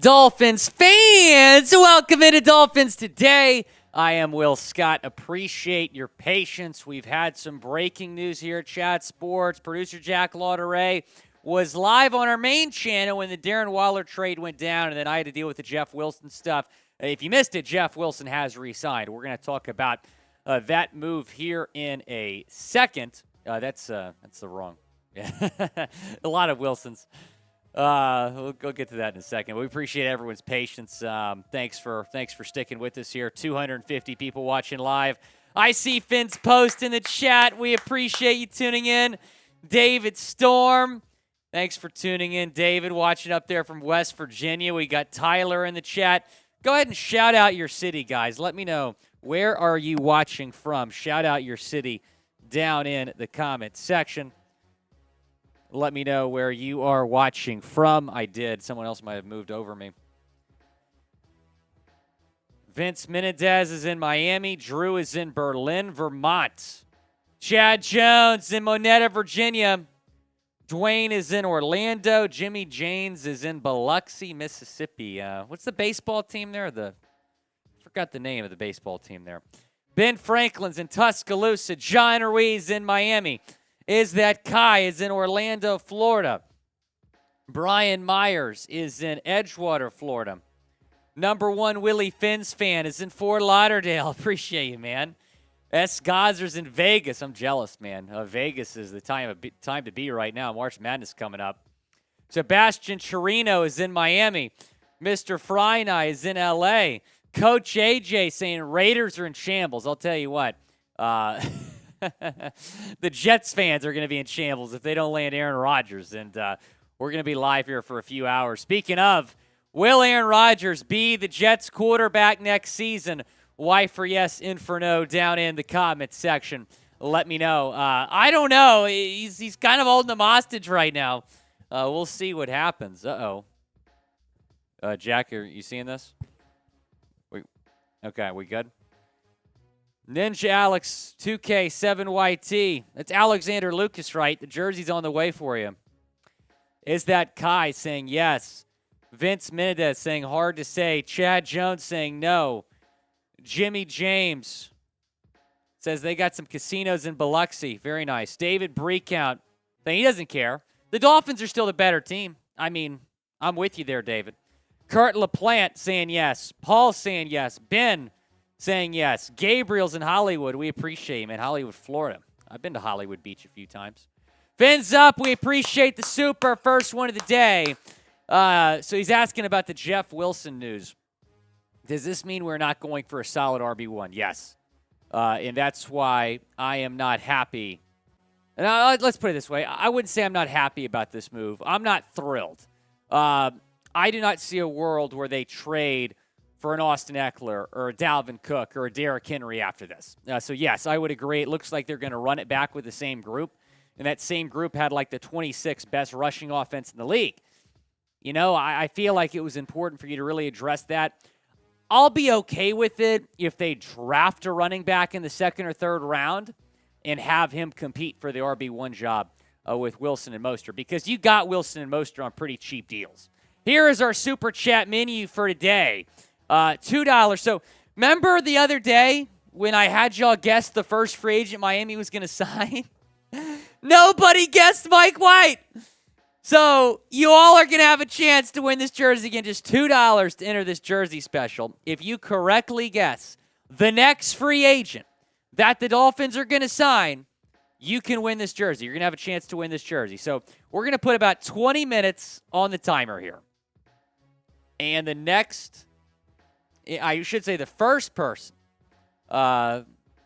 Dolphins fans, welcome into Dolphins Today. I am Will Scott. Appreciate your patience. We've had some breaking news here at Chat Sports. Producer Jack Lauderay was live on our main channel when the Darren Waller trade went down, and then I had to deal with the Jeff Wilson stuff. If you missed it, Jeff Wilson has re-signed. We're going to talk about that move here in a second. That's the wrong. Yeah. A lot of Wilsons. We'll go get to that in a second. We appreciate everyone's patience. Thanks for sticking with us here. 250 people watching live. I see Finn's post in the chat. We appreciate you tuning in. David Storm, thanks for tuning in. David, watching up there from West Virginia. We got Tyler in the chat. Go ahead and shout out your city, guys. Let me know, where are you watching from? Shout out your city down in the comment section. Let me know where you are watching from. I did. Someone else might have moved over me. Vince Menendez is in Miami. Drew is in Berlin, Vermont. Chad Jones in Monetta, Virginia. Dwayne is in Orlando. Jimmy James is in Biloxi, Mississippi. What's the baseball team there? I forgot the name of the baseball team there. Ben Franklin's in Tuscaloosa. John Ruiz in Miami. Is that Kai is in Orlando, Florida. Brian Myers is in Edgewater, Florida. Number one Willy Finns fan is in Fort Lauderdale. Appreciate you, man. S. Gozer's in Vegas. I'm jealous, man. Vegas is the time to be right now. March Madness coming up. Sebastian Chirino is in Miami. Mr. Frynai is in L.A. Coach AJ saying Raiders are in shambles. I'll tell you what. The Jets fans are going to be in shambles if they don't land Aaron Rodgers, and we're going to be live here for a few hours. Speaking of, will Aaron Rodgers be the Jets quarterback next season? Y for yes, Inferno down in the comment section. Let me know. I don't know. He's kind of holding them hostage right now. We'll see what happens. Jack, are you seeing this? Okay, we good? Ninja Alex 2K7YT. That's Alexander Lucas, right? The jersey's on the way for you. Is that Kai saying yes? Vince Menendez saying hard to say. Chad Jones saying no. Jimmy James says they got some casinos in Biloxi. Very nice. David Breakout saying he doesn't care. The Dolphins are still the better team. I mean, I'm with you there, David. Kurt LaPlante saying yes. Paul saying yes. Ben saying yes. Gabriel's in Hollywood. We appreciate you, man. Hollywood, Florida. I've been to Hollywood Beach a few times. Fins up. We appreciate the super. First one of the day. So he's asking about the Jeff Wilson news. Does this mean we're not going for a solid RB1? Yes. And that's why I am not happy. And let's put it this way. I wouldn't say I'm not happy about this move. I'm not thrilled. I do not see a world where they trade for an Austin Eckler or a Dalvin Cook or a Derrick Henry after this. So, yes, I would agree. It looks like they're going to run it back with the same group. And that same group had like the 26th best rushing offense in the league. You know, I feel like it was important for you to really address that. I'll be okay with it if they draft a running back in the second or third round and have him compete for the RB1 job with Wilson and Mostert, because you got Wilson and Mostert on pretty cheap deals. Here is our Super Chat menu for today. $2. So remember the other day when I had y'all guess the first free agent Miami was going to sign? Nobody guessed Mike White. So you all are going to have a chance to win this jersey again. Just $2 to enter this jersey special. If you correctly guess the next free agent that the Dolphins are going to sign, you can win this jersey. You're going to have a chance to win this jersey. So we're going to put about 20 minutes on the timer here. And the next, I should say the first person, well,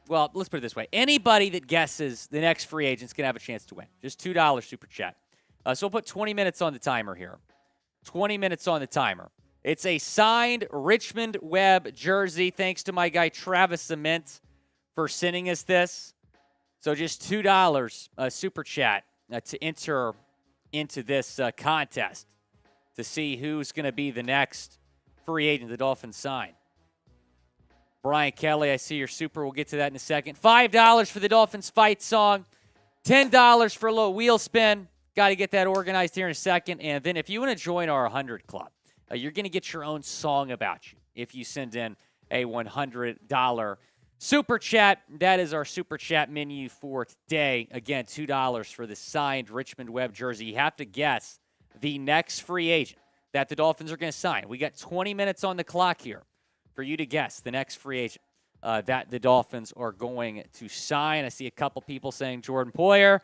let's put it this way. Anybody that guesses the next free agent is going to have a chance to win. Just $2 Super Chat. So we'll put 20 minutes on the timer here. 20 minutes on the timer. It's a signed Richmond Webb jersey. Thanks to my guy Travis Cement for sending us this. So just $2 Super Chat to enter into this contest to see who's going to be the next free agent the Dolphins sign. Brian Kelly, I see your super. We'll get to that in a second. $5 for the Dolphins fight song. $10 for a little wheel spin. Got to get that organized here in a second. And then if you want to join our 100 Club, you're going to get your own song about you if you send in a $100 Super Chat. That is our Super Chat menu for today. Again, $2 for the signed Richmond Webb jersey. You have to guess the next free agent that the Dolphins are going to sign. We got 20 minutes on the clock here for you to guess the next free agent that the Dolphins are going to sign. I see a couple people saying Jordan Poyer.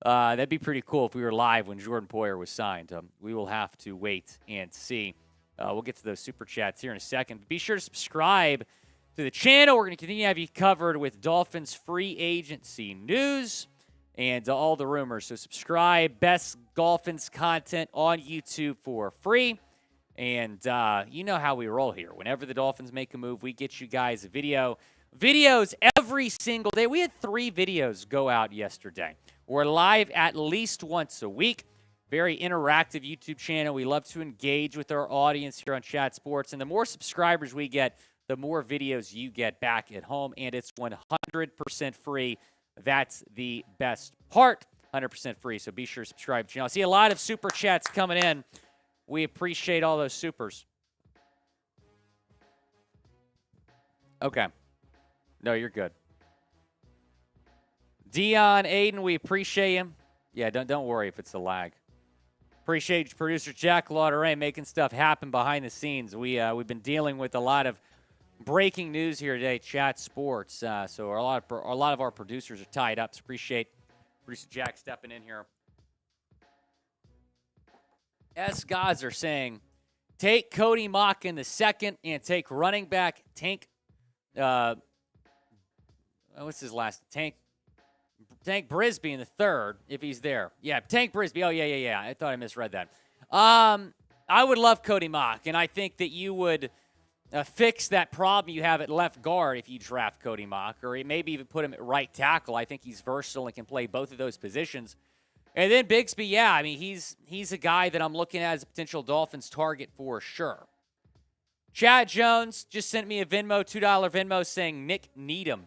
That'd be pretty cool if we were live when Jordan Poyer was signed. We will have to wait and see. We'll get to those Super Chats here in a second. But be sure to subscribe to the channel. We're going to continue to have you covered with Dolphins free agency news and all the rumors. So subscribe. Best Dolphins content on YouTube for free. And you know how we roll here. Whenever the Dolphins make a move, we get you guys a video. Videos every single day. We had 3 videos go out yesterday. We're live at least once a week. Very interactive YouTube channel. We love to engage with our audience here on Chat Sports. And the more subscribers we get, the more videos you get back at home. And it's 100% free. That's the best part. 100% free. So be sure to subscribe to the channel. I see a lot of Super Chats coming in. We appreciate all those supers. Okay. No, you're good. Dion, Aiden, we appreciate him. Yeah, don't worry if it's a lag. Appreciate producer Jack Lauderay making stuff happen behind the scenes. We've been dealing with a lot of breaking news here today, Chat Sports. So a lot of our producers are tied up. So appreciate producer Jack stepping in here. S. Gazer saying, take Cody Mock in the second and take running back Tank. What's his last? Tank Brisby in the third if he's there. Yeah, Tank Brisby. Oh, yeah. I thought I misread that. I would love Cody Mock, and I think that you would fix that problem you have at left guard if you draft Cody Mock, or maybe even put him at right tackle. I think he's versatile and can play both of those positions. And then Bigsby, yeah, I mean, he's a guy that I'm looking at as a potential Dolphins target for sure. Chad Jones just sent me a Venmo, $2 Venmo, saying Nick Needham.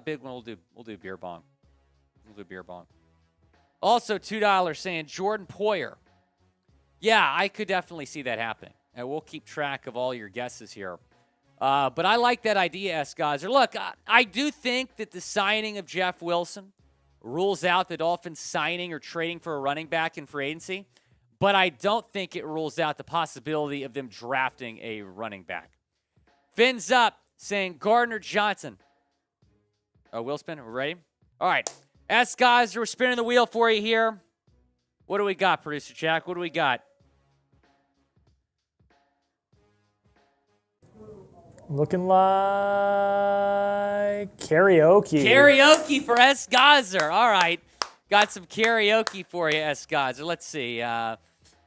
Big one, we'll do beer bong. We'll do beer bong. Also, $2 saying Jordan Poyer. Yeah, I could definitely see that happening. And we'll keep track of all your guesses here. But I like that idea, S. Gazer. Look, I do think that the signing of Jeff Wilson rules out the Dolphins signing or trading for a running back in free agency. But I don't think it rules out the possibility of them drafting a running back. Fins up saying Gardner Johnson. Will spin. We're ready? All right. S. Gazer, we're spinning the wheel for you here. What do we got, Producer Jack? What do we got? Looking like karaoke. Karaoke for S. Gazer. All right. Got some karaoke for you, S. Gazer. Let's see. How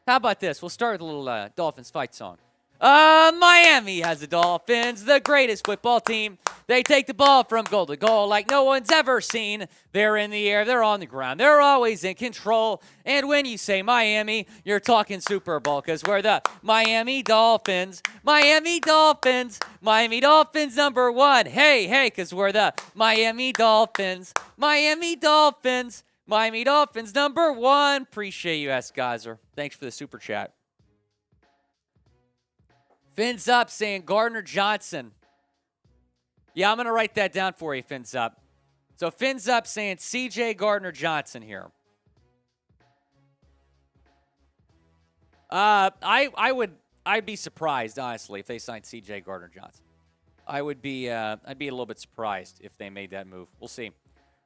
about this? We'll start with a little Dolphins fight song. Miami has the Dolphins, the greatest football team. They take the ball from goal to goal like no one's ever seen. They're in the air, they're on the ground, they're always in control. And when you say Miami, you're talking Super Bowl, because we're the Miami Dolphins. Miami Dolphins, Miami Dolphins #1. Hey, because we're the Miami Dolphins. Miami Dolphins, Miami Dolphins #1. Appreciate you, S. Gazer. Thanks for the super chat. Fins up saying Gardner Johnson. Yeah, I'm going to write that down for you, Fins up. So Fins up saying C.J. Gardner Johnson here. I'd be surprised, honestly, if they signed C.J. Gardner Johnson. I'd be a little bit surprised if they made that move. We'll see.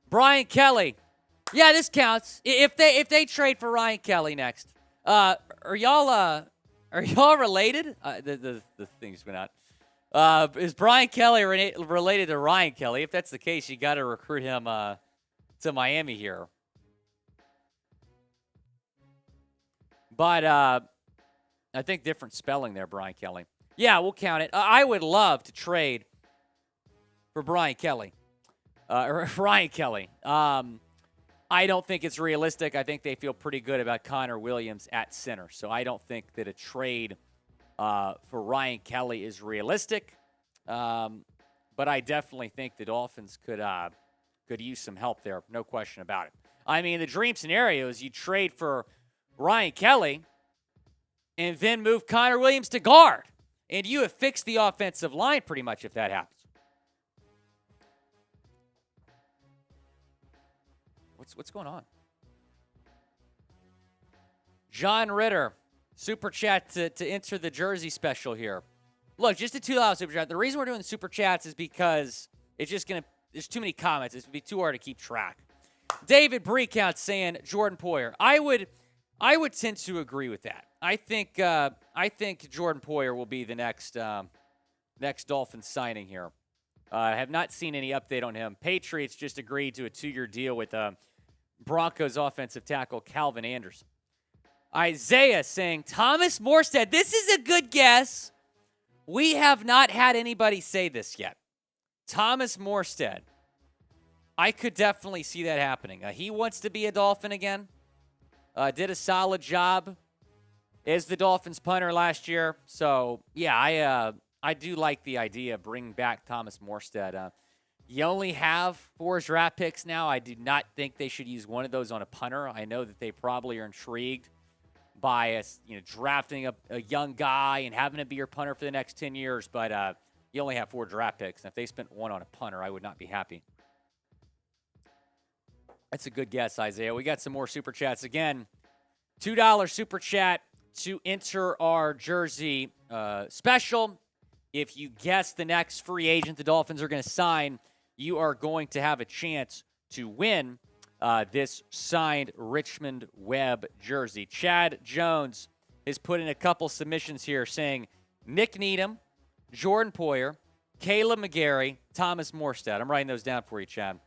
Brian Kelly. Yeah, this counts. If they trade for Ryan Kelly next. Are y'all related? The thing's been out. Is Brian Kelly related to Ryan Kelly? If that's the case, you got to recruit him to Miami here. But I think different spelling there, Brian Kelly. Yeah, we'll count it. I would love to trade for Brian Kelly. Or Ryan Kelly. I don't think it's realistic. I think they feel pretty good about Connor Williams at center. So I don't think that a trade for Ryan Kelly is realistic. But I definitely think the Dolphins could could use some help there. No question about it. I mean, the dream scenario is you trade for Ryan Kelly and then move Connor Williams to guard. And you have fixed the offensive line pretty much if that happens. What's going on? John Ritter, Super Chat to enter the jersey special here. Look, just a $2 Super Chat. The reason we're doing the Super Chats is because it's just going to, there's too many comments. It's going to be too hard to keep track. David Breakout saying Jordan Poyer. I would tend to agree with that. I think Jordan Poyer will be the next Dolphins signing here. I have not seen any update on him. Patriots just agreed to a 2-year deal with Broncos offensive tackle Calvin Anderson. Isaiah saying Thomas Morstead. This is a good guess. We have not had anybody say this yet. Thomas Morstead. I could definitely see that happening. He wants to be a Dolphin again. Did a solid job as the Dolphins punter last year. So, yeah, I do like the idea of bringing back Thomas Morstead. You only have 4 draft picks now. I do not think they should use one of those on a punter. I know that they probably are intrigued by drafting a young guy and having him be your punter for the next 10 years, but you only have 4 draft picks. And if they spent one on a punter, I would not be happy. That's a good guess, Isaiah. We got some more Super Chats. Again, $2 Super Chat to enter our jersey special. If you guess the next free agent the Dolphins are going to sign, you are going to have a chance to win this signed Richmond Webb jersey. Chad Jones has put in a couple submissions here saying Nick Needham, Jordan Poyer, Caleb McGarry, Thomas Morstead. I'm writing those down for you, Chad.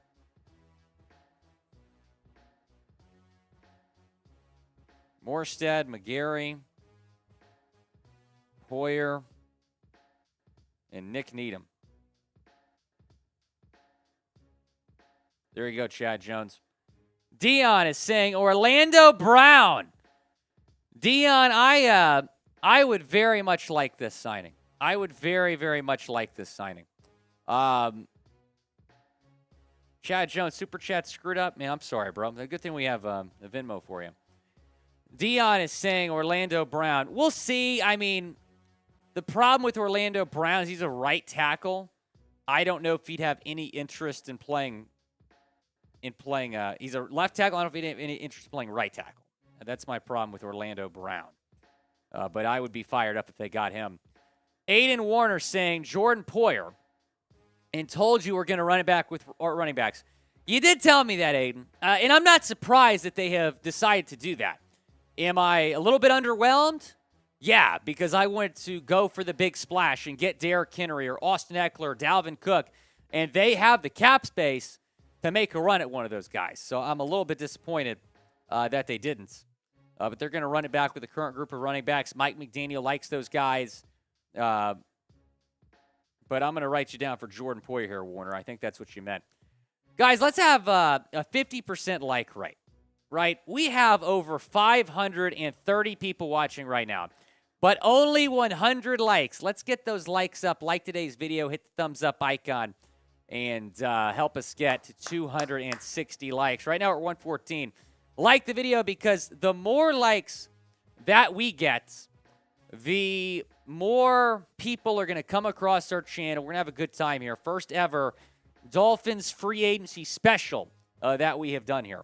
Morstead, McGarry, Poyer, and Nick Needham. There you go, Chad Jones. Dion is saying Orlando Brown. Dion, I would very much like this signing. I would very, very much like this signing. Chad Jones, Super Chat screwed up. Man, I'm sorry, bro. A good thing we have a Venmo for you. Dion is saying Orlando Brown. We'll see. I mean, the problem with Orlando Brown is he's a right tackle. I don't know if he'd have any interest in playing. He's a left tackle. I don't know if he'd have any interest in playing right tackle. That's my problem with Orlando Brown. But I would be fired up if they got him. Aiden Warner saying Jordan Poyer, and told you we're going to run it back with running backs. You did tell me that, Aiden, and I'm not surprised that they have decided to do that. Am I a little bit underwhelmed? Yeah, because I wanted to go for the big splash and get Derrick Henry or Austin Eckler or Dalvin Cook, and they have the cap space to make a run at one of those guys. So I'm a little bit disappointed that they didn't. But they're going to run it back with the current group of running backs. Mike McDaniel likes those guys. But I'm going to write you down for Jordan Poyer here, Warner. I think that's what you meant. Guys, let's have a 50% like rate. Right? We have over 530 people watching right now, but only 100 likes. Let's get those likes up. Like today's video, hit the thumbs up icon, and help us get to 260 likes. Right now we're at 114. Like the video because the more likes that we get, the more people are going to come across our channel. We're going to have a good time here. First ever Dolphins free agency special that we have done here.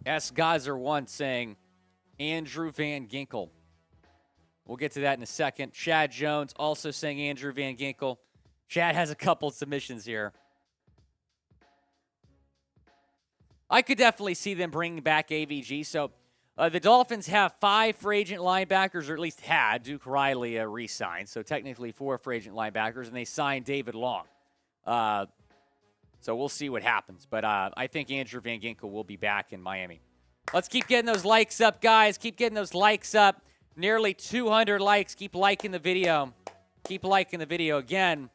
S. Gazer1 saying Andrew Van Ginkel. We'll get to that in a second. Chad Jones also saying Andrew Van Ginkel. Chad has a couple submissions here. I could definitely see them bringing back AVG. So the Dolphins have 5 free agent linebackers, or at least had. Duke Riley re-signed. So technically 4 free agent linebackers, and they signed David Long. So we'll see what happens. But I think Andrew Van Ginkel will be back in Miami. Let's keep getting those likes up, guys. Keep getting those likes up. Nearly 200 likes. Keep liking the video. Keep liking the video. Again,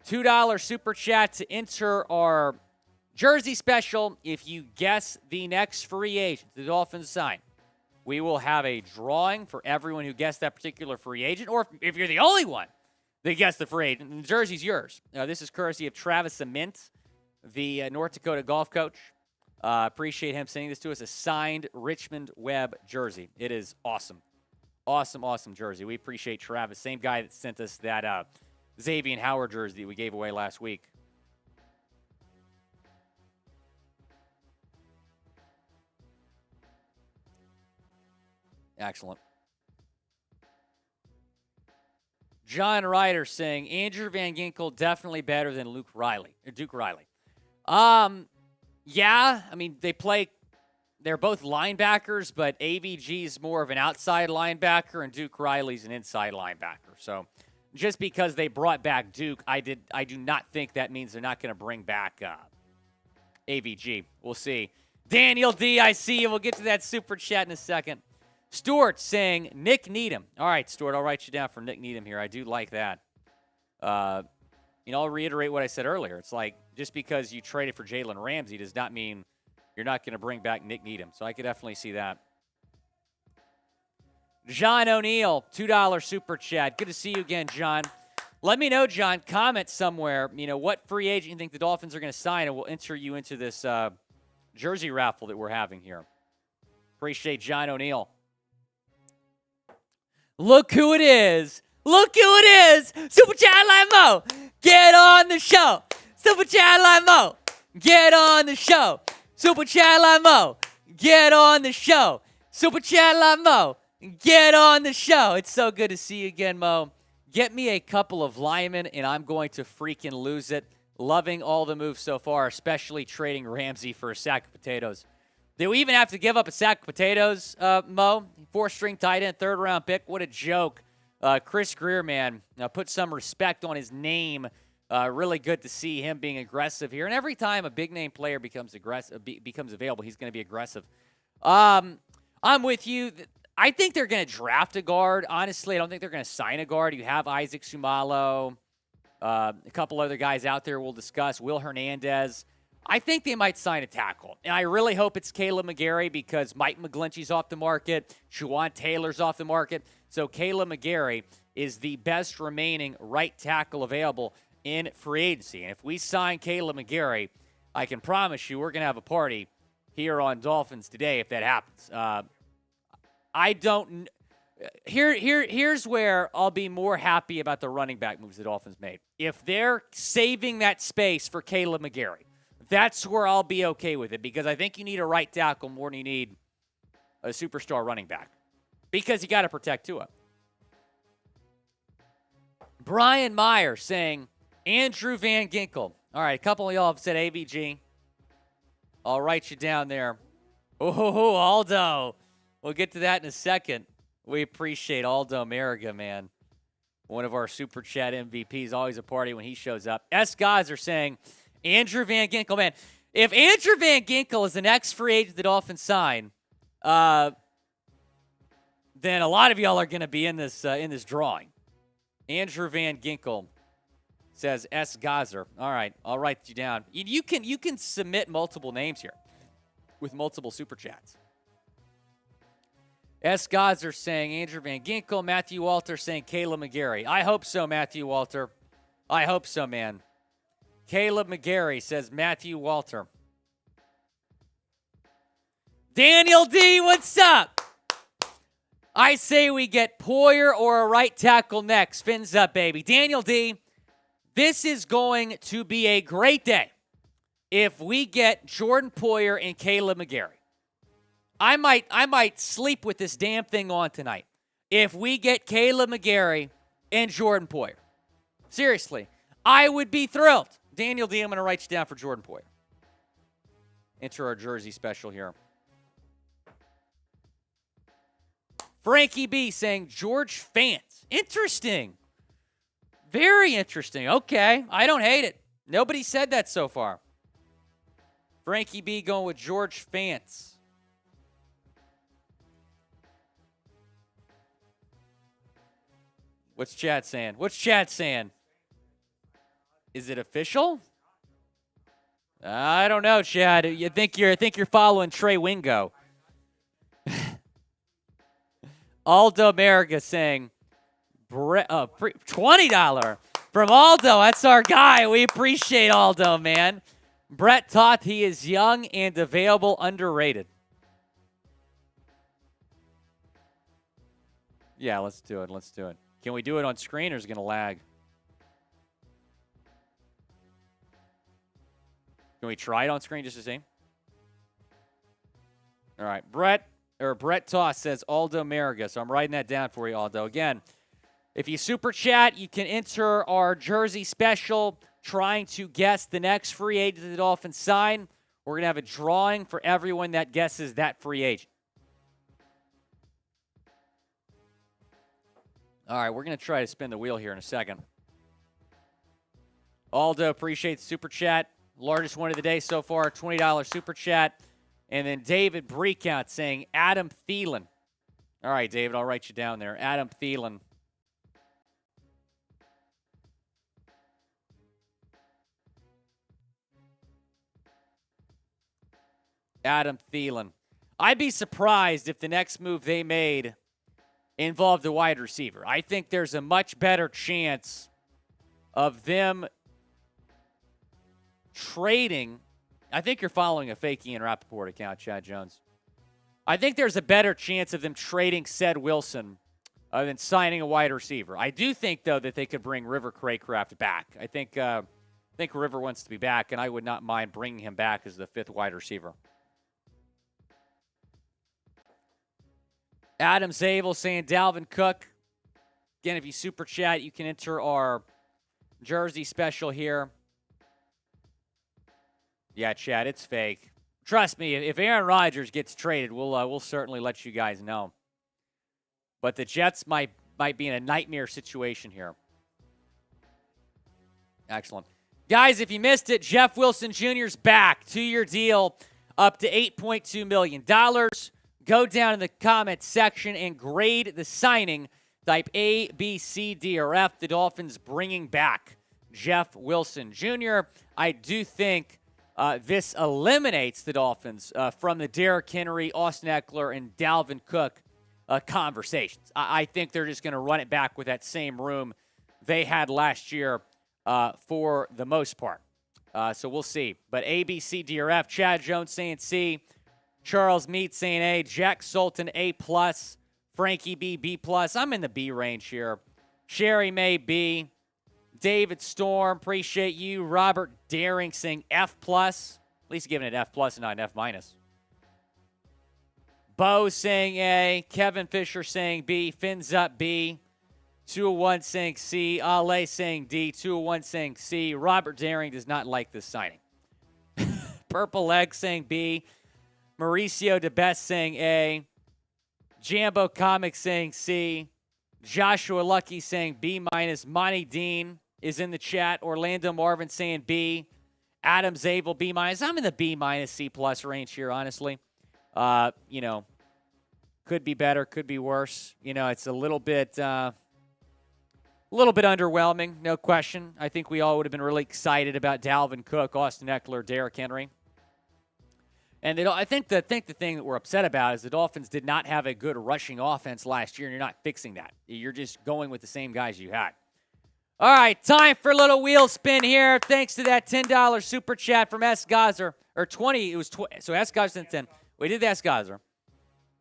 $2 Super Chat to enter our jersey special. If you guess the next free agent the Dolphins sign, we will have a drawing for everyone who guessed that particular free agent. Or if you're the only one Yes, the free agent. The jersey's yours. This is courtesy of Travis Amint, the North Dakota golf coach. Appreciate him sending this to us. A signed Richmond Webb jersey. It is awesome. Awesome, awesome jersey. We appreciate Travis. Same guy that sent us that Xavier Howard jersey that we gave away last week. Excellent. John Ryder saying Andrew Van Ginkel definitely better than Duke Riley. Yeah, I mean they're both linebackers, but AVG is more of an outside linebacker and Duke Riley's an inside linebacker. So just because they brought back Duke, I do not think that means they're not going to bring back AVG. We'll see. Daniel D, I see you. We'll get to that super chat in a second. Stuart saying Nick Needham. All right, Stuart, I'll write you down for Nick Needham here. I do like that. I'll reiterate what I said earlier. It's like just because you traded for Jalen Ramsey does not mean you're not going to bring back Nick Needham. So I could definitely see that. John O'Neill, $2 super chat. Good to see you again, John. Let me know, John, comment somewhere, what free agent you think the Dolphins are going to sign, and we'll enter you into this jersey raffle that we're having here. Appreciate John O'Neill. Look who it is. Look who it is. Super Chat Line Mo. Get on the show. Super Chat Line Mo. Get on the show. Super Chat Line Mo. Get on the show. Super Chat Line Mo. Get on the show. It's so good to see you again, Mo. Get me a couple of linemen, and I'm going to freaking lose it. Loving all the moves so far, especially trading Ramsey for a sack of potatoes. Did we even have to give up a sack of potatoes, Mo? 4-string tight end, third-round pick. What a joke. Chris Grier, man, put some respect on his name. Really good to see him being aggressive here. And every time a big-name player becomes available, he's going to be aggressive. I'm with you. I think they're going to draft a guard. Honestly, I don't think they're going to sign a guard. You have Isaac Sumalo, a couple other guys out there we'll discuss. Will Hernandez. I think they might sign a tackle. And I really hope it's Caleb McGarry because Mike McGlinchey's off the market. Juwan Taylor's off the market. So Caleb McGarry is the best remaining right tackle available in free agency. And if we sign Caleb McGarry, I can promise you we're going to have a party here on Dolphins Today if that happens. Here's where I'll be more happy about the running back moves the Dolphins made. If they're saving that space for Caleb McGarry, that's where I'll be okay with it because I think you need a right tackle more than you need a superstar running back because you got to protect Tua. Brian Meyer saying Andrew Van Ginkel. All right, a couple of y'all have said AVG. I'll write you down there. Oh, Aldo. We'll get to that in a second. We appreciate Aldo America, man. One of our Super Chat MVPs. Always a party when he shows up. S. Guys are saying Andrew Van Ginkel. Man, if Andrew Van Ginkel is the next free agent the Dolphins sign, then a lot of y'all are going to be in this drawing. Andrew Van Ginkel says S. Gazer. All right, I'll write you down. You can submit multiple names here with multiple Super Chats. S. Gazer saying Andrew Van Ginkel. Matthew Walter saying Caleb McGarry. I hope so, Matthew Walter. I hope so, man. Caleb McGarry says Matthew Walter. Daniel D, what's up? I say we get Poyer or a right tackle next. Fins up, baby. Daniel D, this is going to be a great day if we get Jordan Poyer and Caleb McGarry. I might sleep with this damn thing on tonight if we get Caleb McGarry and Jordan Poyer. Seriously, I would be thrilled. Daniel D, I'm going to write you down for Jordan Poyer. Enter our jersey special here. Frankie B saying George Fant. Interesting. Very interesting. Okay, I don't hate it. Nobody said that so far. Frankie B going with George Fant. What's Chad saying? What's Chad saying? Is it official? I don't know, Chad. You think you're following Trey Wingo. Aldo America saying $20 from Aldo. That's our guy. We appreciate Aldo, man. Brett Toth, he is young and available, underrated. Yeah, let's do it. Let's do it. Can we do it on screen or is it going to lag? Can we try it on screen just to see? All right. Brett Toss says Aldo Mariga. So I'm writing that down for you, Aldo. Again, if you super chat, you can enter our jersey special trying to guess the next free agent the Dolphins sign. We're going to have a drawing for everyone that guesses that free agent. All right, we're going to try to spin the wheel here in a second. Aldo, appreciate the super chat. Largest one of the day so far, $20 super chat. And then David Breakout saying Adam Thielen. All right, David, I'll write you down there. Adam Thielen. Adam Thielen. I'd be surprised if the next move they made involved a wide receiver. I think there's a much better chance of them trading. I think you're following a fake Ian Rappaport account, Chad Jones. I think there's a better chance of them trading Ced Wilson than signing a wide receiver. I do think, though, that they could bring River Craycraft back. I think River wants to be back, and I would not mind bringing him back as the fifth wide receiver. Adam Zabel saying Dalvin Cook. Again, if you super chat, you can enter our jersey special here. Yeah, Chad, it's fake. Trust me, if Aaron Rodgers gets traded, we'll certainly let you guys know. But the Jets might be in a nightmare situation here. Excellent. Guys, if you missed it, Jeff Wilson Jr.'s back. 2-year deal up to $8.2 million. Go down in the comments section and grade the signing. Type A, B, C, D, or F. The Dolphins bringing back Jeff Wilson Jr. I do think this eliminates the Dolphins from the Derrick Henry, Austin Eckler, and Dalvin Cook conversations. I think they're just going to run it back with that same room they had last year for the most part. So we'll see. But A, B, C, D, or F. Chad Jones saying C. Charles Mead saying A. Jack Sultan, A+. Frankie B, B+. I'm in the B range here. Sherry May, B. David Storm, appreciate you. Robert Daring saying F+. At least giving it F+ and not an F-. Bo saying A. Kevin Fisher saying B. Fins up B. 201 saying C. Ale saying D. 201 saying C. Robert Daring does not like this signing. Purple Egg saying B. Mauricio DeBest saying A. Jambo Comics saying C. Joshua Lucky saying B-. Monty Dean is in the chat. Orlando Marvin saying B. Adam Zabel, B-. I'm in the B-, C+ range here, honestly. Could be better, could be worse. It's a little bit underwhelming, no question. I think we all would have been really excited about Dalvin Cook, Austin Eckler, Derrick Henry. And I think the thing that we're upset about is the Dolphins did not have a good rushing offense last year, and you're not fixing that. You're just going with the same guys you had. All right, time for a little wheel spin here. Thanks to that $10 super chat from S. Gazer, or 20. It was so S. Gazer sent 10. We did the S. Gazer,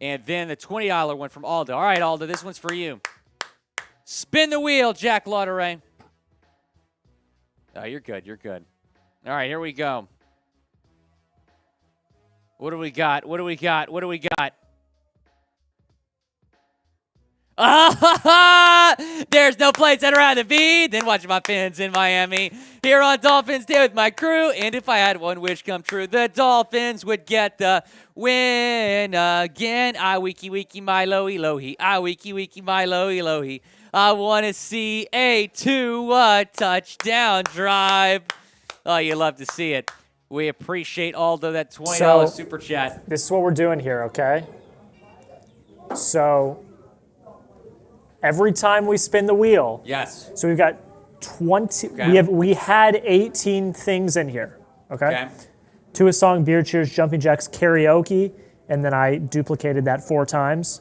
and then the $20 one from Aldo. All right, Aldo, this one's for you. Spin the wheel, Jack Lauderay. Oh, you're good. You're good. All right, here we go. What do we got? What do we got? What do we got? There's no place I'd rather be than watching my Fins in Miami. Here on Dolphins Day with my crew. And if I had one wish come true, the Dolphins would get the win again. I wiki wiki my lohi lohi. I wiki wiki my lohi lohi. I want to see a 2 touchdown drive. Oh, you love to see it. We appreciate Aldo that $20 super chat. This is what we're doing here, okay? So every time we spin the wheel. Yes. So we've got 20. Okay. We had 18 things in here, okay? To a song, Beer Cheers, Jumping Jacks, karaoke, and then I duplicated that 4 times.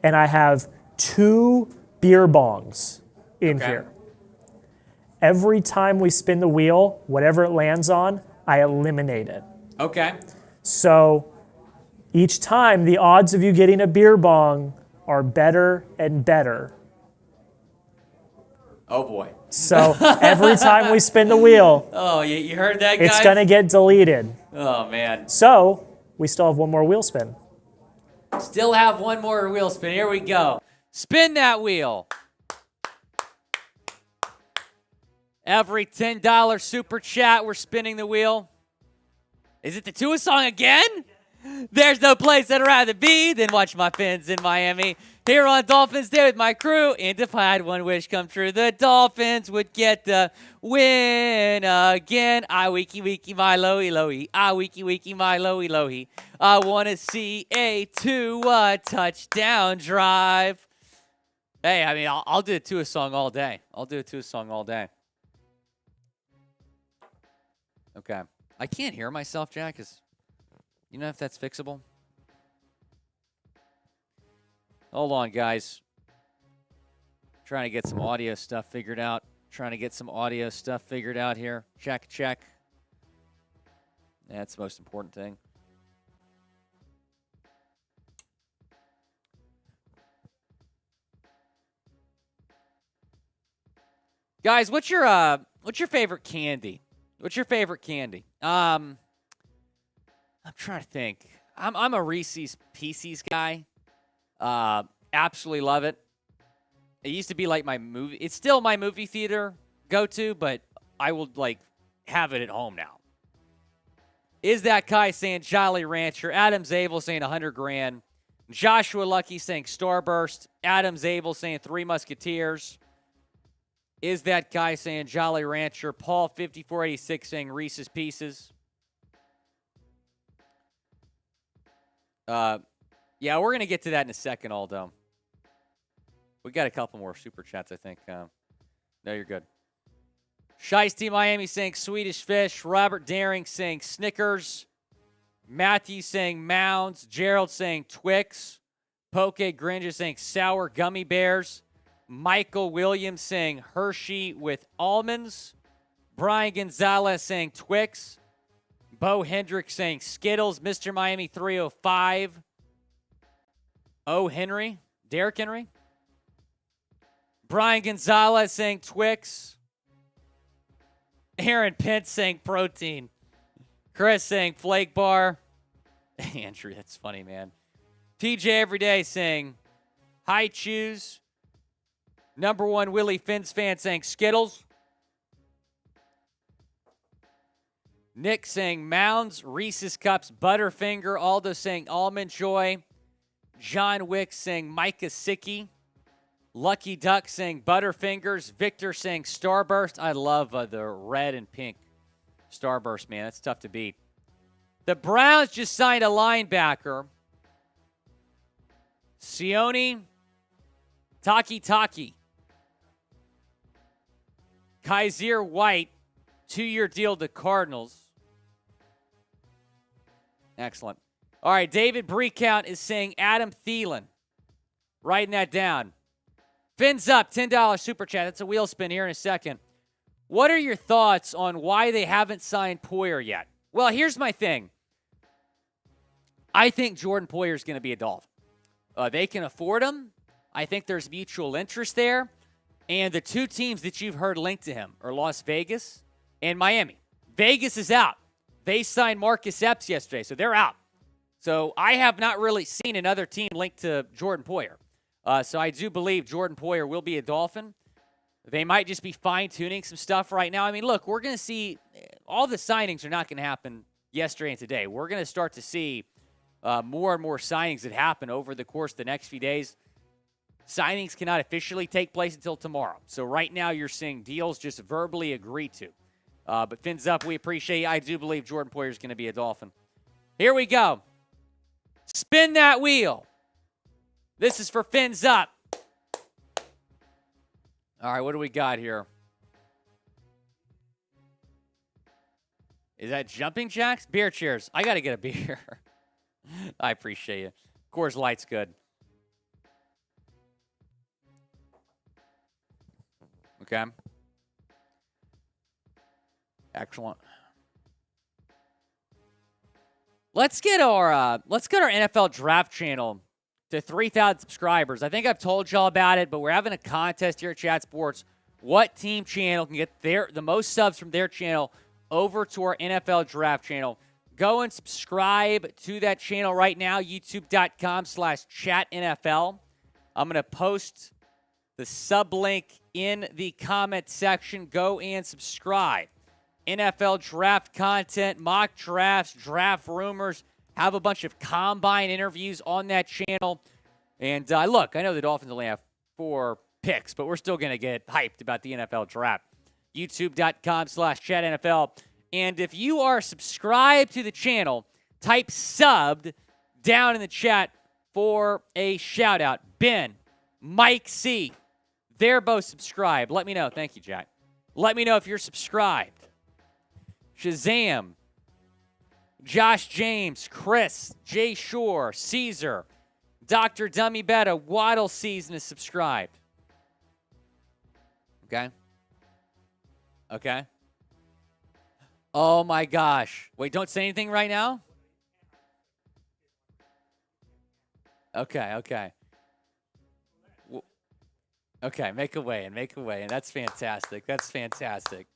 And I have 2 beer bongs in here. Every time we spin the wheel, whatever it lands on, I eliminate it. Okay. So each time, the odds of you getting a beer bong are better and better. Oh, boy. So every time we spin the wheel, you heard that, guys? it's going to get deleted. Oh, man. So we still have one more wheel spin. Still have one more wheel spin. Here we go. Spin that wheel. Every $10 super chat, we're spinning the wheel. Is it the Tua song again? There's no place I'd rather be than watch my Fins in Miami. Here on Dolphins Day with my crew. And if I had one wish come true, the Dolphins would get the win again. I wiki wiki my lowy lowy. I wiki wiki my lowy lowy. I want to see a Tua touchdown drive. Hey, I mean, I'll do a Tua song all day. Okay. I can't hear myself, Jack. You know if that's fixable? Hold on, guys. Trying to get some audio stuff figured out. Here. Check. That's the most important thing. Guys, what's your favorite candy? I'm trying to think. I'm a Reese's Pieces guy. Absolutely love it. It used to be like my movie. It's still my movie theater go-to, but I will have it at home now. Is that Kai saying Jolly Rancher? Adam Zabel saying 100 grand. Joshua Lucky saying Starburst. Adam Zabel saying Three Musketeers. Is that guy saying Jolly Rancher? Paul 5486 saying Reese's Pieces. Yeah, we're going to get to that in a second, Aldo. We got a couple more super chats, I think. No, you're good. Shiesty Miami saying Swedish Fish. Robert Daring saying Snickers. Matthew saying Mounds. Gerald saying Twix. Poke Gringer saying Sour Gummy Bears. Michael Williams saying Hershey with almonds. Brian Gonzalez saying Twix. Bo Hendricks saying Skittles. Mr. Miami 305. O. Henry. Derrick Henry. Brian Gonzalez saying Twix. Aaron Pence saying protein. Chris saying Flake Bar. Andrew, that's funny, man. TJ Everyday saying Hi Chews. Number one Willy Fins fan saying Skittles. Nick saying Mounds, Reese's Cups, Butterfinger. Aldo saying Almond Joy. John Wick saying Micah Sicky. Lucky Duck saying Butterfingers. Victor saying Starburst. I love the red and pink Starburst, man. That's tough to beat. The Browns just signed a linebacker. Sione Taki. Kaiser White, 2-year deal to Cardinals. Excellent. All right, David Breakout is saying Adam Thielen. Writing that down. Fins up, $10 super chat. That's a wheel spin here in a second. What are your thoughts on why they haven't signed Poyer yet? Well, here's my thing. I think Jordan Poyer is going to be a Dolphin. They can afford him. I think there's mutual interest there. And the two teams that you've heard linked to him are Las Vegas and Miami. Vegas is out. They signed Marcus Epps yesterday, so they're out. So I have not really seen another team linked to Jordan Poyer. So I do believe Jordan Poyer will be a Dolphin. They might just be fine-tuning some stuff right now. I mean, look, we're going to see all the signings are not going to happen yesterday and today. We're going to start to see more and more signings that happen over the course of the next few days. Signings cannot officially take place until tomorrow. So right now you're seeing deals just verbally agreed to. But Fins up, we appreciate you. I do believe Jordan Poyer is going to be a Dolphin. Here we go. Spin that wheel. This is for Fins up. All right, what do we got here? Is that jumping jacks? Beer cheers. I got to get a beer. I appreciate you. Coors Light's good. Okay. Excellent. Let's get our NFL draft channel to 3,000 subscribers. I think I've told y'all about it, but we're having a contest here at Chat Sports. What team channel can get the most subs from their channel over to our NFL draft channel? Go and subscribe to that channel right now, youtube.com/chatnfl. I'm going to post the sub link in the comment section. Go and subscribe. NFL draft content, mock drafts, draft rumors, have a bunch of combine interviews on that channel. And look, I know the Dolphins only have 4 picks, but we're still going to get hyped about the NFL draft. youtube.com/chatnfl. And if you are subscribed to the channel, type subbed down in the chat for a shout out. Ben, Mike C, they're both subscribed. Let me know. Thank you, Jack. Let me know if you're subscribed. Shazam, Josh James, Chris, Jay Shore, Caesar, Dr. Dummy Betta, Waddle Season is subscribed. Okay? Okay? Oh my gosh. Wait, don't say anything right now? Okay, okay. Okay, make a way, and that's fantastic. That's fantastic.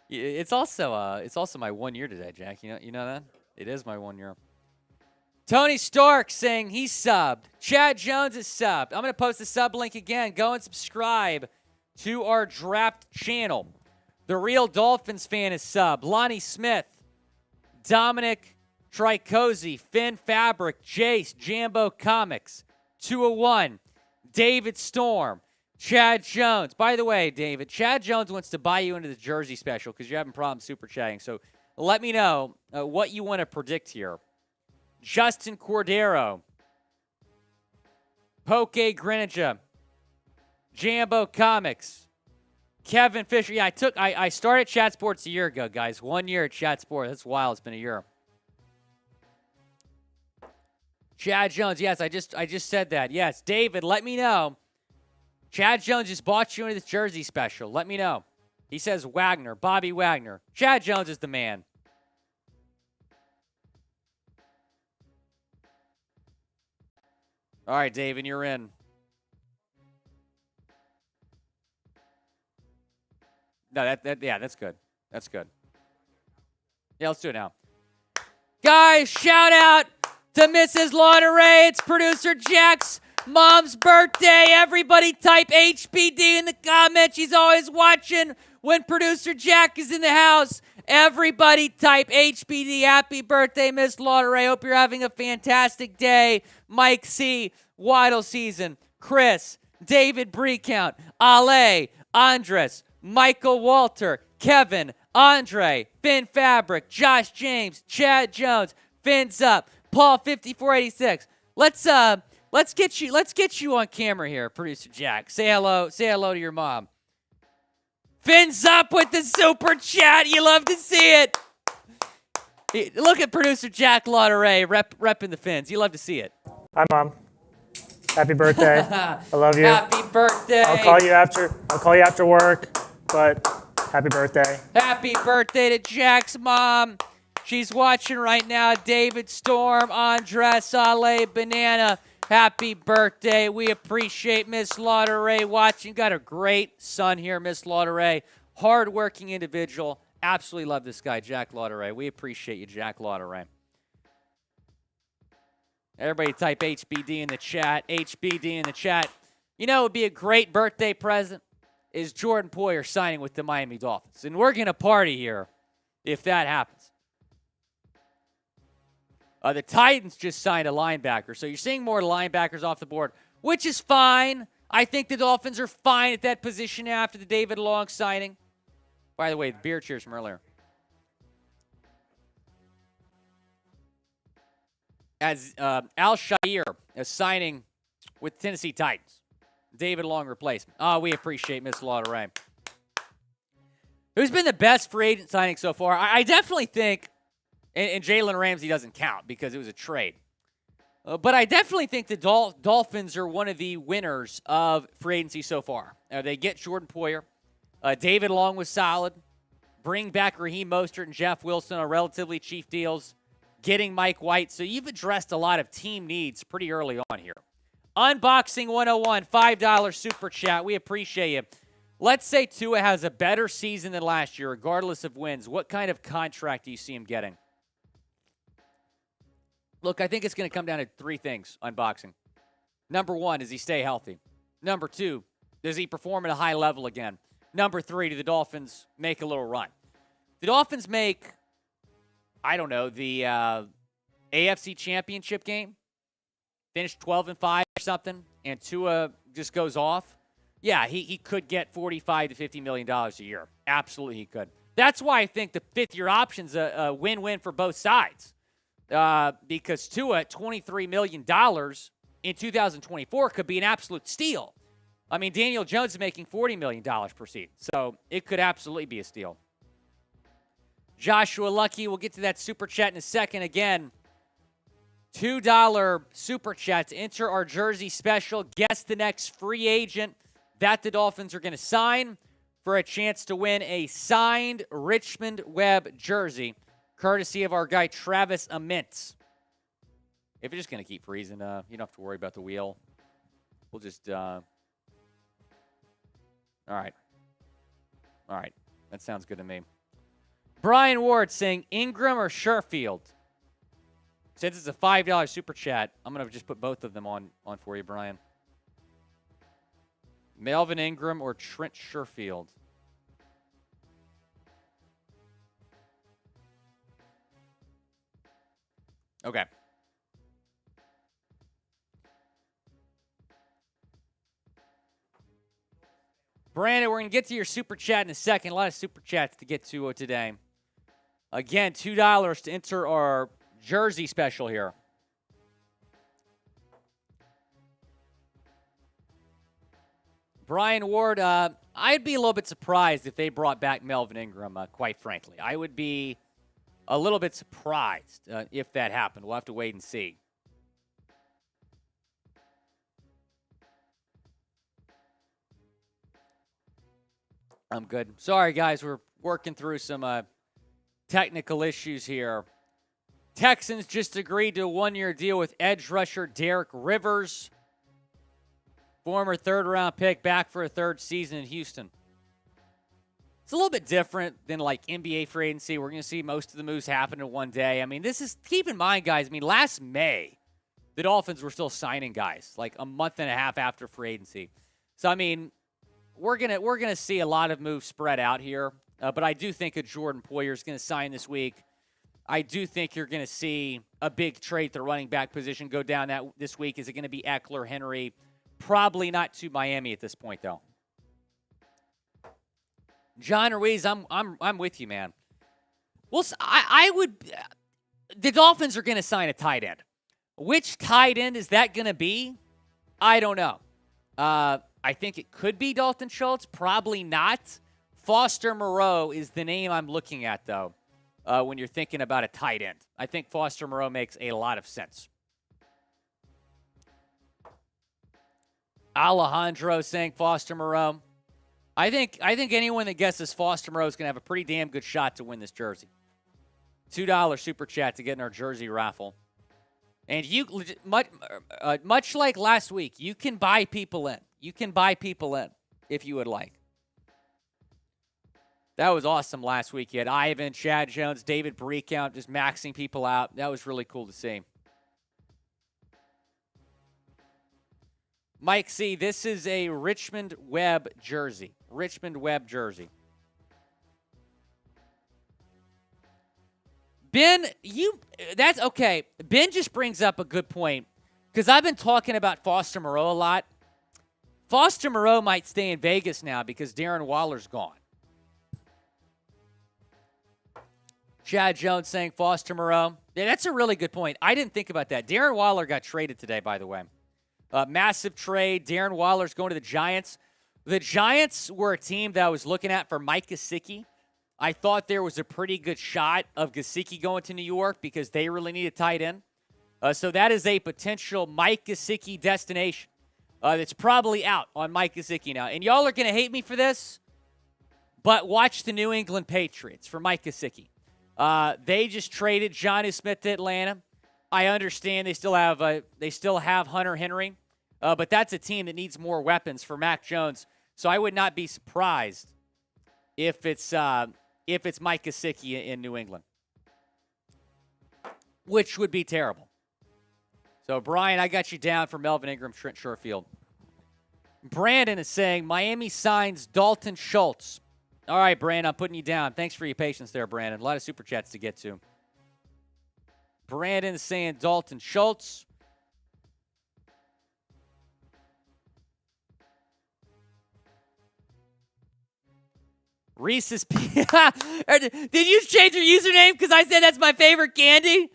It's also my 1 year today, Jack. You know that? It is my 1 year. Tony Stark saying he's subbed. Chad Jones is subbed. I'm going to post the sub link again. Go and subscribe to our draft channel. The Real Dolphins fan is subbed. Lonnie Smith, Dominic Tricosi, Finn Fabric, Jace, Jambo Comics, 201, David Storm, Chad Jones. By the way, David, Chad Jones wants to buy you into the jersey special because you're having problems super chatting. So let me know what you want to predict here. Justin Cordero, Poke Greninja, Jambo Comics, Kevin Fisher. Yeah, I started Chat Sports a year ago, guys. 1 year at Chat Sports. That's wild. It's been a year. Chad Jones. Yes, I just said that. Yes, David, let me know. Chad Jones just bought you into this jersey special. Let me know. He says Wagner, Bobby Wagner. Chad Jones is the man. All right, David, you're in. No, that's good. That's good. Yeah, let's do it now. Guys, shout out to Mrs. Lauderay. It's producer Jack's mom's birthday. Everybody type HBD in the comments. She's always watching when producer Jack is in the house. Everybody type HBD. Happy birthday, Miss Lauderay. Hope you're having a fantastic day. Mike C, Waddle Season, Chris, David Brecount, Ale, Andres, Michael Walter, Kevin, Andre, Finn Fabric, Josh James, Chad Jones, Fins Up, Paul 5486. Let's get you on camera here, producer Jack. Say hello to your mom. Fins Up with the super chat. You love to see it. Look at producer Jack Lauderay repping the Fins. You love to see it. Hi, Mom. Happy birthday. I love you. Happy birthday. I'll call you after work, but happy birthday. Happy birthday to Jack's mom. She's watching right now. David Storm, Andres, Ale, Banana. Happy birthday. We appreciate Miss Lauderay watching. Got a great son here, Miss Lauderay. Hardworking individual. Absolutely love this guy, Jack Lauderay. We appreciate you, Jack Lauderay. Everybody type HBD in the chat. HBD in the chat. You know, it would be a great birthday present is Jordan Poyer signing with the Miami Dolphins. And we're going to party here if that happens. The Titans just signed a linebacker. So you're seeing more linebackers off the board, which is fine. I think the Dolphins are fine at that position after the David Long signing. By the way, the beer cheers from earlier. As Al Shire is signing with Tennessee Titans. David Long replacement. Oh, we appreciate Miss Lauderay. Who's been the best free agent signing so far? I definitely think, and Jalen Ramsey doesn't count because it was a trade. But I definitely think the Dolphins are one of the winners of free agency so far. They get Jordan Poyer. David Long was solid. Bring back Raheem Mostert and Jeff Wilson on relatively cheap deals. Getting Mike White. So you've addressed a lot of team needs pretty early on here. Unboxing 101, $5 super chat. We appreciate you. Let's say Tua has a better season than last year, regardless of wins. What kind of contract do you see him getting? Look, I think it's going to come down to three things, unboxing. Number one, does he stay healthy? Number two, does he perform at a high level again? Number three, do the Dolphins make a little run? The Dolphins make, I don't know, the AFC Championship game, finish 12-5 or something, and Tua just goes off. Yeah, he could get $45 to $50 million a year. Absolutely, he could. That's why I think the fifth-year option's a win-win for both sides. Because Tua at $23 million in 2024 could be an absolute steal. I mean, Daniel Jones is making $40 million per season, so it could absolutely be a steal. Joshua Lucky, we'll get to that super chat in a second. Again, $2 super chat to enter our jersey special. Guess the next free agent that the Dolphins are going to sign for a chance to win a signed Richmond Webb jersey, courtesy of our guy Travis Amintz. If you're just going to keep freezing, you don't have to worry about the wheel. We'll just... All right. That sounds good to me. Brian Ward saying Ingram or Sherfield. Since it's a $5 super chat, I'm going to just put both of them on for you, Brian. Melvin Ingram or Trent Sherfield. Okay. Brandon, we're going to get to your super chat in a second. A lot of super chats to get to today. Again, $2 to enter our jersey special here. Brian Ward, I'd be a little bit surprised if they brought back Melvin Ingram, quite frankly. I would be a little bit surprised if that happened. We'll have to wait and see. I'm good. Sorry, guys. We're working through some technical issues here. Texans just agreed to a one-year deal with edge rusher Derek Rivers, former third-round pick, back for a third season in Houston. It's a little bit different than like NBA free agency. We're going to see most of the moves happen in one day. I mean, this is, keep in mind, guys, I mean, last May, the Dolphins were still signing guys like a month and a half after free agency. So, I mean, we're gonna see a lot of moves spread out here, but I do think a Jordan Poyer is going to sign this week. I do think you're going to see a big trade at the running back position go down this week. Is it going to be Eckler, Henry? Probably not to Miami at this point, though. John Ruiz, I'm with you, man. Well, I would. The Dolphins are going to sign a tight end. Which tight end is that going to be? I don't know. I think it could be Dalton Schultz. Probably not. Foster Moreau is the name I'm looking at, though, when you're thinking about a tight end. I think Foster Moreau makes a lot of sense. Alejandro saying Foster Moreau. I think anyone that guesses Foster Moreau is going to have a pretty damn good shot to win this jersey. $2 super chat to get in our jersey raffle. And you, much like last week, you can buy people in. You can buy people in if you would like. That was awesome last week. You had Ivan, Chad Jones, David Breakout just maxing people out. That was really cool to see. Mike C., this is a Richmond Webb jersey. Richmond Webb jersey. Ben, that's okay. Ben just brings up a good point because I've been talking about Foster Moreau a lot. Foster Moreau might stay in Vegas now because Darren Waller's gone. Chad Jones saying Foster Moreau. Yeah, that's a really good point. I didn't think about that. Darren Waller got traded today, by the way. Massive trade. Darren Waller's going to the Giants. The Giants were a team that I was looking at for Mike Gesicki. I thought there was a pretty good shot of Gesicki going to New York because they really need a tight end. So that is a potential Mike Gesicki destination that's probably out on Mike Gesicki now. And y'all are going to hate me for this. But watch the New England Patriots for Mike Gesicki. They just traded Jonnu Smith to Atlanta. I understand they still have Hunter Henry, but that's a team that needs more weapons for Mac Jones. So I would not be surprised if it's Mike Gesicki in New England, which would be terrible. So Brian, I got you down for Melvin Ingram, Trent Sherfield. Brandon is saying Miami signs Dalton Schultz. All right, Brandon, I'm putting you down. Thanks for your patience there, Brandon. A lot of super chats to get to. Brandon is saying Dalton Schultz. Reese's Did you change your username because I said that's my favorite candy?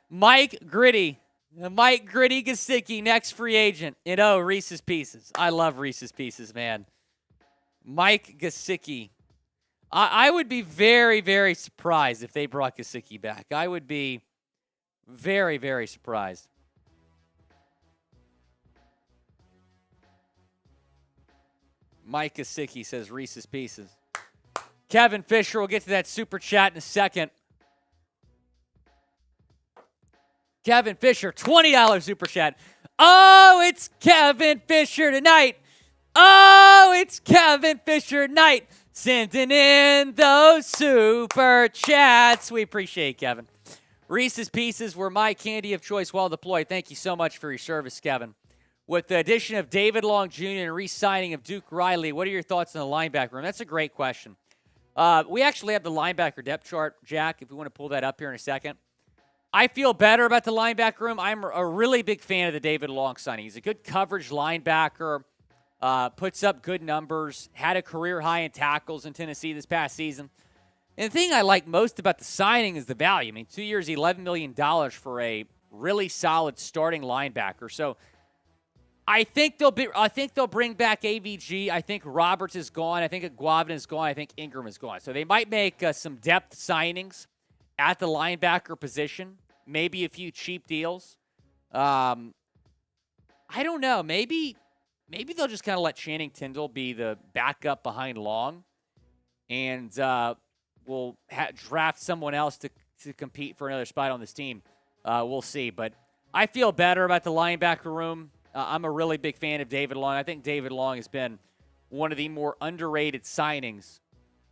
Mike Gritty Gesicki, next free agent. Reese's Pieces. I love Reese's Pieces, man. Mike Gesicki. I would be very, very surprised if they brought Gesicki back. I would be very, very surprised. Mike Gesicki says Reese's Pieces. Kevin Fisher, we'll get to that super chat in a second. Kevin Fisher, $20 super chat. Oh, it's Kevin Fisher tonight. Oh, it's Kevin Fisher night. Sending in those super chats. We appreciate Kevin. Reese's Pieces were my candy of choice, well deployed. Thank you so much for your service, Kevin. With the addition of David Long Jr. and re-signing of Duke Riley, what are your thoughts on the linebacker room? That's a great question. We actually have the linebacker depth chart, Jack, if we want to pull that up here in a second. I feel better about the linebacker room. I'm a really big fan of the David Long signing. He's a good coverage linebacker, puts up good numbers, had a career high in tackles in Tennessee this past season. And the thing I like most about the signing is the value. I mean, 2 years, $11 million for a really solid starting linebacker. So I think they'll bring back AVG. I think Roberts is gone. I think Guavin is gone. I think Ingram is gone. So they might make some depth signings at the linebacker position, maybe a few cheap deals. I don't know. Maybe they'll just kind of let Channing Tindall be the backup behind Long, and we'll draft someone else to compete for another spot on this team. We'll see. But I feel better about the linebacker room. I'm a really big fan of David Long. I think David Long has been one of the more underrated signings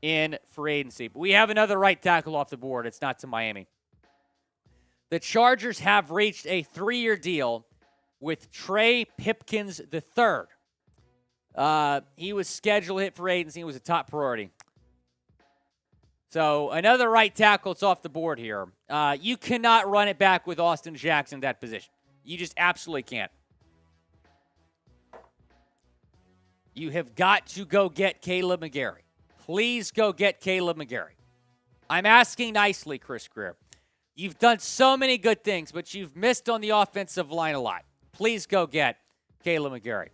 in free agency. But we have another right tackle off the board. It's not to Miami. The Chargers have reached a 3-year deal with Trey Pipkins III. He was scheduled to hit free agency. He was a top priority. So another right tackle. It's off the board here. You cannot run it back with Austin Jackson in that position. You just absolutely can't. You have got to go get Caleb McGarry. Please go get Caleb McGarry. I'm asking nicely, Chris Grier. You've done so many good things, but you've missed on the offensive line a lot. Please go get Caleb McGarry.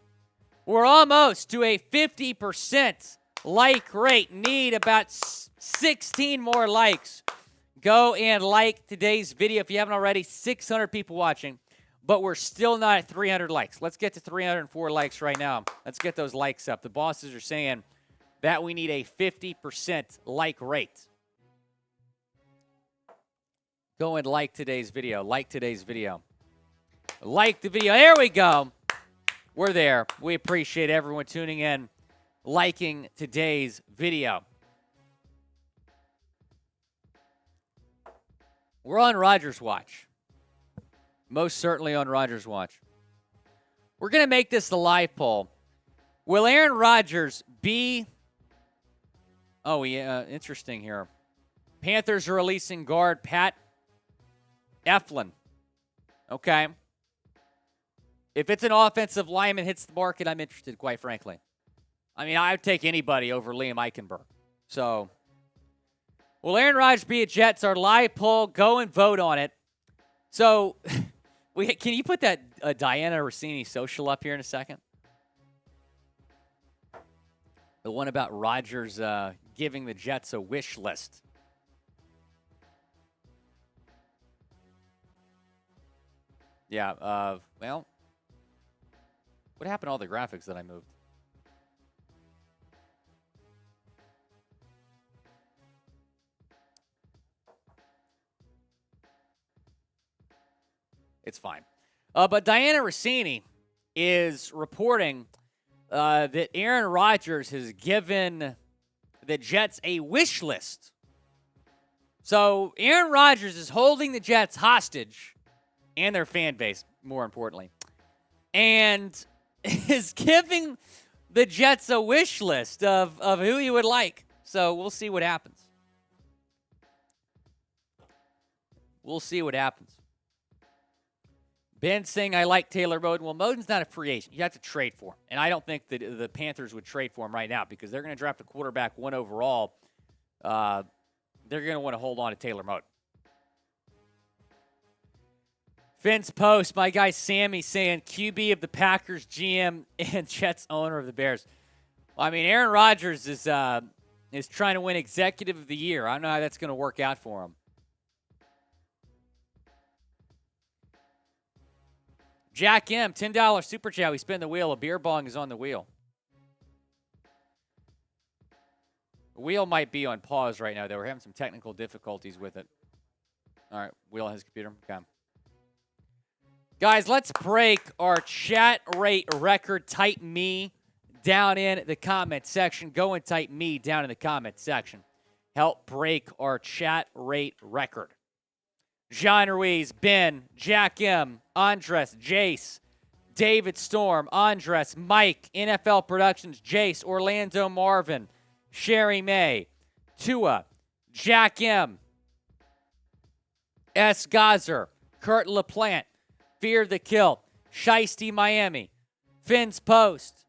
We're almost to a 50% like rate. Need about 16 more likes. Go and like today's video if you haven't already. 600 people watching, but we're still not at 300 likes. Let's get to 304 likes right now. Let's get those likes up. The bosses are saying that we need a 50% like rate. Go and like today's video. Like today's video. Like the video. There we go. We're there. We appreciate everyone tuning in, liking today's video. We're on Rodgers Watch. Most certainly on Rodgers Watch. We're going to make this the live poll. Will Aaron Rodgers be... Oh, yeah, interesting here. Panthers are releasing guard Pat Eflin. Okay. If it's an offensive lineman hits the market, I'm interested, quite frankly. I mean, I would take anybody over Liam Eichenberg. So, will Aaron Rodgers be a Jet? It's our live poll. Go and vote on it. So, can you put that Diana Rossini social up here in a second? The one about Rodgers giving the Jets a wish list. Yeah, well, what happened to all the graphics that I moved? It's fine. But Diana Rossini is reporting that Aaron Rodgers has given the Jets a wish list. So Aaron Rodgers is holding the Jets hostage, and their fan base, more importantly, and is giving the Jets a wish list of who he would like. So we'll see what happens. We'll see what happens. Ben saying, I like Taylor Moton. Well, Moton's not a free agent. You have to trade for him. And I don't think that the Panthers would trade for him right now because they're going to draft a quarterback 1 overall. They're going to want to hold on to Taylor Moton. Finn's post, my guy Sammy saying QB of the Packers, GM, and Jets owner of the Bears. Well, I mean, Aaron Rodgers is trying to win Executive of the Year. I don't know how that's going to work out for him. Jack M, $10 super chat. We spin the wheel. A beer bong is on the wheel. The wheel might be on pause right now, though. We're having some technical difficulties with it. All right, wheel on his computer. Okay. Guys, let's break our chat rate record. Type me down in the comment section. Go and type me down in the comment section. Help break our chat rate record. John Ruiz, Ben, Jack M, Andres, Jace, David Storm, Andres, Mike, NFL Productions, Jace, Orlando Marvin, Sherry May, Tua, Jack M, S. Gazer, Kurt LaPlante, Fear the Kill, Shiesty Miami, Finn's Post,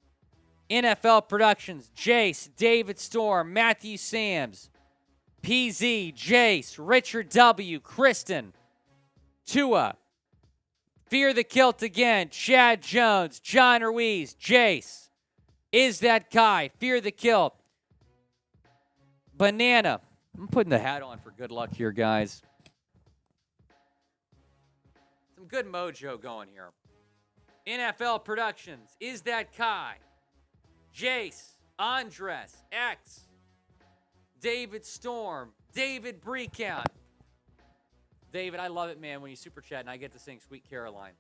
NFL Productions, Jace, David Storm, Matthew Sams, PZ, Jace, Richard W., Kristen, Tua, Fear the Kilt again, Chad Jones, John Ruiz, Jace, Is That Kai, Fear the Kilt, Banana. I'm putting the hat on for good luck here, guys. Some good mojo going here. NFL Productions, Is That Kai, Jace, Andres, X, David Storm, David Breakout. David, I love it, man, when you super chat and I get to sing Sweet Caroline.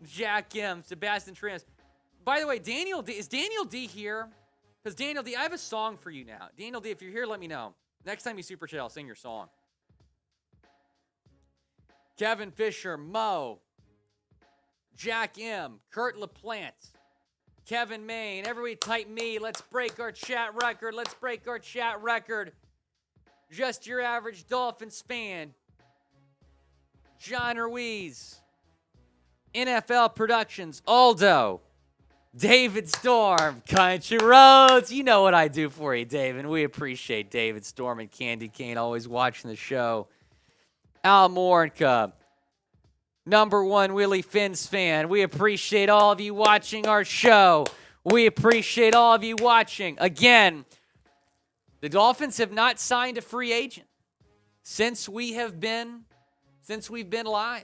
Jack M, Sebastian Trans. By the way, Daniel D, is Daniel D here? Because Daniel D, I have a song for you now. Daniel D, if you're here, let me know. Next time you super chat, I'll sing your song. Kevin Fisher, Mo, Jack M, Kurt LaPlante, Kevin Main, everybody type me. Let's break our chat record. Let's break our chat record. Just Your Average Dolphins fan. John Ruiz. NFL Productions. Aldo. David Storm. Country Roads. You know what I do for you, David. We appreciate David Storm and Candy Cane always watching the show. Al Morinka. Number one Willy Finns fan. We appreciate all of you watching our show. We appreciate all of you watching. Again, the Dolphins have not signed a free agent since we've been live.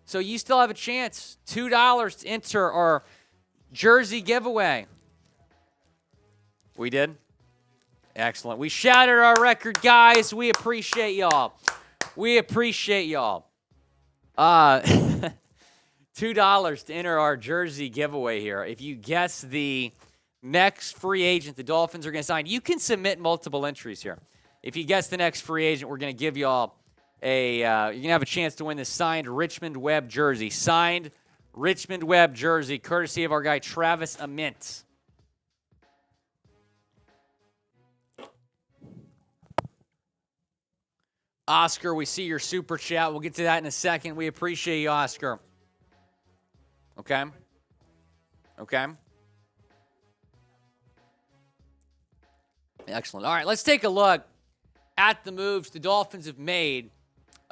So you still have a chance. $2 to enter our jersey giveaway. We did? Excellent. We shattered our record, guys. We appreciate y'all. We appreciate y'all. $2 to enter our jersey giveaway here. If you guess the next free agent the Dolphins are going to sign, you can submit multiple entries here. If you guess the next free agent, we're going to give y'all you're going to have a chance to win this signed Richmond Webb jersey. Signed Richmond Webb jersey, courtesy of our guy Travis Amint. Oscar, we see your super chat. We'll get to that in a second. We appreciate you, Oscar. Okay? Okay? Excellent. All right, let's take a look at the moves the Dolphins have made.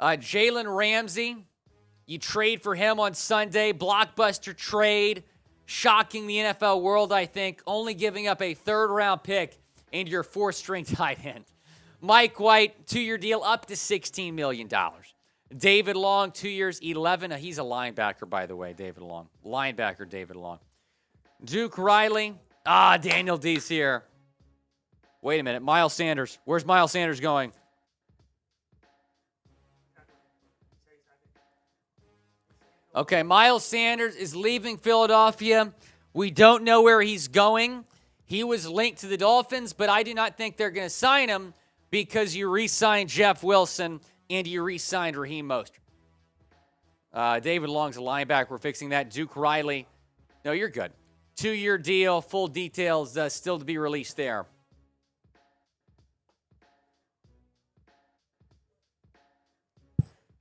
Jalen Ramsey, you trade for him on Sunday. Blockbuster trade. Shocking the NFL world, I think. Only giving up a third-round pick and your fourth-string tight end. Mike White, 2-year deal up to $16 million. David Long, 2 years, 11. He's a linebacker, by the way, David Long. Linebacker, David Long. Duke Riley. Daniel D's here. Wait a minute. Miles Sanders. Where's Miles Sanders going? Okay, Miles Sanders is leaving Philadelphia. We don't know where he's going. He was linked to the Dolphins, but I do not think they're going to sign him because you re-signed Jeff Wilson and you re-signed Raheem Mostert. David Long's a linebacker. We're fixing that. Duke Riley. No, you're good. 2-year deal. Full details still to be released there.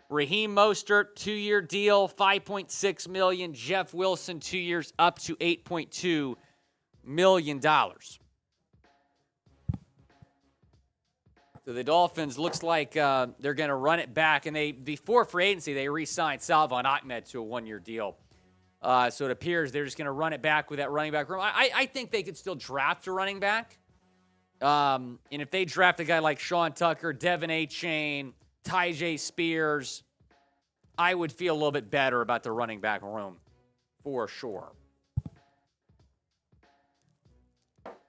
Raheem Mostert, 2-year deal, $5.6 million. Jeff Wilson, 2 years, up to $8.2 million. So the Dolphins looks like they're going to run it back. And before free agency, they re-signed Salvon Ahmed to a 1-year deal. So it appears they're just going to run it back with that running back room. I think they could still draft a running back. And if they draft a guy like Sean Tucker, Devin Achane, Tyjae Spears, I would feel a little bit better about the running back room for sure.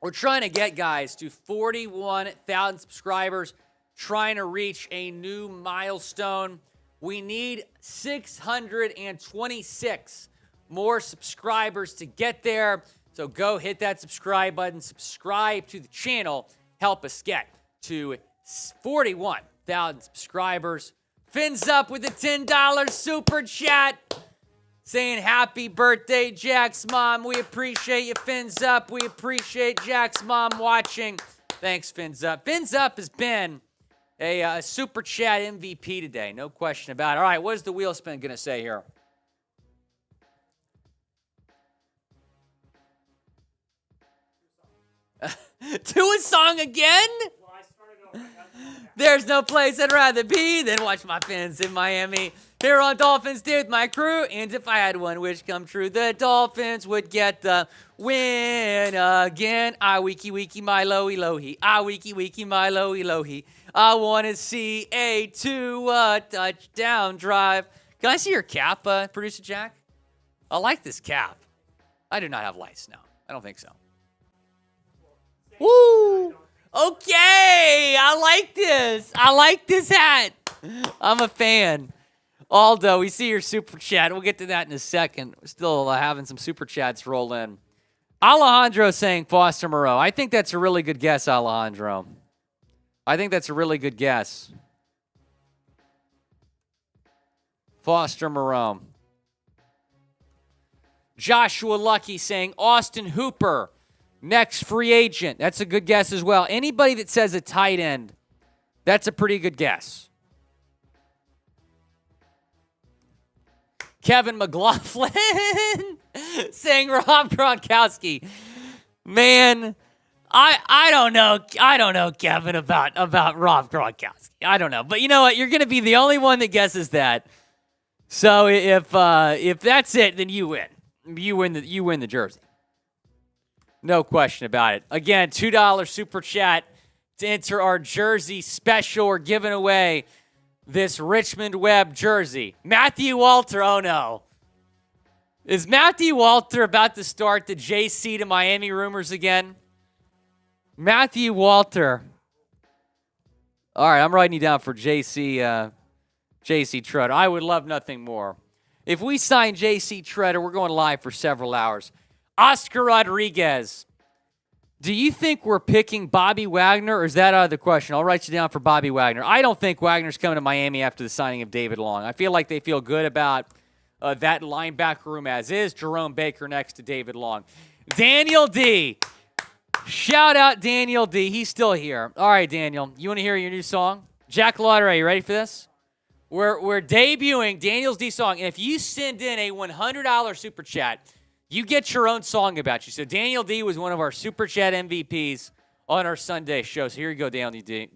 We're trying to get guys to 41,000 subscribers, trying to reach a new milestone. We need 626 more subscribers to get there. So go hit that subscribe button, subscribe to the channel, help us get to 41,000 subscribers. Fins up with a $10 super chat saying happy birthday, Jack's mom. We appreciate you, Fins up. We appreciate Jack's mom watching. Thanks, Fins up. Fins up has been a super chat MVP today. No question about it. All right, what is the wheel spin going to say here? Do a song again? There's no place I'd rather be than watch my Fins in Miami. Here on Dolphins Day with my crew. And if I had one wish come true, the Dolphins would get the win again. Ah, weeky, weeky, my lowy, lowy. Ah, weeky, weeky, my lowy, lowy. I want to see a 2 touchdown drive. Can I see your cap, Producer Jack? I like this cap. I do not have lights now. I don't think so. Woo! Okay, I like this. I like this hat. I'm a fan. Aldo, we see your super chat. We'll get to that in a second. We're still having some super chats roll in. Alejandro saying Foster Moreau. I think that's a really good guess, Alejandro. I think that's a really good guess. Foster Moreau. Joshua Lucky saying Austin Hooper. Next free agent. That's a good guess as well. Anybody that says a tight end, that's a pretty good guess. Kevin McLaughlin saying Rob Gronkowski. Man, I don't know. I don't know, Kevin, about Rob Gronkowski. I don't know. But you know what? You're going to be the only one that guesses that. So if that's it, then you win. You win the jersey. No question about it. Again, $2 super chat to enter our jersey special. We're giving away this Richmond Webb jersey. Matthew Walter, oh no. Is Matthew Walter about to start the JC to Miami rumors again? Matthew Walter. All right, I'm writing you down for JC Treader. I would love nothing more. If we sign JC Treader, we're going live for several hours. Oscar Rodriguez, do you think we're picking Bobby Wagner, or is that out of the question? I'll write you down for Bobby Wagner. I don't think Wagner's coming to Miami after the signing of David Long. I feel like they feel good about that linebacker room as is. Jerome Baker next to David Long. Daniel D. Shout out Daniel D. He's still here. All right, Daniel, you want to hear your new song? Jack Lauder, are you ready for this? We're debuting Daniel's D song, and if you send in a $100 super chat, you get your own song about you. So Daniel D was one of our Super Chat MVPs on our Sunday show. So here you go, Daniel D.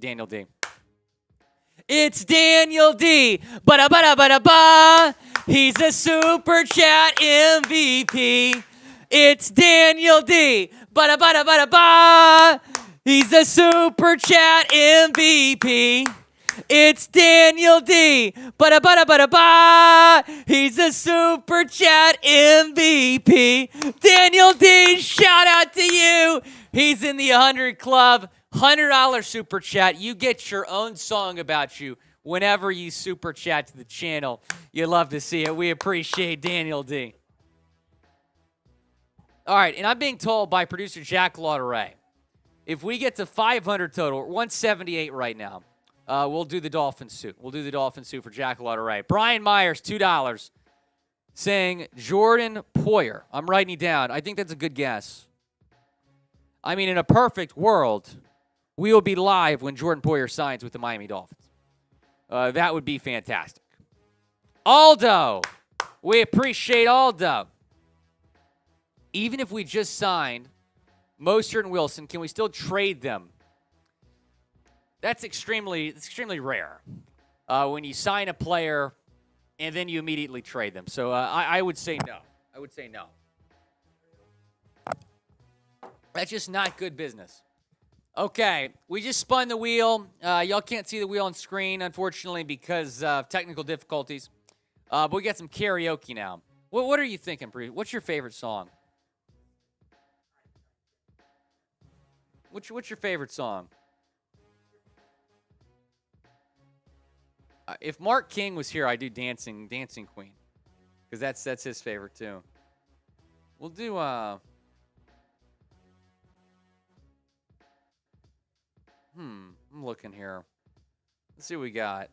It's Daniel D. Ba-da-ba-da-ba-da-ba. He's a Super Chat MVP. It's Daniel D. Ba-da-ba-da-ba-da-ba. He's a Super Chat MVP. It's Daniel D. Ba-da-ba-da-ba-da-ba. He's a Super Chat MVP. Daniel D, shout out to you. He's in the 100 Club. $100 Super Chat. You get your own song about you whenever you super chat to the channel. You love to see it. We appreciate Daniel D. All right, and I'm being told by producer Jack Lauderay, if we get to 500 total, 178 right now, we'll do the Dolphin suit. We'll do the Dolphin suit for Jack Lauderay. Brian Myers, $2, saying Jordan Poyer. I'm writing it down. I think that's a good guess. I mean, in a perfect world, we will be live when Jordan Poyer signs with the Miami Dolphins. That would be fantastic. Aldo. We appreciate Aldo. Even if we just signed Mostert and Wilson, can we still trade them? That's extremely rare when you sign a player and then you immediately trade them. So I would say no. I would say no. That's just not good business. Okay, we just spun the wheel. Y'all can't see the wheel on screen, unfortunately, because of technical difficulties. But we got some karaoke now. What are you thinking, Bree? What's your favorite song? What's your favorite song? If Mark King was here, I'd do Dancing Queen, because that's his favorite too. We'll do I'm looking here. Let's see what we got.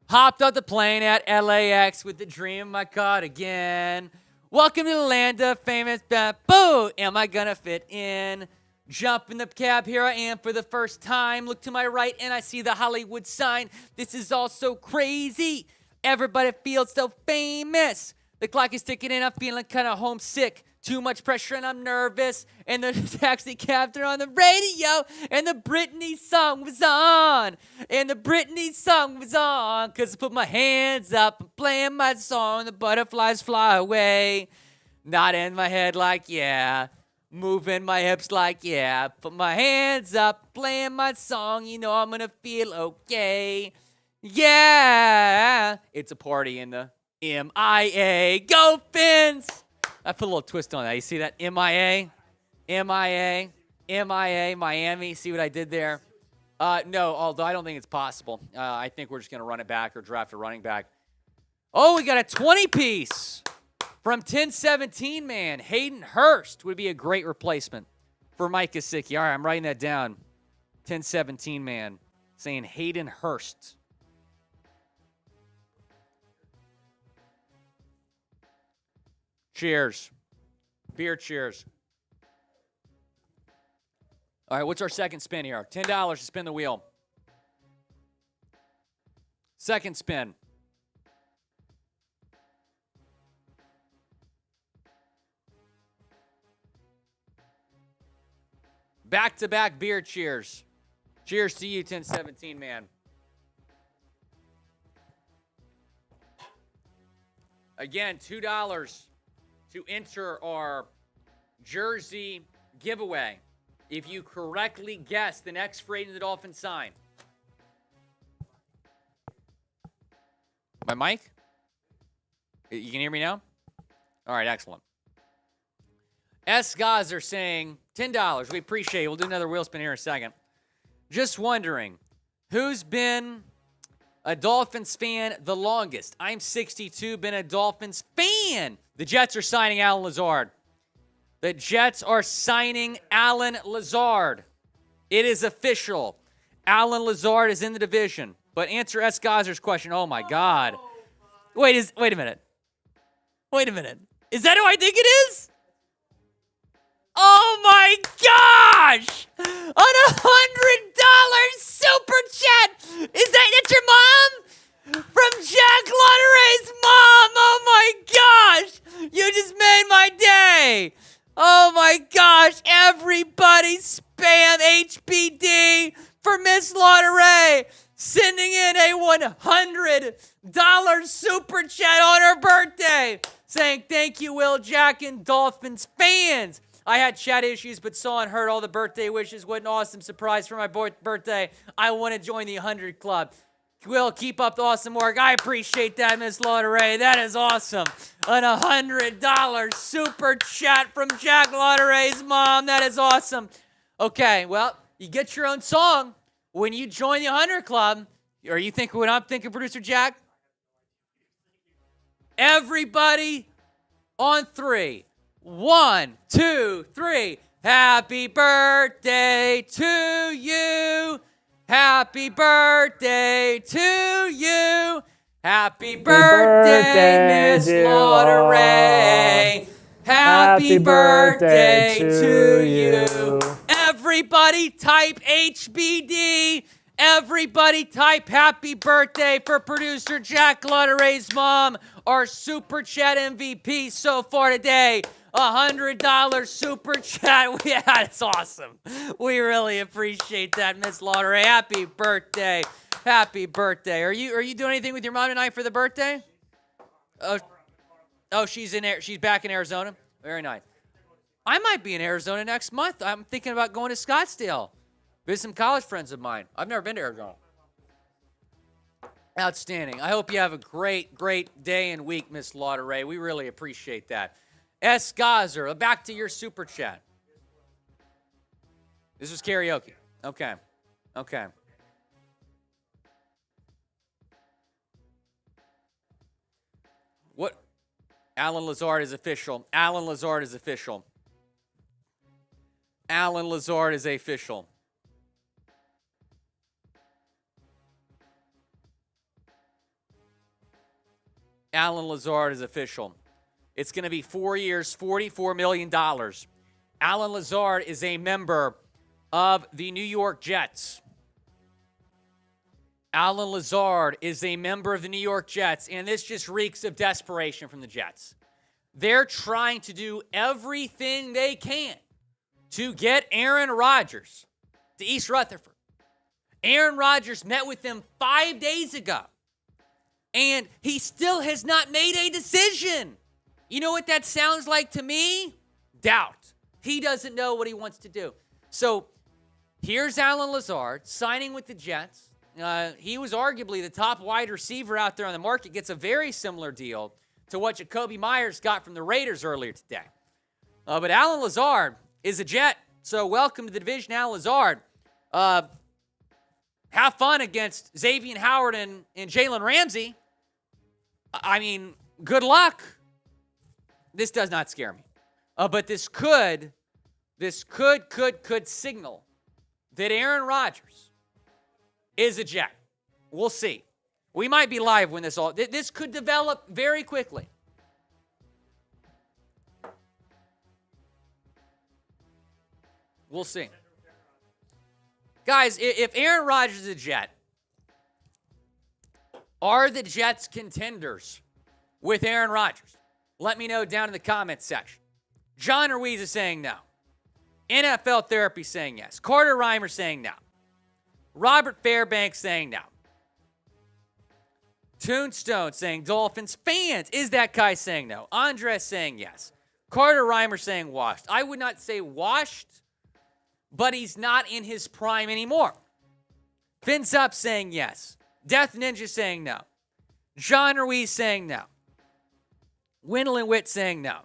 Hopped on the plane at LAX with the dream of my cardigan. Welcome to the land of famous bamboo. Am I gonna fit in? Jump in the cab, here I am for the first time. Look to my right and I see the Hollywood sign. This is all so crazy. Everybody feels so famous. The clock is ticking and I'm feeling kind of homesick. Too much pressure and I'm nervous. And the taxi cab turned on the radio and the Britney song was on. And the Britney song was on. Cause I put my hands up and playing my song. The butterflies fly away. Nodding my head like yeah. Moving my hips like yeah. Put my hands up, playing my song. You know I'm gonna feel okay. Yeah. It's a party in the MIA. Go Fins! I put a little twist on that. You see that? MIA, Miami. See what I did there? No, although I don't think it's possible. I think we're just going to run it back or draft a running back. Oh, we got a 20-piece from 1017, man. Hayden Hurst would be a great replacement for Mike Gesicki. All right, I'm writing that down. 1017, man, saying Hayden Hurst. Cheers. Beer cheers. All right, what's our second spin here? $10 to spin the wheel. Second spin. Back-to-back beer cheers. Cheers to you, 1017, man. Again, $2 to enter our jersey giveaway if you correctly guess the next free agent the Dolphins sign. My mic? You can hear me now? All right, excellent. S. Gazer saying $10. We appreciate it. We'll do another wheel spin here in a second. Just wondering, who's been a Dolphins fan the longest? I'm 62, been a Dolphins fan. The Jets are signing Alan Lazard. The Jets are signing Alan Lazard. It is official. Alan Lazard is in the division. But answer S. Gazer's question. Oh, my God. Wait a minute. Wait a minute. Is that who I think it is? Oh, my gosh. On $100 super chat. Is that your mom? From Jack Lauderay's mom. Oh, my gosh. You just made my day. Oh, my gosh. Everybody spam HBD for Miss Lauderay sending in a $100 super chat on her birthday saying, thank you, Will, Jack, and Dolphins fans. I had chat issues, but saw and heard all the birthday wishes. What an awesome surprise for my birthday. I want to join the 100 Club. Will, keep up the awesome work. I appreciate that, Miss Lauderay. That is awesome. An $100 super chat from Jack Lauderay's mom. That is awesome. Okay, well, you get your own song when you join the 100 Club. Are you thinking what I'm thinking, Producer Jack? Everybody on 3. 1, 2, 3. Happy birthday to you. Happy birthday to you. Happy birthday, Miss Lauderay. Happy birthday to you. Everybody type HBD. Everybody type happy birthday for producer Jack Lauderay's mom, our super chat MVP so far today. $100 super chat. Yeah, it's awesome. We really appreciate that, Miss Lauderay. Happy birthday. Happy birthday. Are you doing anything with your mom tonight for the birthday? Oh, she's back in Arizona. Very nice. I might be in Arizona next month. I'm thinking about going to Scottsdale. Visit some college friends of mine. I've never been to Arizona. Outstanding. I hope you have a great, great day and week, Miss Lauderay. We really appreciate that. S. Gazer, back to your super chat. This was karaoke. Okay. What? Alan Lazard is official. Alan Lazard is official. Alan Lazard is official. Alan Lazard is official. It's going to be 4 years, $44 million. Alan Lazard is a member of the New York Jets. Alan Lazard is a member of the New York Jets, and this just reeks of desperation from the Jets. They're trying to do everything they can to get Aaron Rodgers to East Rutherford. Aaron Rodgers met with them 5 days ago, and he still has not made a decision. You know what that sounds like to me? Doubt. He doesn't know what he wants to do. So here's Alan Lazard signing with the Jets. He was arguably the top wide receiver out there on the market, gets a very similar deal to what Jacoby Myers got from the Raiders earlier today. But Alan Lazard is a Jet, so welcome to the division, Alan Lazard. Have fun against Xavier Howard and Jalen Ramsey. I mean, good luck. This does not scare me. But this could signal that Aaron Rodgers is a Jet. We'll see. We might be live when this could develop very quickly. We'll see. Guys, if Aaron Rodgers is a Jet, are the Jets contenders with Aaron Rodgers? Let me know down in the comments section. John Ruiz is saying no. NFL Therapy saying yes. Carter Reimer saying no. Robert Fairbanks saying no. Tombstone saying Dolphins. Fans, is that guy saying no? Andres saying yes. Carter Reimer saying washed. I would not say washed, but he's not in his prime anymore. Fins Up saying yes. Death Ninja saying no. John Ruiz saying no. Wendell Witt saying no.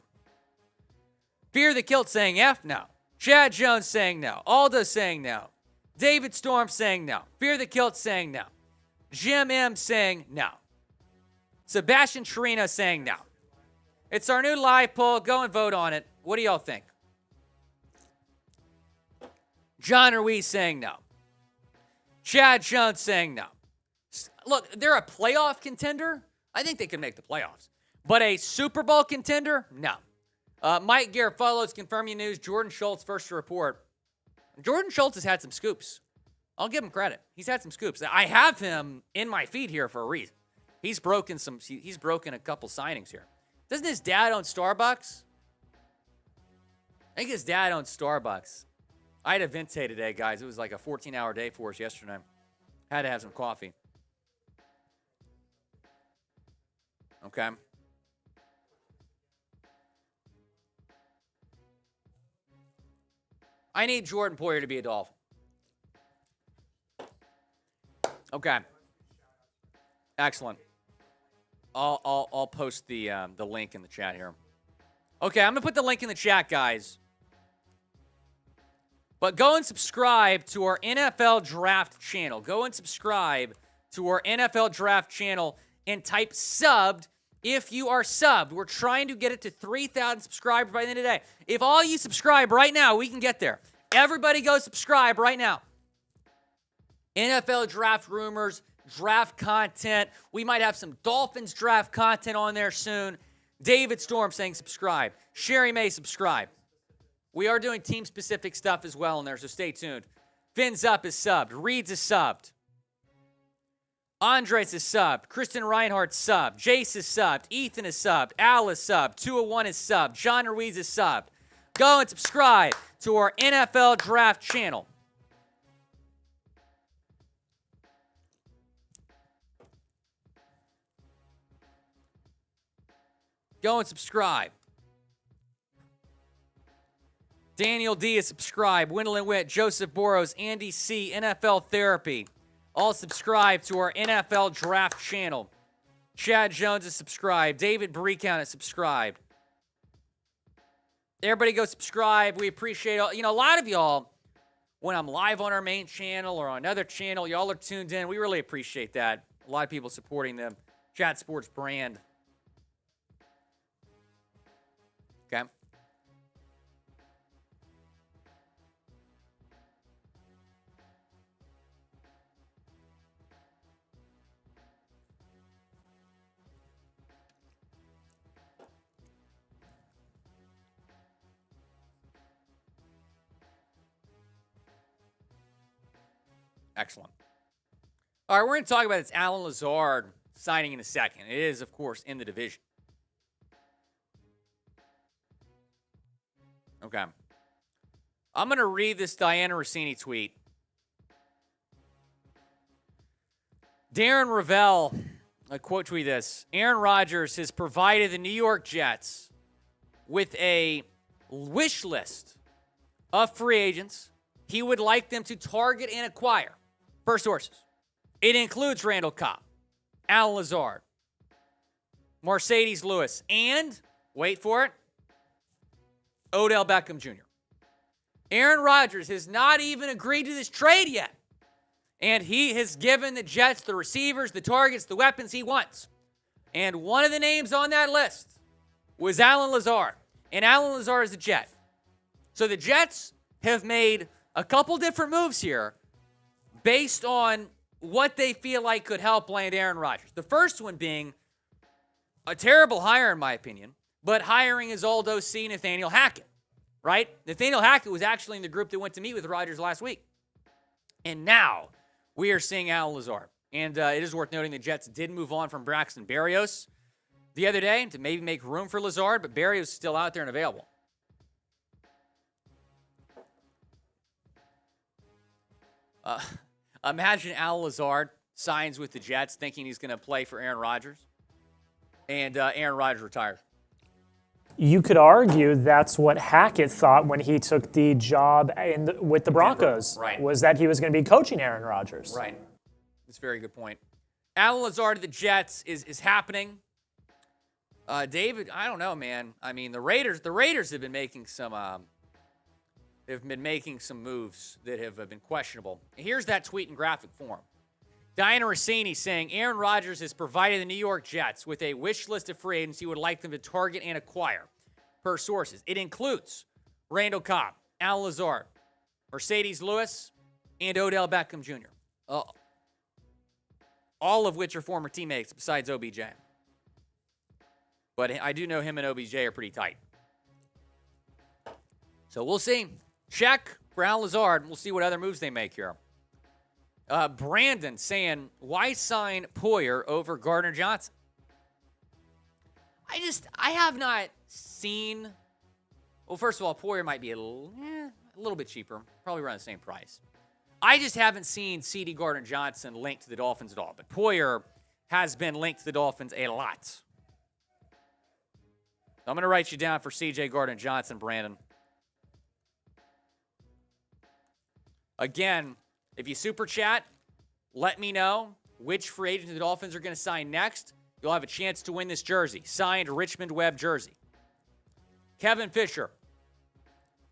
Fear the Kilt saying F no. Chad Jones saying no. Aldo saying no. David Storm saying no. Fear the Kilt saying no. Jim M saying no. Sebastian Chirino saying no. It's our new live poll. Go and vote on it. What do y'all think? John Ruiz saying no. Chad Jones saying no. Look, they're a playoff contender. I think they can make the playoffs. But a Super Bowl contender? No. Mike Garofalo's confirming news. Jordan Schultz first to report. Jordan Schultz has had some scoops. I'll give him credit. He's had some scoops. I have him in my feed here for a reason. He's broken a couple signings here. Doesn't his dad own Starbucks? I think his dad owns Starbucks. I had a Vente today, guys. It was like a 14-hour day for us yesterday. Had to have some coffee. Okay. I need Jordan Poyer to be a Dolphin. Okay. Excellent. I'll post the link in the chat here. Okay, I'm going to put the link in the chat, guys. But go and subscribe to our NFL Draft channel. Go and subscribe to our NFL Draft channel and type subbed if you are subbed. We're trying to get it to 3,000 subscribers by the end of the day. If all you subscribe right now, we can get there. Everybody go subscribe right now. NFL Draft rumors, draft content. We might have some Dolphins draft content on there soon. David Storm saying subscribe. Sherry May, subscribe. We are doing team-specific stuff as well in there, so stay tuned. Fins Up is subbed. Reeds is subbed. Andres is subbed. Kristen Reinhardt subbed. Jace is subbed. Ethan is subbed. Al is subbed. 201 is subbed. John Ruiz is subbed. Go and subscribe to our NFL Draft channel. Go and subscribe. Daniel D is subscribed. Wendell Witt, Joseph Boros, Andy C, NFL Therapy. All subscribe to our NFL Draft channel. Chad Jones is subscribed. David Breakout is subscribed. Everybody go subscribe. We appreciate all. You know, a lot of y'all, when I'm live on our main channel or on another channel, y'all are tuned in. We really appreciate that. A lot of people supporting the Chat Sports brand. Okay. Excellent. All right, we're going to talk about this Alan Lazard signing in a second. It is, of course, in the division. Okay. I'm going to read this Diana Rossini tweet. Darren Ravel, I quote tweet this. Aaron Rodgers has provided the New York Jets with a wish list of free agents he would like them to target and acquire. Per sources. It includes Randall Cobb, Alan Lazard, Mercedes Lewis, and, wait for it, Odell Beckham Jr. Aaron Rodgers has not even agreed to this trade yet. And he has given the Jets the receivers, the targets, the weapons he wants. And one of the names on that list was Alan Lazard. And Alan Lazard is a Jet. So the Jets have made a couple different moves here based on what they feel like could help land Aaron Rodgers. The first one being a terrible hire, in my opinion, but hiring his old OC, Nathaniel Hackett, right? Nathaniel Hackett was actually in the group that went to meet with Rodgers last week. And now we are seeing Alan Lazard. And it is worth noting the Jets did move on from Braxton Berrios the other day to maybe make room for Lazard, but Berrios is still out there and available. Imagine Al Lazard signs with the Jets thinking he's going to play for Aaron Rodgers, and Aaron Rodgers retires. You could argue that's what Hackett thought when he took the job with the Broncos, right. Was that he was going to be coaching Aaron Rodgers. Right. That's a very good point. Alan Lazard to the Jets is happening. David, I don't know, man. I mean, the Raiders have been making some moves that have been questionable. Here's that tweet in graphic form. Diana Rossini saying, Aaron Rodgers has provided the New York Jets with a wish list of free agents he would like them to target and acquire, per sources. It includes Randall Cobb, Alan Lazard, Mercedes Lewis, and Odell Beckham Jr. All of which are former teammates besides OBJ. But I do know him and OBJ are pretty tight. So we'll see. Check for Alan Lazard. We'll see what other moves they make here. Brandon saying, why sign Poyer over Gardner Johnson? I have not seen. Well, first of all, Poyer might be a little bit cheaper, probably around the same price. I just haven't seen C.D. Gardner Johnson linked to the Dolphins at all. But Poyer has been linked to the Dolphins a lot. I'm going to write you down for C.J. Gardner Johnson, Brandon. Again, if you super chat, let me know which free agent the Dolphins are going to sign next, you'll have a chance to win this jersey. Signed Richmond Webb jersey. Kevin Fisher,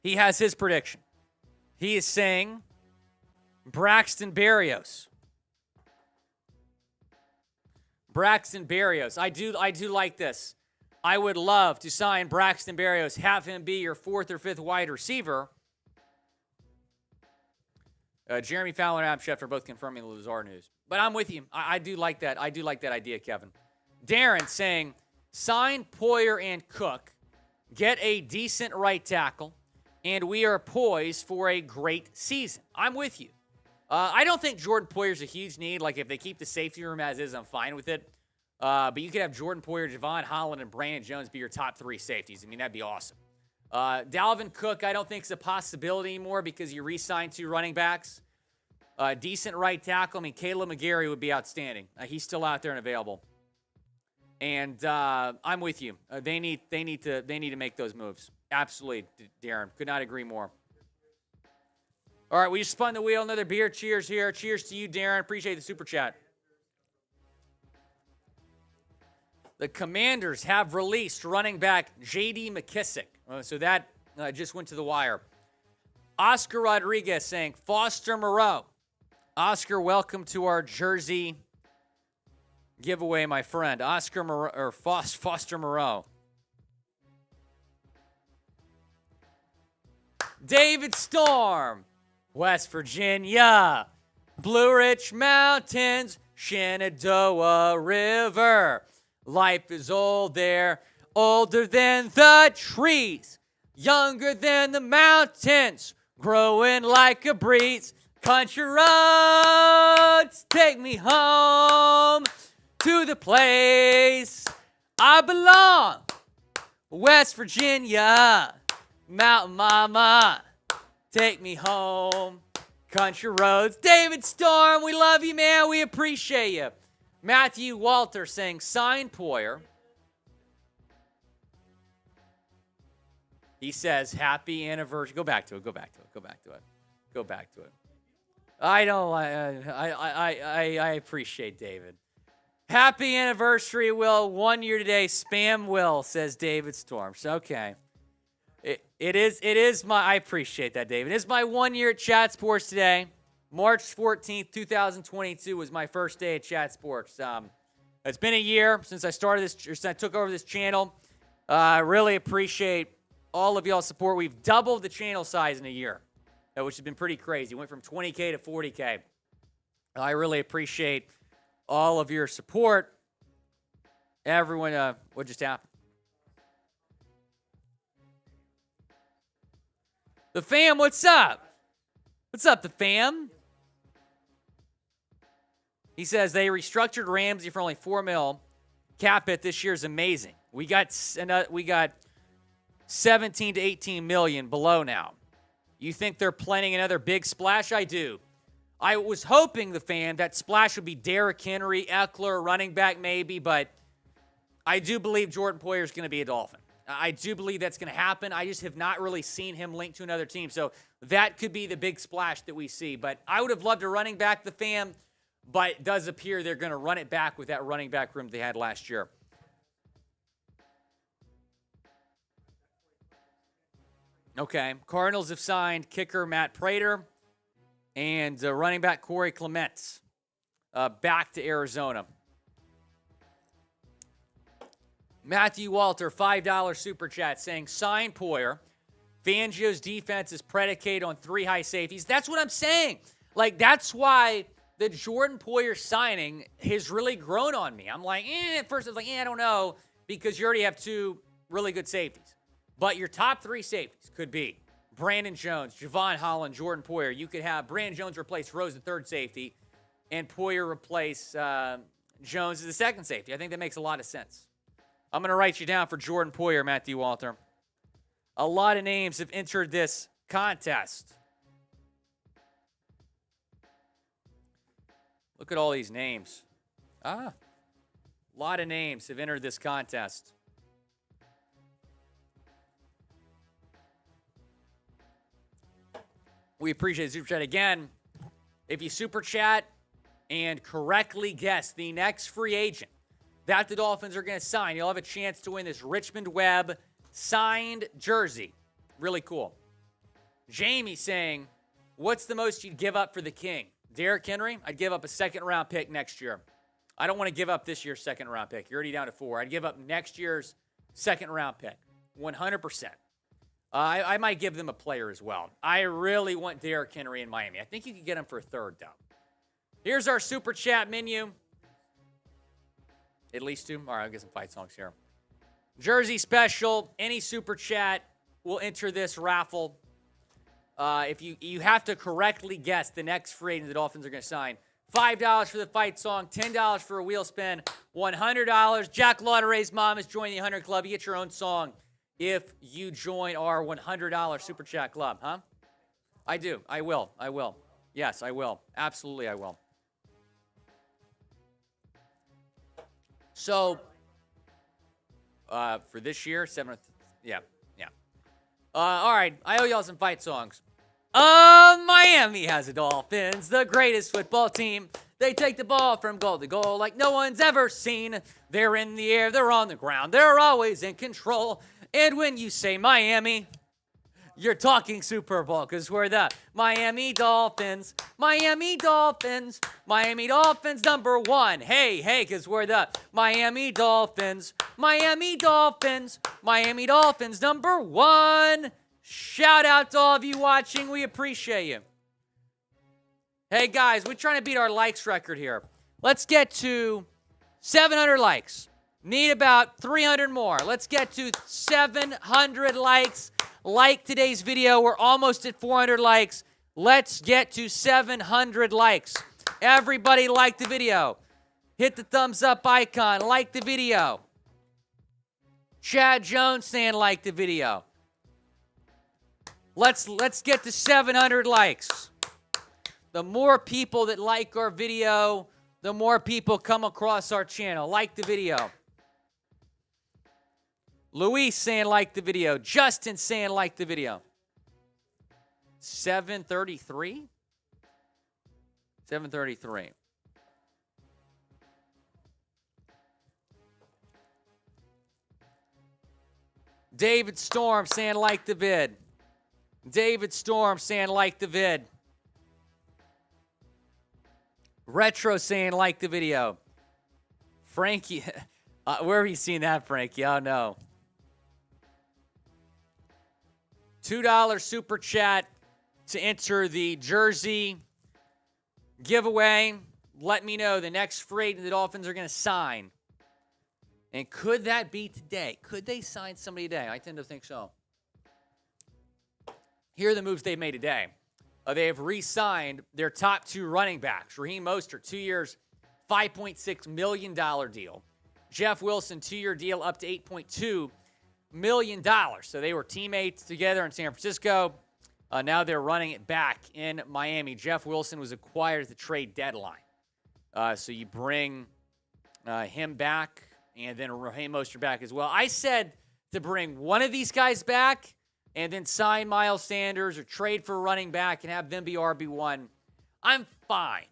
he has his prediction. He is saying Braxton Berrios. Braxton Berrios. I do like this. I would love to sign Braxton Berrios, have him be your 4th or 5th wide receiver. Jeremy Fowler and Adam Schefter are both confirming the Lazard news. But I'm with you. I do like that. I do like that idea, Kevin. Darren saying, sign Poyer and Cook, get a decent right tackle, and we are poised for a great season. I'm with you. I don't think Jordan Poyer's a huge need. Like, if they keep the safety room as is, I'm fine with it. But you could have Jordan Poyer, Javon Holland, and Brandon Jones be your top 3 safeties. I mean, that'd be awesome. Dalvin Cook, I don't think is a possibility anymore because you re-signed 2 running backs. Decent right tackle. I mean, Caleb McGarry would be outstanding. He's still out there and available. And I'm with you. They need to make those moves. Absolutely, Darren. Could not agree more. All right, we just spun the wheel. Another beer. Cheers here. Cheers to you, Darren. Appreciate the super chat. The Commanders have released running back J.D. McKissick. So that just went to the wire. Oscar Rodriguez saying, Foster Moreau. Oscar, welcome to our jersey giveaway, my friend. Oscar Moreau, or Foster Moreau. David Storm. West Virginia, Blue Ridge Mountains, Shenandoah River. Life is old there, older than the trees, younger than the mountains, growing like a breeze. Country roads take me home to the place I belong. West Virginia, Mountain Mama. Take me home, country roads. David Storm, we love you, man. We appreciate you. Matthew Walter saying, sign Poyer. He says, happy anniversary. Go back to it. I appreciate David. Happy anniversary, Will. 1 year today. Spam Will, says David Storms. Okay. It is my, I appreciate that, David. It's my 1 year at Chat Sports today. March 14th, 2022 was my first day at Chat Sports. It's been a year since I started this, since I took over this channel. I really appreciate all of y'all's support. We've doubled the channel size in a year, which has been pretty crazy. Went from 20K to 40K. I really appreciate all of your support. Everyone, what just happened? The fam, what's up? What's up, the fam? He says they restructured Ramsey for only $4 million. Cap hit this year is amazing. We got 17 to 18 million below now. You think they're planning another big splash? I do. I was hoping, the fan, that splash would be Derrick Henry, Eckler, running back maybe, but I do believe Jordan Poyer is going to be a Dolphin. I do believe that's going to happen. I just have not really seen him linked to another team. So that could be the big splash that we see. But I would have loved a running back, the fam, but it does appear they're going to run it back with that running back room they had last year. Okay. Cardinals have signed kicker Matt Prater and running back Corey Clements back to Arizona. Matthew Walter, $5 super chat saying, sign Poyer. Fangio's defense is predicated on 3 high safeties. That's what I'm saying. Like, that's why the Jordan Poyer signing has really grown on me. I'm like, at first I was like, I don't know, because you already have 2 really good safeties. But your top 3 safeties could be Brandon Jones, Javon Holland, Jordan Poyer. You could have Brandon Jones replace Rose, the 3rd safety, and Poyer replace Jones as the 2nd safety. I think that makes a lot of sense. I'm going to write you down for Jordan Poyer, Matthew Walter. A lot of names have entered this contest. Look at all these names. A lot of names have entered this contest. We appreciate the super chat. Again, if you super chat, and correctly guess the next free agent that the Dolphins are going to sign, you'll have a chance to win this Richmond Webb signed jersey. Really cool. Jamie saying, what's the most you'd give up for the King? Derrick Henry? I'd give up a second-round pick next year. I don't want to give up this year's second-round pick. You're already down to 4. I'd give up next year's second-round pick, 100%. I might give them a player as well. I really want Derrick Henry in Miami. I think you could get him for a third, though. Here's our Super Chat menu. At least 2. All right, I'll get some fight songs here. Jersey special. Any Super Chat will enter this raffle. If you have to correctly guess the next free agent the Dolphins are going to sign. $5 for the fight song, $10 for a wheel spin, $100. Jack Lauderay's mom has joined the 100 Club. You get your own song if you join our $100 Super Chat Club, huh? I do. I will. Yes, I will. Absolutely, I will. So, for this year, 7th, yeah. All right, I owe y'all some fight songs. Miami has the Dolphins, the greatest football team. They take the ball from goal to goal like no one's ever seen. They're in the air, they're on the ground, they're always in control. And when you say Miami, you're talking Super Bowl, because we're the Miami Dolphins, Miami Dolphins, Miami Dolphins #1. Hey, because we're the Miami Dolphins, Miami Dolphins, Miami Dolphins #1. Shout out to all of you watching. We appreciate you. Hey, guys, we're trying to beat our likes record here. Let's get to 700 likes. Need about 300 more. Let's get to 700 likes. Like today's video. We're almost at 400 likes. Let's get to 700 likes. Everybody like the video. Hit the thumbs up icon. Like the video. Chad Jones saying like the video. Let's get to 700 likes. The more people that like our video, the more people come across our channel. Like the video. Luis saying like the video. Justin saying like the video. 733? 733. David Storm saying like the vid. David Storm saying like the vid. Retro saying like the video. Frankie, where have you seen that, Frankie? Oh, no. $2 Super Chat to enter the jersey giveaway. Let me know the next free agent the Dolphins are going to sign. And could that be today? Could they sign somebody today? I tend to think so. Here are the moves they've made today. They have re-signed their top 2 running backs. Raheem Mostert, 2 years, $5.6 million deal. Jeff Wilson, 2-year deal up to $8.2 million. So they were teammates together in San Francisco. Now they're running it back in Miami. Jeff Wilson was acquired at the trade deadline. So you bring him back and then Raheem Mostert back as well. I said to bring one of these guys back and then sign Miles Sanders or trade for a running back and have them be RB1. I'm fine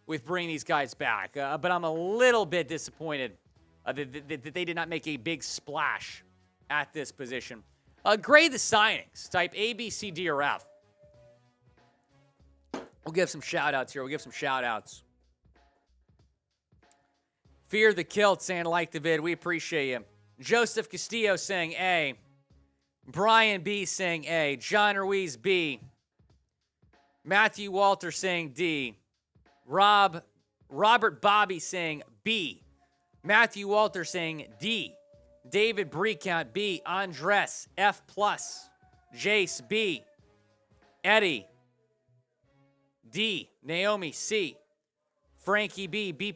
with bringing these guys back, but I'm a little bit disappointed that they did not make a big splash at this position. Grade the signings. Type A, B, C, D, or F. We'll give some shout-outs here. Fear the Kilt saying like the vid. We appreciate you. Joseph Castillo saying A. Brian B. saying A. John Ruiz B. Matthew Walter saying D. Robert Bobby saying B. Matthew Walter saying D. David Brecount B. Andres F+. Jace B. Eddie D. Naomi C. Frankie B. B+.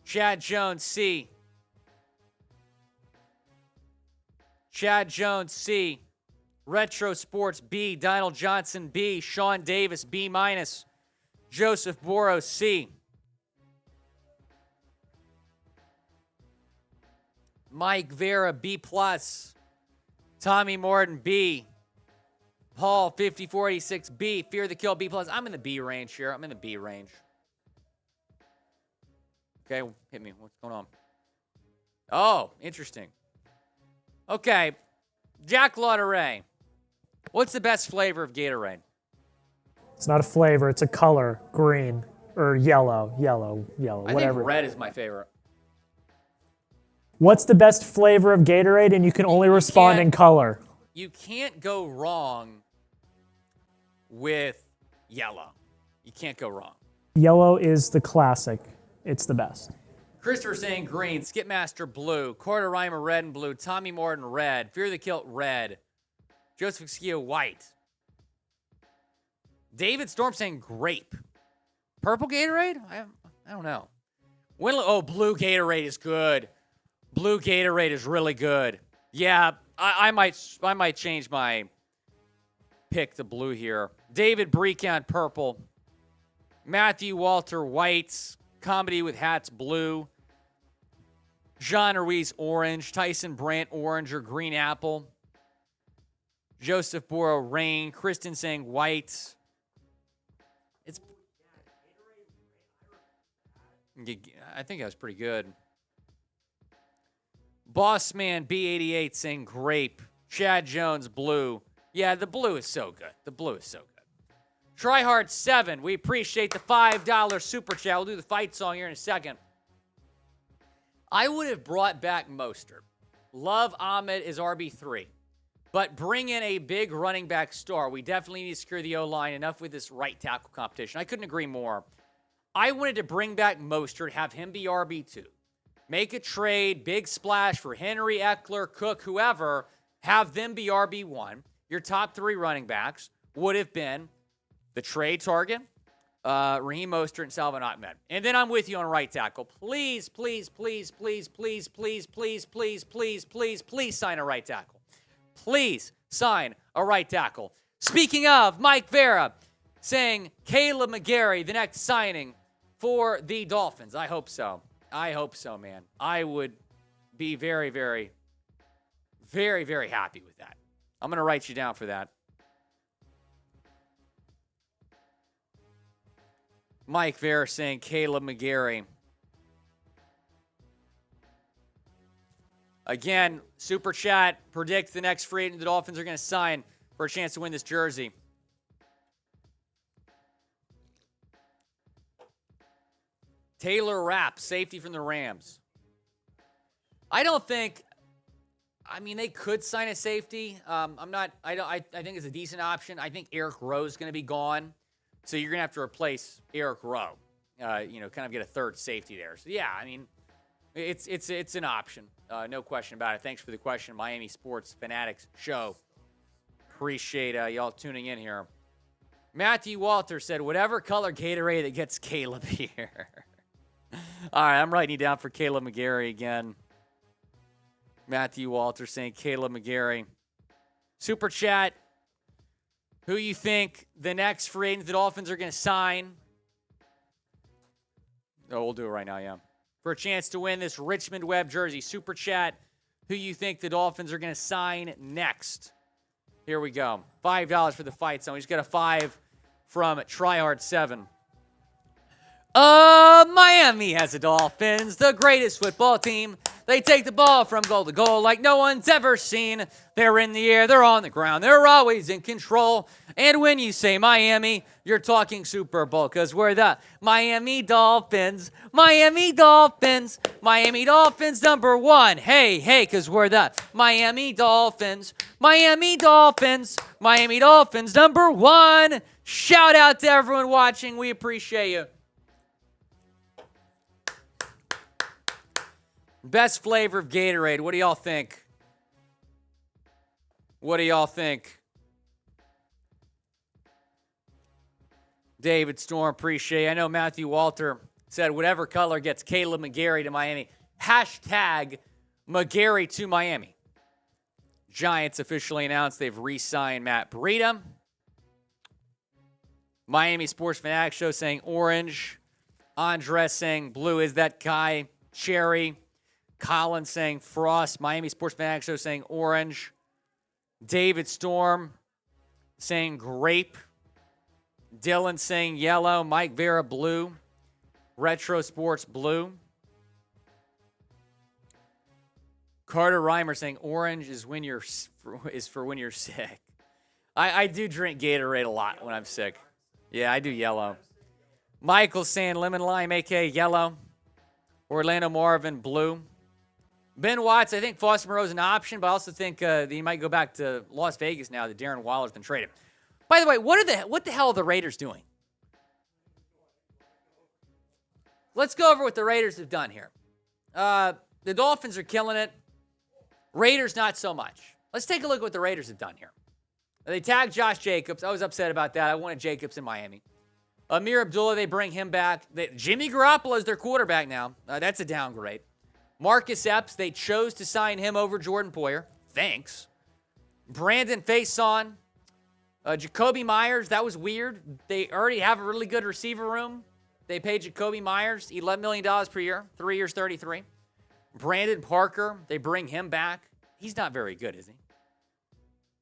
Chad Jones C. Chad Jones C. Retro Sports B. Donald Johnson B. Sean Davis B-. Joseph Boros C. Mike Vera B+. Tommy Morton B. Paul, 5486B, Fear the Kill, B+. I'm in the B range here. I'm in the B range. Okay, hit me. What's going on? Oh, interesting. Okay, Jack Lauderay. What's the best flavor of Gatorade? It's not a flavor. It's a color. Green or yellow, I whatever. think red is my favorite. What's the best flavor of Gatorade? And you can only respond in color. You can't go wrong with yellow. You can't go wrong. Yellow is the classic. It's the best. Christopher saying green, Skipmaster blue, Corda Reimer red and blue, Tommy Morton red, Fear the Kilt red, Joseph Skio white. David Storm saying grape. Purple Gatorade? I don't know. Blue Gatorade is good. Blue Gatorade is really good. Yeah, I might change my pick to blue here. David Breakon purple. Matthew Walter whites. Comedy with hats blue. Jean Ruiz orange. Tyson Brandt orange or green apple. Joseph Boro rain. Kristen saying white. I think that was pretty good. Bossman B88 saying grape. Chad Jones blue. Yeah, the blue is so good. The blue is so good. Tryhard 7, we appreciate the $5 super chat. We'll do the fight song here in a second. I would have brought back Mostert. Love Ahmed is RB3. But bring in a big running back star. We definitely need to secure the O-line. Enough with this right tackle competition. I couldn't agree more. I wanted to bring back Mostert, have him be RB2. Make a trade, big splash for Henry, Eckler, Cook, whoever. Have them be RB1. Your top 3 running backs would have been the trade target, Raheem Mostert, and Salvon Ahmed. And then I'm with you on right tackle. Please, please, please, please, please, please, please, please, please, please, please sign a right tackle. Please sign a right tackle. Speaking of, Mike Vera saying Caleb McGarry, the next signing for the Dolphins. I hope so. I hope so, man. I would be very, very, very, very happy with that. I'm going to write you down for that. Mike Vera saying Caleb McGarry. Again, super chat, predict the next free agent the Dolphins are going to sign for a chance to win this jersey. Taylor Rapp, safety from the Rams. I mean, they could sign a safety. I think it's a decent option. I think Eric Rowe is going to be gone. So you're going to have to replace Eric Rowe, kind of get a third safety there. So, yeah, I mean, it's an option. No question about it. Thanks for the question, Miami Sports Fanatics Show. Appreciate y'all tuning in here. Matthew Walter said, whatever color Gatorade that gets Caleb here. All right, I'm writing you down for Caleb McGarry again. Matthew Walter saying Caleb McGarry. Super chat. Who you think the next free agent the Dolphins are going to sign? Oh, we'll do it right now, yeah. For a chance to win this Richmond Webb jersey. Super chat. Who you think the Dolphins are going to sign next? Here we go. $5 for the fight zone. We just got a 5 from Tryhard 7. Miami has the Dolphins, the greatest football team. They take the ball from goal to goal like no one's ever seen. They're in the air, they're on the ground, they're always in control. And when you say Miami, you're talking Super Bowl because we're the Miami Dolphins. Miami Dolphins. Miami Dolphins #1. Hey, because we're the Miami Dolphins. Miami Dolphins. Miami Dolphins #1. Shout out to everyone watching. We appreciate you. Best flavor of Gatorade. What do y'all think? What do y'all think? David Storm, appreciate it. I know Matthew Walter said whatever color gets Caleb McGarry to Miami. Hashtag McGarry to Miami. Giants officially announced they've re-signed Matt Breida. Miami Sports Fanatics Show saying orange. Andres saying blue. Is that Kai? Cherry. Colin saying frost. Miami Sports Fanatics Show saying orange. David Storm saying grape. Dylan saying yellow. Mike Vera, blue. Retro Sports, blue. Carter Reimer saying orange is for when you're sick. I do drink Gatorade a lot when I'm sick. Yeah, I do yellow. Michael saying lemon lime, a.k.a. yellow. Orlando Marvin, blue. Ben Watts, I think Foster Moreau's an option, but I also think that he might go back to Las Vegas now that Darren Waller's been traded. By the way, what the hell are the Raiders doing? Let's go over what the Raiders have done here. The Dolphins are killing it. Raiders, not so much. Let's take a look at what the Raiders have done here. They tagged Josh Jacobs. I was upset about that. I wanted Jacobs in Miami. Amir Abdullah, they bring him back. Jimmy Garoppolo is their quarterback now. That's a downgrade. Marcus Epps, they chose to sign him over Jordan Poyer. Thanks. Brandon Faison. Jacoby Myers, that was weird. They already have a really good receiver room. They paid Jacoby Myers $11 million per year, 3 years, 33. Brandon Parker, they bring him back. He's not very good, is he?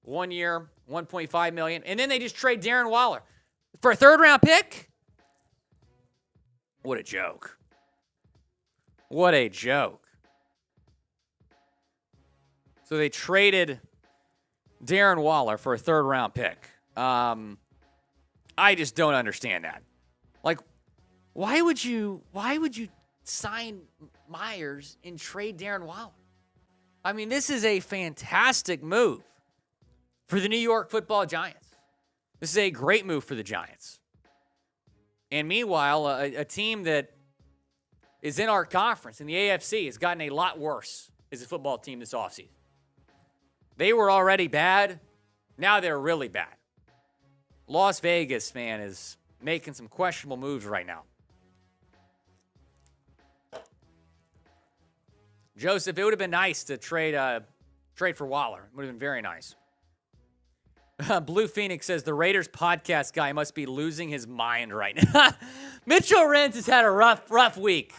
1 year, $1.5 million. And then they just trade Darren Waller for a third-round pick? What a joke. What a joke. So they traded Darren Waller for a third-round pick. I just don't understand that. Like, why would you sign Myers and trade Darren Waller? I mean, this is a fantastic move for the New York Football Giants. This is a great move for the Giants. And meanwhile, a team that is in our conference in the AFC has gotten a lot worse as a football team this offseason. They were already bad. Now they're really bad. Las Vegas, man, is making some questionable moves right now. Joseph, it would have been nice to trade for Waller. It would have been very nice. Blue Phoenix says the Raiders podcast guy must be losing his mind right now. Mitchell Renz has had a rough week.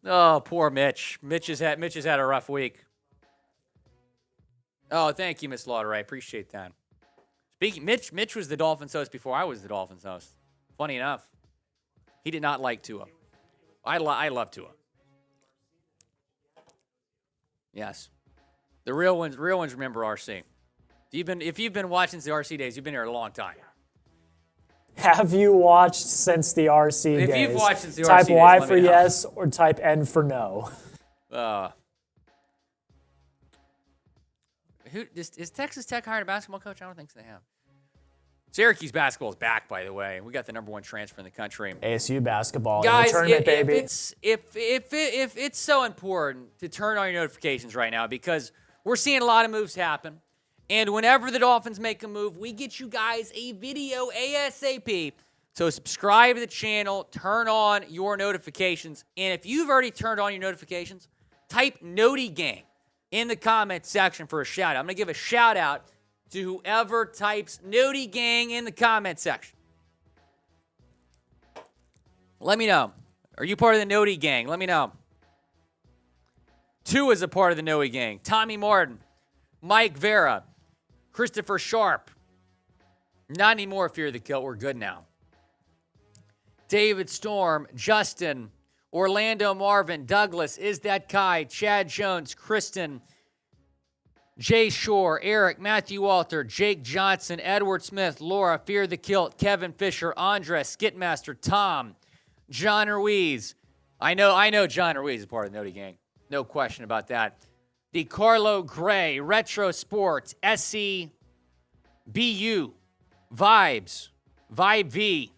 Oh, poor Mitch. Mitch has had a rough week. Oh, thank you, Miss Lauder. I appreciate that. Speaking, Mitch was the Dolphins host before I was the Dolphins host. Funny enough, he did not like Tua. I love Tua. Yes, the real ones remember RC. If you've been watching the RC days, you've been here a long time. Have you watched since the RC days? If you've watched since the RC type days, Y for yes or type N for no. Is Texas Tech hired a basketball coach? I don't think they have. Syracuse basketball is back, by the way. We got the number 1 transfer in the country. ASU basketball, guys, in the tournament, baby. If it's so important to turn on your notifications right now because we're seeing a lot of moves happen, and whenever the Dolphins make a move, we get you guys a video ASAP. So subscribe to the channel, turn on your notifications, and if you've already turned on your notifications, type Noti Gang in the comment section for a shout out. I'm going to give a shout out to whoever types Noti Gang in the comment section. Let me know. Are you part of the Noti Gang? Let me know. 2 is a part of the Noti Gang. Tommy Martin, Mike Vera, Christopher Sharp. Not anymore, Fear the Kilt. We're good now. David Storm, Justin, Orlando Marvin, Douglas, Is That Kai, Chad Jones, Kristen, Jay Shore, Eric, Matthew Walter, Jake Johnson, Edward Smith, Laura, Fear the Kilt, Kevin Fisher, Andres, Skitmaster, Tom, John Ruiz. I know John Ruiz is part of the Noti Gang. No question about that. The Carlo Gray, Retro Sports, SC, BU, Vibes, Vibe V,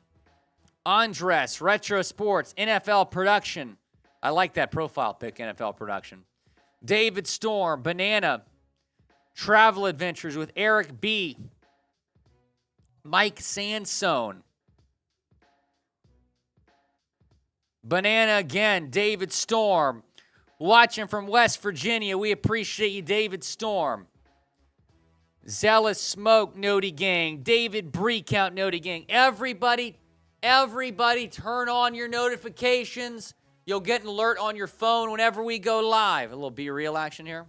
Andres, Retro Sports, NFL Production. I like that profile pic, NFL Production. David Storm, Banana, Travel Adventures with Eric B. Mike Sansone. Banana again, David Storm. Watching from West Virginia, we appreciate you, David Storm. Zealous Smoke, Noti Gang. David Bree Count, Noti Gang. Everybody turn on your notifications. You'll get an alert on your phone whenever we go live. A little Be Real action here.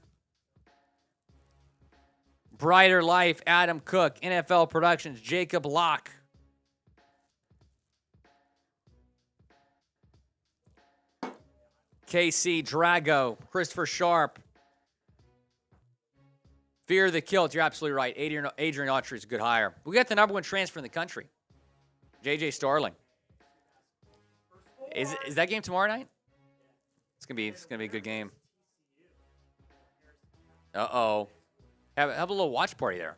Brighter Life, Adam Cook, NFL Productions, Jacob Locke. KC Drago, Christopher Sharp. Fear the Kilt, you're absolutely right. Adrian Autry is a good hire. We got the number 1 transfer in the country, J.J. Starling. Is that game tomorrow night? It's gonna be a good game. Uh-oh. Have a little watch party there.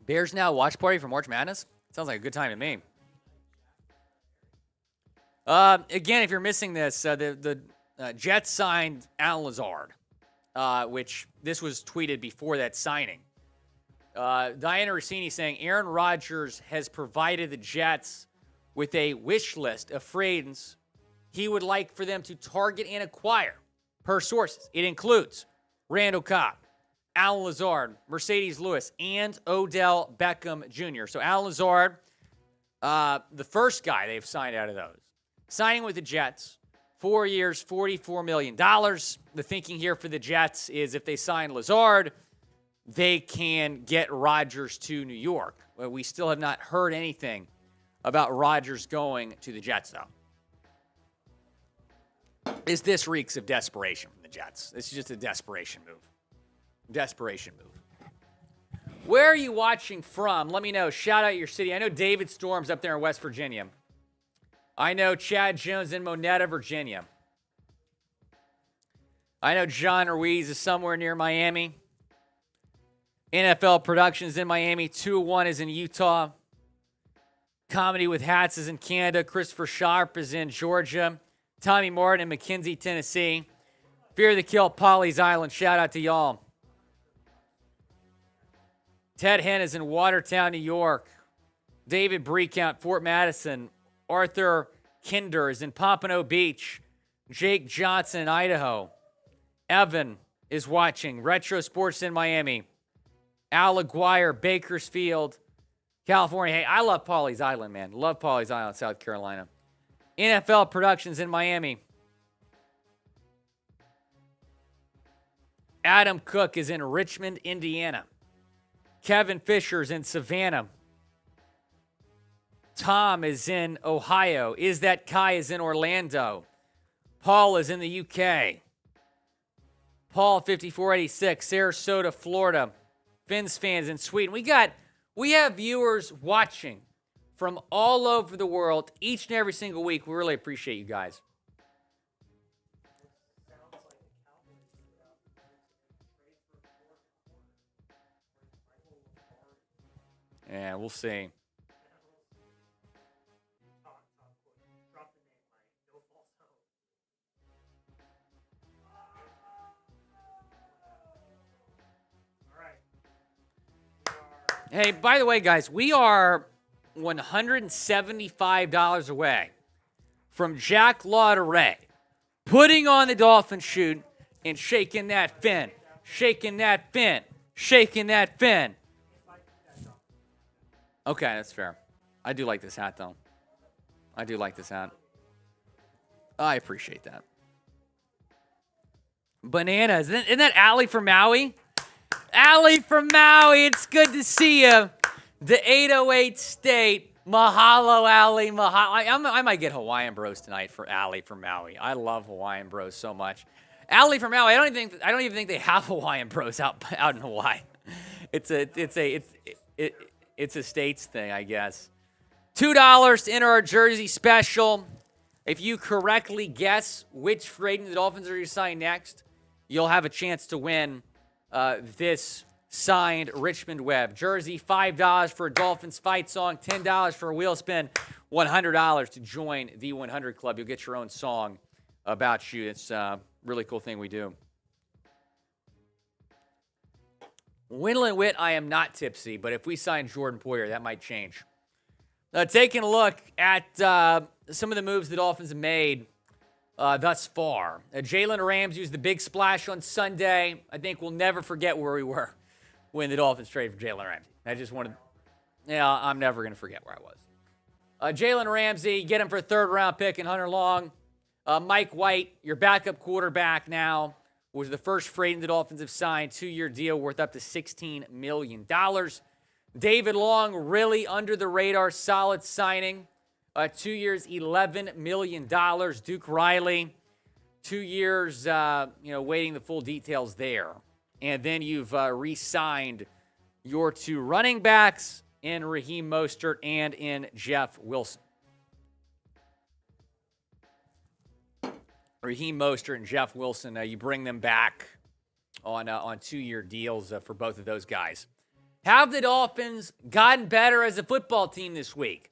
Bears Now watch party for March Madness? Sounds like a good time to me. Again, if you're missing this, the Jets signed Alan Lazard, which this was tweeted before that signing. Diana Rossini saying Aaron Rodgers has provided the Jets with a wish list of friends he would like for them to target and acquire. Per sources, it includes Randall Cobb, Alan Lazard, Mercedes Lewis, and Odell Beckham Jr. So Alan Lazard, the first guy they've signed out of those. Signing with the Jets, 4 years, $44 million. The thinking here for the Jets is if they sign Lazard, they can get Rodgers to New York. Well, we still have not heard anything about Rodgers going to the Jets, though. This reeks of desperation from the Jets. This is just a desperation move. Desperation move. Where are you watching from? Let me know. Shout out your city. I know David Storm's up there in West Virginia. I know Chad Jones in Monetta, Virginia. I know John Ruiz is somewhere near Miami. NFL Productions in Miami. 201 is in Utah. Comedy with Hats is in Canada. Christopher Sharp is in Georgia. Tommy Martin in McKinsey, Tennessee. Fear the Kill, Polly's Island. Shout out to y'all. Ted Henn is in Watertown, New York. David Breakout, Fort Madison. Arthur Kinder is in Pompano Beach. Jake Johnson in Idaho. Evan is watching. Retro Sports in Miami. Al Aguirre, Bakersfield, California. Hey, I love Polly's Island, man. Love Polly's Island, South Carolina. NFL Productions in Miami. Adam Cook is in Richmond, Indiana. Kevin Fisher's in Savannah. Tom is in Ohio. Is That Kai is in Orlando. Paul is in the UK. Paul 5486, Sarasota, Florida. Finns fans in Sweden. We have viewers watching from all over the world each and every single week. We really appreciate you guys. Yeah, we'll see. Hey, by the way, guys, we are $175 away from Jack Lauderay putting on the dolphin chute and shaking that fin, shaking that fin, shaking that fin. Okay, that's fair. I do like this hat, though. I do like this hat. I appreciate that. Bananas. Isn't that Allie from Maui? Allie from Maui, it's good to see you. The 808 State. Mahalo, Allie. Mahalo. I might get Hawaiian Bros tonight for Allie from Maui. I love Hawaiian Bros so much. Allie from Maui, I don't even think they have Hawaiian Bros out in Hawaii. It's a States thing, I guess. $2 to enter our jersey special. If you correctly guess which free agent the Dolphins are going to sign next, you'll have a chance to win this signed Richmond Webb jersey. $5 for a Dolphins fight song, $10 for a wheel spin, $100 to join the 100 Club. You'll get your own song about you. It's a really cool thing we do. Windle and Witt, I am not tipsy, but if we sign Jordan Poyer, that might change. Taking a look at some of the moves the Dolphins have made thus far. Jalen Ramsey was the big splash on Sunday. I think we'll never forget where we were when the Dolphins traded for Jalen Ramsey. I'm never going to forget where I was. Jalen Ramsey, get him for a third-round pick and Hunter Long. Mike White, your backup quarterback now. was the first free agent the Dolphins have signed, 2-year deal worth up to $16 million. David Long, really under the radar, solid signing. 2 years, $11 million. Duke Riley, 2 years, waiting the full details there. And then you've re-signed your 2 running backs in Raheem Mostert and in Jeff Wilson. Raheem Mostert and Jeff Wilson, you bring them back on 2-year deals for both of those guys. Have the Dolphins gotten better as a football team this week?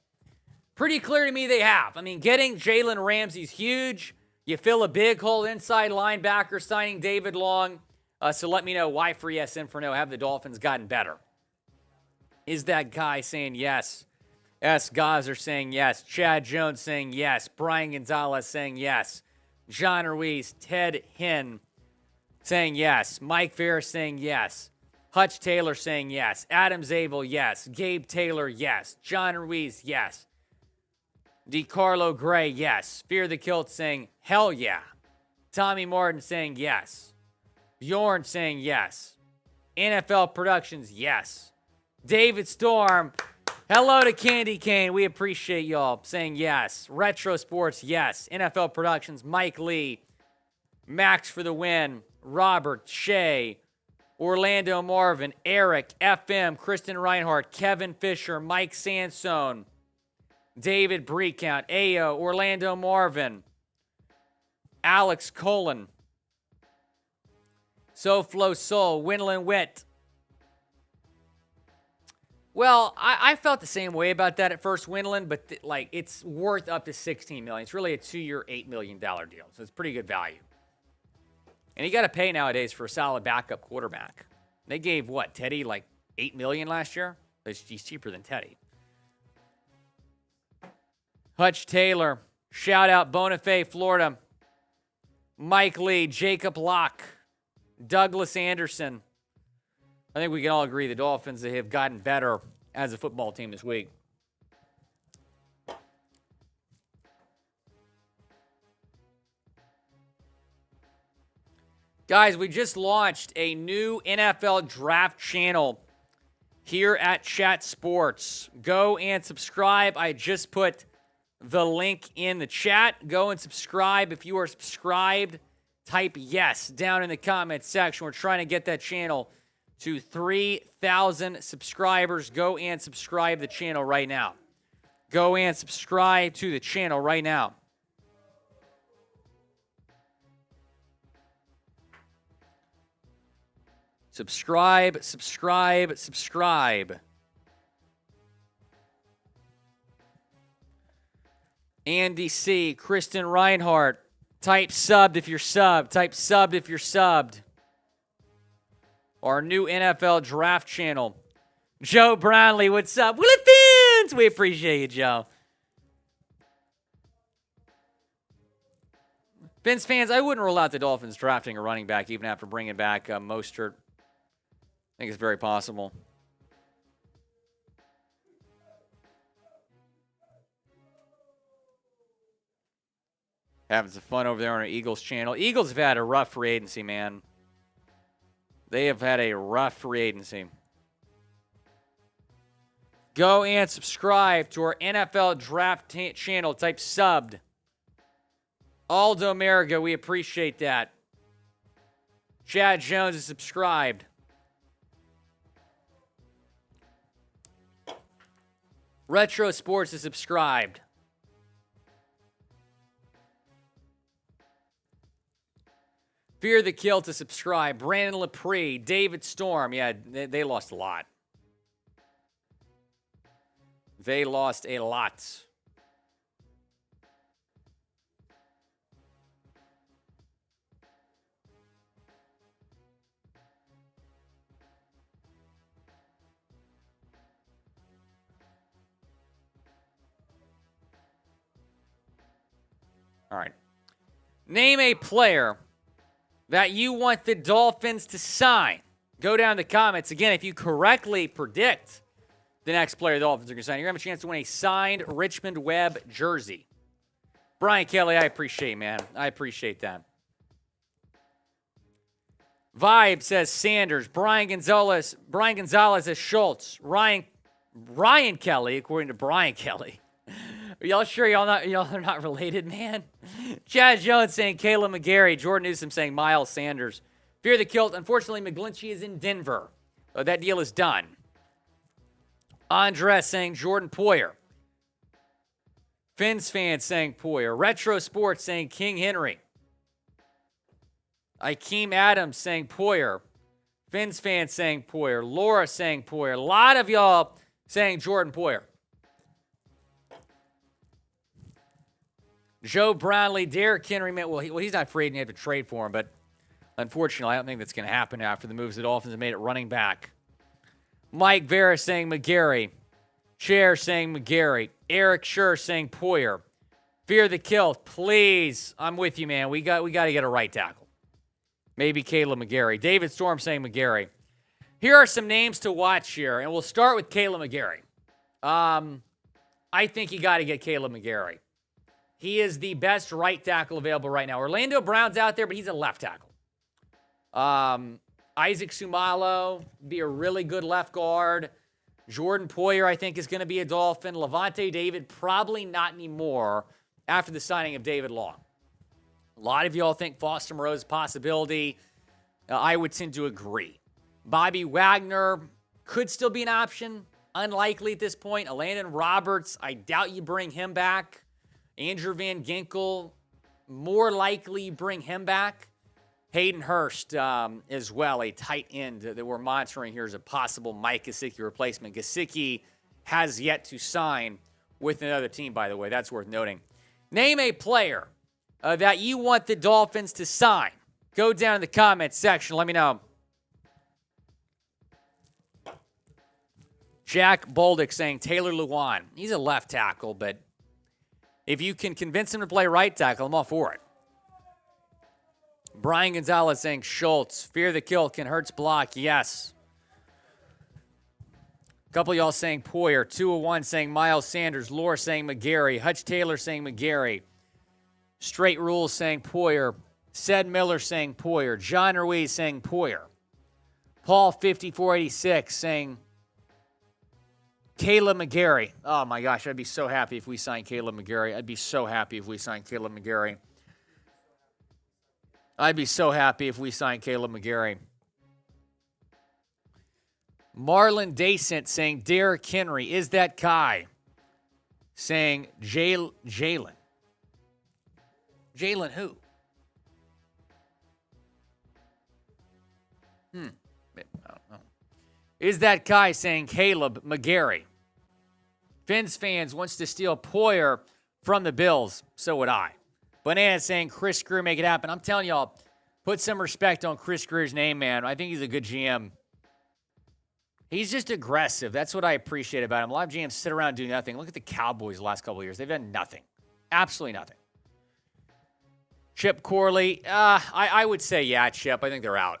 Pretty clear to me they have. I mean, getting Jalen Ramsey is huge. You fill a big hole inside linebacker, signing David Long. So let me know why for yes and for no have the Dolphins gotten better. Is that guy saying yes? S. Gazer saying yes. Chad Jones saying yes. Brian Gonzalez saying yes. John Ruiz, Ted Hinn saying yes. Mike Ferris saying yes. Hutch Taylor saying yes. Adam Zabel, yes. Gabe Taylor, yes. John Ruiz, yes. DeCarlo Gray, yes. Fear the Kilt saying hell yeah. Tommy Martin saying yes. Bjorn saying yes. NFL Productions, yes. David Storm, hello to Candy Cane. We appreciate y'all saying yes. Retro Sports, yes. NFL Productions, Mike Lee. Max for the win. Robert, Shea, Orlando Marvin, Eric, FM, Kristen Reinhardt, Kevin Fisher, Mike Sansone, David Breakount, Ayo, Orlando Marvin, Alex Colon, SoFlo Soul, Winland Witt. Well, I felt the same way about that at first, Winland, but it's worth up to $16 million. It's really a 2-year, $8 million deal, so it's pretty good value. And you got to pay nowadays for a solid backup quarterback. They gave, Teddy $8 million last year? He's cheaper than Teddy. Hutch Taylor, shout out Bonifay, Florida. Mike Lee, Jacob Locke, Douglas Anderson. I think we can all agree the Dolphins have gotten better as a football team this week. Guys, we just launched a new NFL draft channel here at Chat Sports. Go and subscribe. I just put the link in the chat. Go and subscribe. If you are subscribed, type yes down in the comments section. We're trying to get that channel to 3,000 subscribers. Go and subscribe to the channel right now. Go and subscribe to the channel right now. Subscribe, subscribe, subscribe. Andy C., Kristen Reinhardt. Type subbed if you're subbed. Type subbed if you're subbed. Our new NFL draft channel. Joe Brownlee, what's up? Willy Fins! We appreciate you, Joe. Fins fans, I wouldn't rule out the Dolphins drafting a running back even after bringing back Mostert. I think it's very possible. Having some fun over there on our Eagles channel. Eagles have had a rough free agency, man. They have had a rough free agency. Go and subscribe to our NFL Draft channel. Type subbed. Aldo Amerigo, we appreciate that. Chad Jones is subscribed. Retro Sports is subscribed. Fear the Kill to subscribe. Brandon Lepre, David Storm. Yeah, they lost a lot. They lost a lot. All right. Name a player that you want the Dolphins to sign. Go down in the comments. Again, if you correctly predict the next player the Dolphins are going to sign, you're going to have a chance to win a signed Richmond Webb jersey. Brian Kelly, I appreciate, man. I appreciate that. Vibe says Sanders. Brian Gonzalez says Schultz. Ryan Kelly, according to Brian Kelly. Are y'all sure y'all are not related, man? Chad Jones saying Caleb McGarry. Jordan Newsom saying Miles Sanders. Fear the Kilt. Unfortunately, McGlinchey is in Denver. That deal is done. Andres saying Jordan Poyer. Fins fans saying Poyer. Retro Sports saying King Henry. Ikeem Adams saying Poyer. Fins fans saying Poyer. Laura saying Poyer. A lot of y'all saying Jordan Poyer. Joe Brownlee, Derrick Henry, well, he's not free and you have to trade for him, but unfortunately, I don't think that's going to happen after the moves the Dolphins have made at running back. Mike Vera saying McGarry. Chair saying McGarry. Eric Schur saying Poyer. Fear the Kilt, please. I'm with you, man. We got to get a right tackle. Maybe Caleb McGarry. David Storm saying McGarry. Here are some names to watch here, and we'll start with Caleb McGarry. I think you got to get Caleb McGarry. He is the best right tackle available right now. Orlando Brown's out there, but he's a left tackle. Isaac Sumalo, be a really good left guard. Jordan Poyer, I think, is going to be a Dolphin. Levante David, probably not anymore after the signing of David Long. A lot of y'all think Foster Moreau is a possibility. I would tend to agree. Bobby Wagner could still be an option. Unlikely at this point. Elandon Roberts, I doubt you bring him back. Andrew Van Ginkel, more likely you bring him back. Hayden Hurst as well, a tight end that we're monitoring here as a possible Mike Gesicki replacement. Gesicki has yet to sign with another team, by the way. That's worth noting. Name a player that you want the Dolphins to sign. Go down in the comments section. Let me know. Jack Boldick saying Taylor Lewan. He's a left tackle, but if you can convince him to play right tackle, I'm all for it. Brian Gonzalez saying Schultz. Fear the Kill. Can Hurts block? Yes. A couple of y'all saying Poyer. 201 saying Miles Sanders. Laura saying McGarry. Hutch Taylor saying McGarry. Straight Rules saying Poyer. Ced Miller saying Poyer. John Ruiz saying Poyer. Paul 5486 saying Caleb McGarry. Oh my gosh, I'd be so happy if we signed Caleb McGarry. I'd be so happy if we signed Caleb McGarry. Marlon Dacent saying Derrick Henry. Is that Kai? Saying Jalen. Jalen who? I don't know. Is that Kai saying Caleb McGarry? Fins fans wants to steal Poyer from the Bills. So would I. Banana saying Chris Grier make it happen. I'm telling y'all, put some respect on Chris Grier's name, man. I think he's a good GM. He's just aggressive. That's what I appreciate about him. A lot of GMs sit around and do nothing. Look at the Cowboys the last couple of years. They've done nothing. Absolutely nothing. Chip Corley. I would say, yeah, Chip. I think they're out.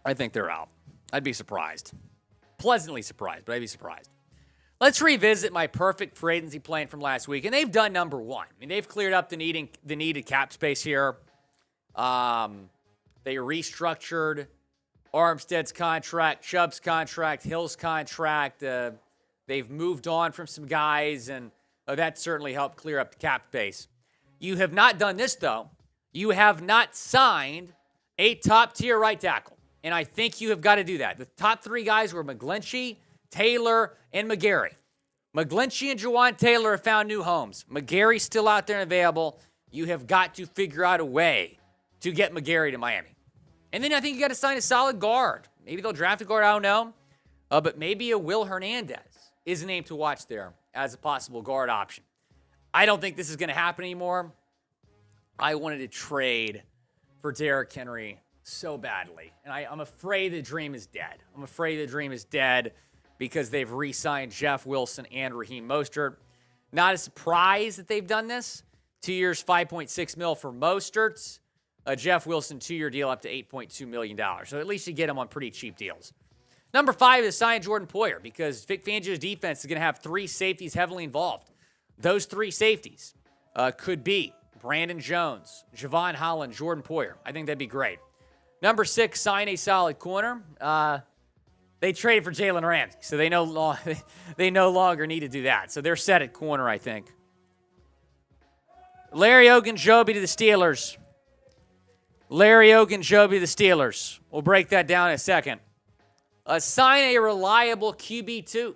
I'd be surprised. Pleasantly surprised, but I'd be surprised. Let's revisit my perfect free agency plan from last week, and they've done number one. I mean, they've cleared up the needed cap space here. They restructured Armstead's contract, Chubb's contract, Hill's contract. They've moved on from some guys, and that certainly helped clear up the cap space. You have not done this, though. You have not signed a top-tier right tackle, and I think you have got to do that. The top three guys were McGlinchey, Taylor, and McGarry. McGlinchey and Jawan Taylor have found new homes. McGarry's still out there and available. You have got to figure out a way to get McGarry to Miami. And then I think you got to sign a solid guard. Maybe they'll draft a guard, I don't know. But maybe a Will Hernandez is a name to watch there as a possible guard option. I don't think this is going to happen anymore. I wanted to trade for Derrick Henry so badly. And I'm afraid the dream is dead. Because they've re-signed Jeff Wilson and Raheem Mostert. Not a surprise that they've done this. 2 years, $5.6 million for Mostert. Jeff Wilson, 2-year deal up to $8.2 million. So at least you get him on pretty cheap deals. Number 5 is sign Jordan Poyer because Vic Fangio's defense is going to have 3 safeties heavily involved. Those 3 safeties could be Brandon Jones, Javon Holland, Jordan Poyer. I think that'd be great. Number 6, sign a solid corner. They traded for Jalen Ramsey, so they no longer need to do that. So they're set at corner, I think. Larry Ogunjobi to the Steelers. Larry Ogunjobi to the Steelers. We'll break that down in a second. Sign a reliable QB2.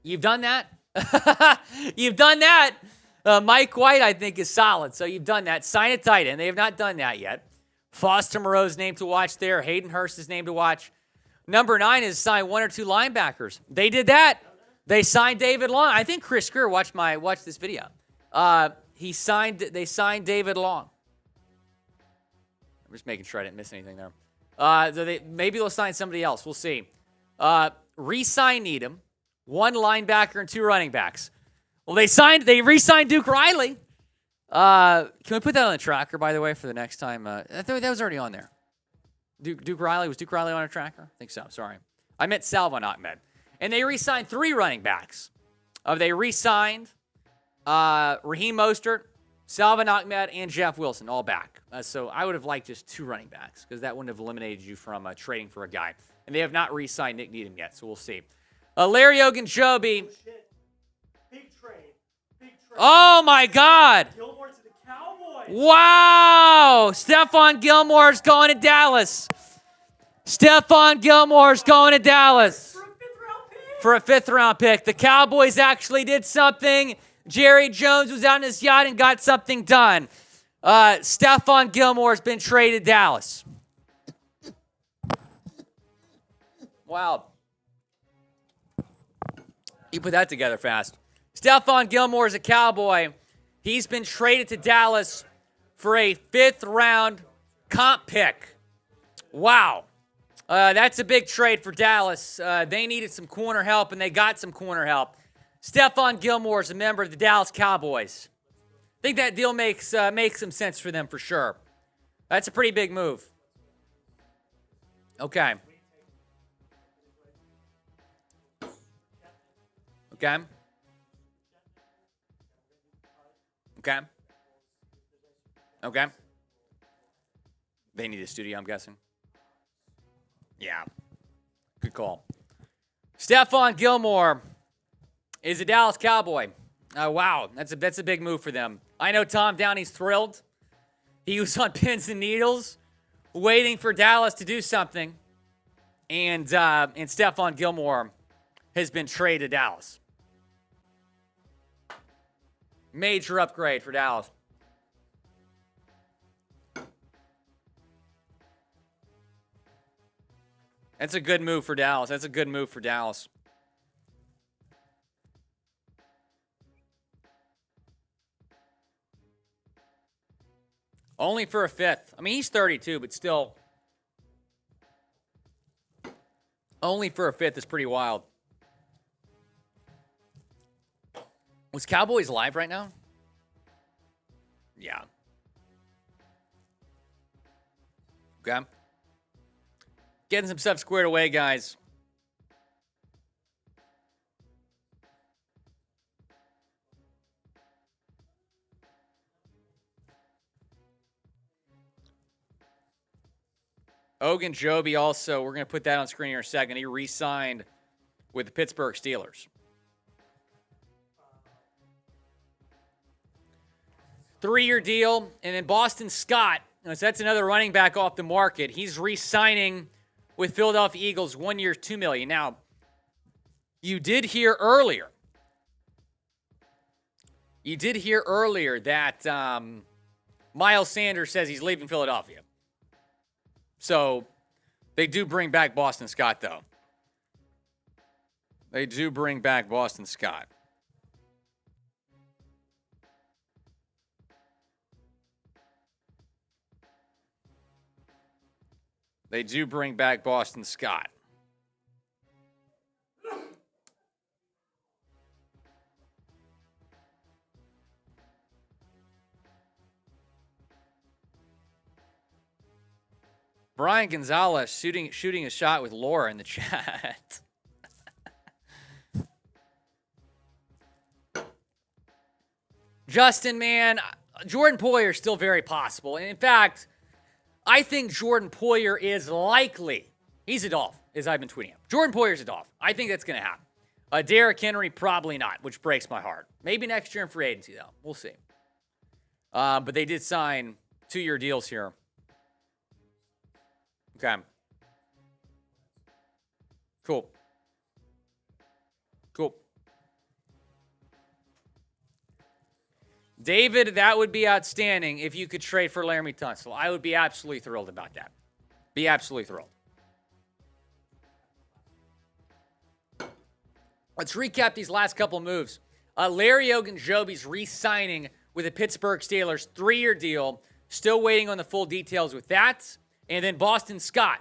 You've done that? You've done that. Mike White, I think, is solid. So you've done that. Sign a tight end. They have not done that yet. Foster Moreau's name to watch there. Hayden Hurst is name to watch. Number 9 is sign 1 or 2 linebackers. They did that. They signed David Long. I think Chris Grier watched this video. They signed David Long. I'm just making sure I didn't miss anything there. Maybe they'll sign somebody else. We'll see. Re-sign Needham. 1 linebacker and 2 running backs. Well, they re-signed Duke Riley. Can we put that on the tracker, by the way, for the next time? I thought that was already on there. Duke Riley. Was Duke Riley on a tracker? I think so. Sorry. I meant Salvon Ahmed. And they re-signed 3 running backs. They re-signed Raheem Mostert, Salvon Ahmed, and Jeff Wilson, all back. So I would have liked just 2 running backs because that wouldn't have eliminated you from trading for a guy. And they have not re-signed Nick Needham yet, so we'll see. Larry Ogunjobi. Big trade. Oh, my God. Gilmore to the Cowboys. Wow. Stephon Gilmore's going to Dallas. Stephon Gilmore's going to Dallas. For a 5th-round pick. The Cowboys actually did something. Jerry Jones was out in his yacht and got something done. Stephon Gilmore's been traded to Dallas. Wow. You put that together fast. Stephon Gilmore is a Cowboy. He's been traded to Dallas for a 5th-round comp pick. Wow. That's a big trade for Dallas. They needed some corner help, and they got some corner help. Stephon Gilmore is a member of the Dallas Cowboys. I think that deal makes some sense for them for sure. That's a pretty big move. Okay. Okay. Okay. Okay. They need a studio, I'm guessing. Yeah. Good call. Stephon Gilmore is a Dallas Cowboy. Wow. That's a big move for them. I know Tom Downey's thrilled. He was on pins and needles waiting for Dallas to do something. And Stephon Gilmore has been traded to Dallas. Major upgrade for Dallas. That's a good move for Dallas. That's a good move for Dallas. Only for a 5th. I mean, he's 32, but still. Only for a 5th is pretty wild. Was Cowboys live right now? Yeah. Okay. Getting some stuff squared away, guys. Ogunjobi also, we're going to put that on screen here in a second. He re-signed with the Pittsburgh Steelers. 3-year deal. And then Boston Scott, so that's another running back off the market. He's re-signing with Philadelphia Eagles, 1 year, $2 million. Now, you did hear earlier that Miles Sanders says he's leaving Philadelphia. So they do bring back Boston Scott, though. They do bring back Boston Scott. They do bring back Boston Scott. Brian Gonzalez shooting a shot with Laura in the chat. Justin, man, Jordan Poyer is still very possible. And in fact, I think Jordan Poyer is likely. He's a Dolphin, as I've been tweeting him. Jordan Poyer's a Dolphin. I think that's going to happen. Derrick Henry, probably not, which breaks my heart. Maybe next year in free agency, though. We'll see. But they did sign 2-year deals here. Okay. Cool. David, that would be outstanding if you could trade for Laramie Tunsil. I would be absolutely thrilled about that. Be absolutely thrilled. Let's recap these last couple moves. Larry Ogunjobi's re-signing with the Pittsburgh Steelers, 3-year deal. Still waiting on the full details with that. And then Boston Scott.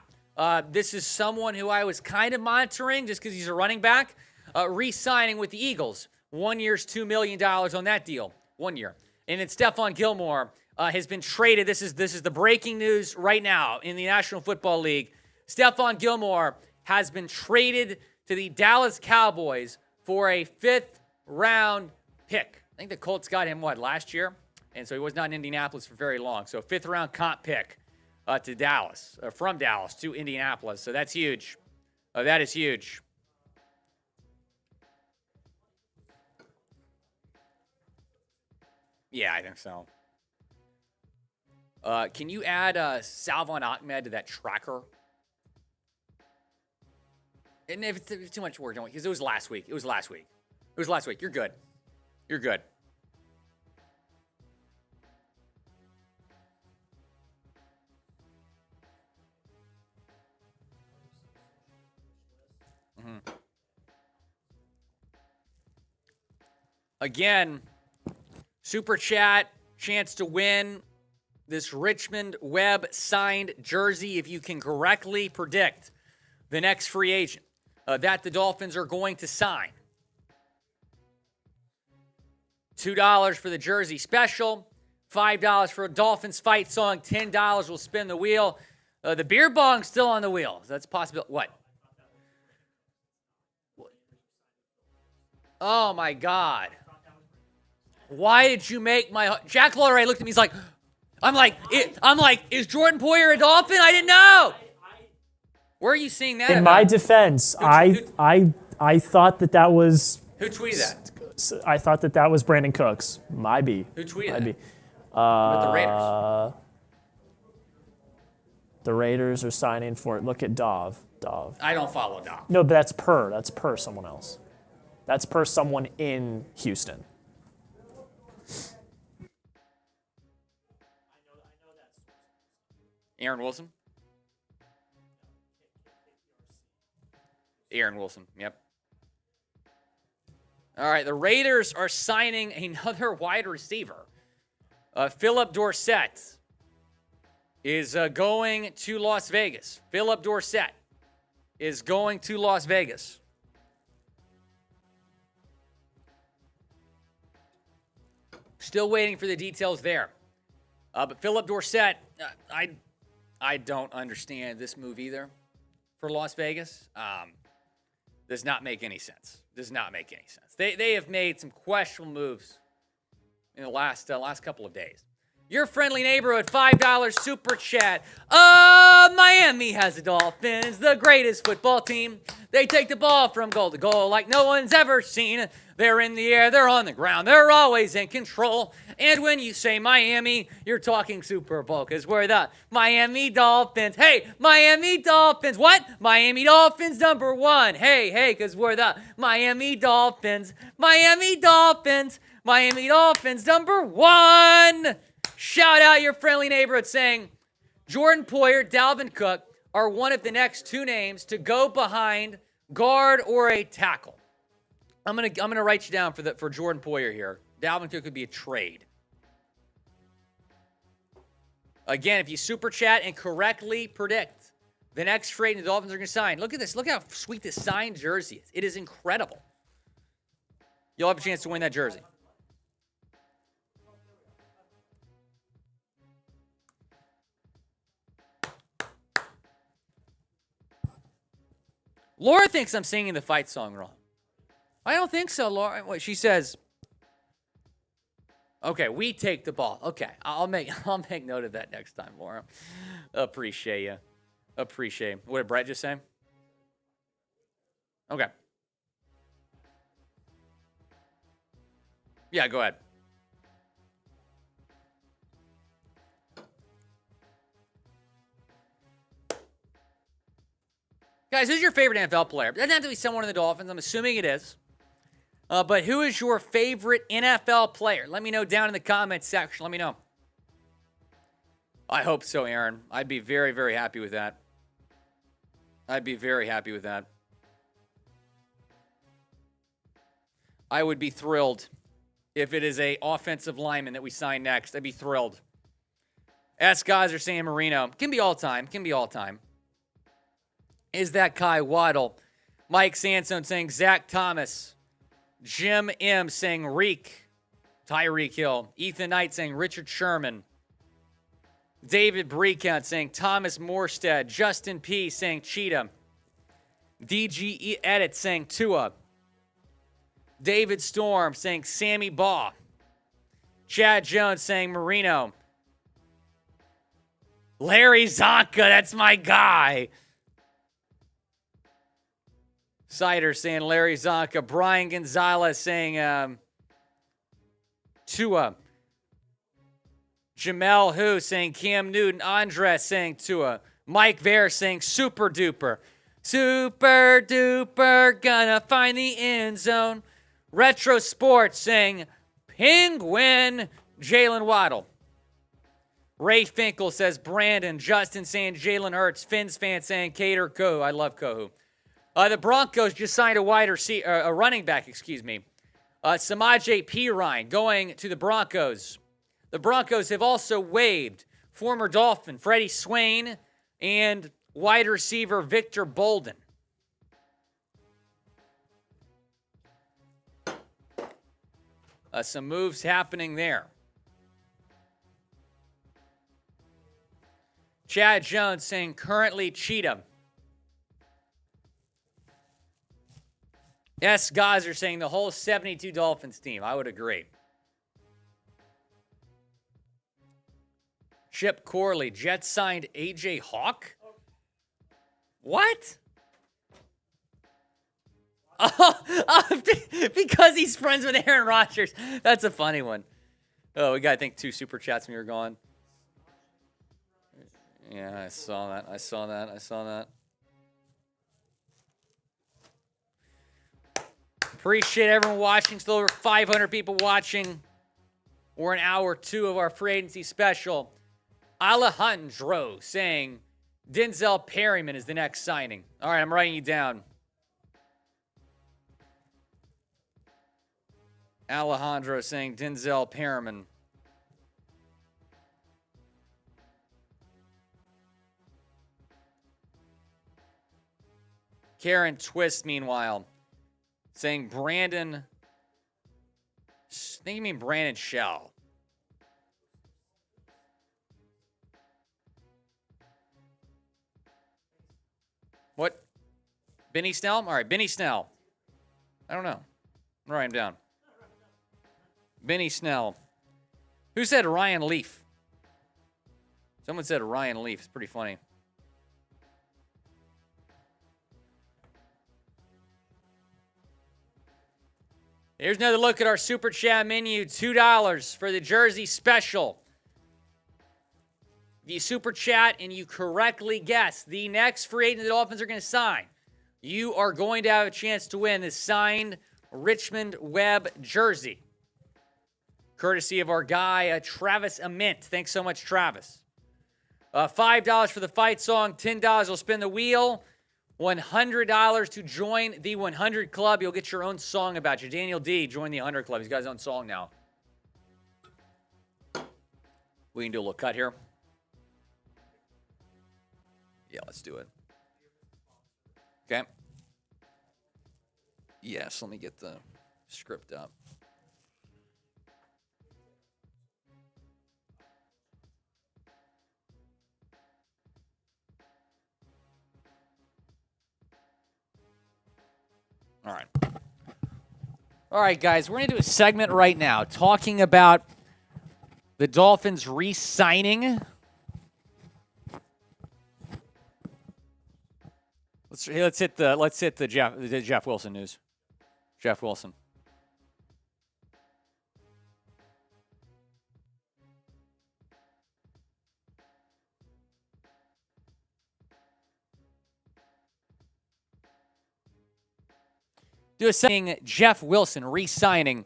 This is someone who I was kind of monitoring just because he's a running back. Re-signing with the Eagles. 1 year's $2 million on that deal. 1 year. And then Stephon Gilmore has been traded. This is the breaking news right now in the National Football League. Stephon Gilmore has been traded to the Dallas Cowboys for a 5th-round pick. I think the Colts got him, last year? And so he was not in Indianapolis for very long. So 5th-round comp pick to Dallas, from Dallas to Indianapolis. So that's huge. That is huge. Yeah, I think so. Can you add Salvon Ahmed to that tracker? And if it's too much work, don't because it was last week. It was last week. You're good. Again, Super Chat, chance to win this Richmond Webb signed jersey if you can correctly predict the next free agent that the Dolphins are going to sign. $2 for the jersey special, $5 for a Dolphins fight song, $10 will spin the wheel. The beer bong's still on the wheel. That's a possibility. What? Oh, my God. Why did you make my... Jack Lawler looked at me, he's like... I'm like, is Jordan Poyer a Dolphin? I didn't know. Where are you seeing that? In my defense, I thought that was... Who tweeted that? I thought that was Brandon Cooks. Might be. Who tweeted that? Be. With the Raiders. The Raiders are signing for it. Look at Dov. I don't follow Dov. No, but that's per someone else. That's per someone in Houston. Aaron Wilson? Aaron Wilson, yep. All right, the Raiders are signing another wide receiver. Philip Dorsett is going to Las Vegas. Philip Dorsett is going to Las Vegas. Still waiting for the details there. But Philip Dorsett, I don't understand this move either for Las Vegas. Does not make any sense. They have made some questionable moves in the last couple of days. Your friendly neighborhood $5 super chat. Miami has the Dolphins, the greatest football team. They take the ball from goal to goal like no one's ever seen. They're in the air, they're on the ground, they're always in control. And when you say Miami, you're talking Super Bowl because we're the Miami Dolphins. Hey, Miami Dolphins. What? Miami Dolphins #1. Hey, because we're the Miami Dolphins. Miami Dolphins #1. Shout out your friendly neighborhood saying Jordan Poyer, Dalvin Cook are one of the next 2 names to go behind guard or a tackle. I'm gonna write you down for Jordan Poyer here. Dalvin Cook could be a trade. Again, if you super chat and correctly predict the next trade the Dolphins are going to sign, look at this. Look how sweet this signed jersey is. It is incredible. You'll have a chance to win that jersey. Laura thinks I'm singing the fight song wrong. I don't think so, Laura. What she says. Okay, we take the ball. Okay, I'll make note of that next time, Laura. Appreciate you. Appreciate you. What did Brett just say? Okay. Yeah, go ahead. Guys, who's your favorite NFL player? It doesn't have to be someone in the Dolphins. I'm assuming it is. But who is your favorite NFL player? Let me know down in the comments section. Let me know. I hope so, Aaron. I'd be very, very happy with that. I'd be very happy with that. I would be thrilled if it is a offensive lineman that we sign next. I'd be thrilled. S. guys are saying Marino. Can be all time. Can be all time. Is that Kai Waddle? Mike Sansone saying Zach Thomas. Jim M. saying Reek. Tyreek Hill. Ethan Knight saying Richard Sherman. David Breakout saying Thomas Morstead. Justin P. saying Cheetah. DGE Edit saying Tua. David Storm saying Sammy Baugh. Chad Jones saying Marino. Larry Zonka, that's my guy. Sider saying Larry Zonka. Brian Gonzalez saying Tua. Jamel Hu saying Cam Newton. Andres saying Tua. Mike Ver saying Super Duper. Super Duper, gonna find the end zone. Retro Sports saying Penguin. Jalen Waddle. Ray Finkel says Brandon. Justin saying Jalen Hurts. Finn's fan saying Cater Kohu. I love Kohu. The Broncos just signed a running back, Samaje Perine going to the Broncos. The Broncos have also waived former Dolphin Freddie Swain and wide receiver Victor Bolden. Some moves happening there. Chad Jones saying currently Cheetah. S. guys are saying the whole 72 Dolphins team. I would agree. Chip Corley. Jets signed A.J. Hawk? What? Because he's friends with Aaron Rodgers. That's a funny one. Oh, we got, I think, 2 super chats when we were gone. Yeah, I saw that. Appreciate everyone watching. Still over 500 people watching. We're in hour 2 of our free agency special. Alejandro saying Denzel Perryman is the next signing. All right, I'm writing you down. Alejandro saying Denzel Perryman. Karen Twist, meanwhile, saying Brandon. I think you mean Brandon Shell. What? Benny Snell? All right, Benny Snell. I don't know. I'm writing him down. Benny Snell. Who said Ryan Leaf? Someone said Ryan Leaf. It's pretty funny. Here's another look at our Super Chat menu. $2 for the jersey special. If you Super Chat and you correctly guess the next free agent the Dolphins are going to sign, you are going to have a chance to win this signed Richmond Webb jersey. Courtesy of our guy, Travis Ament. Thanks so much, Travis. $5 for the fight song. $10 will spin the wheel. $100 to join the 100 Club. You'll get your own song about you. Daniel D, join the 100 Club. He's got his own song now. We can do a little cut here. Yeah, let's do it. Okay. Yes, let me get the script up. All right, guys, we're going to do a segment right now talking about The Dolphins re-signing. Let's hit the Jeff Wilson news. Jeff Wilson. Saying Jeff Wilson re-signing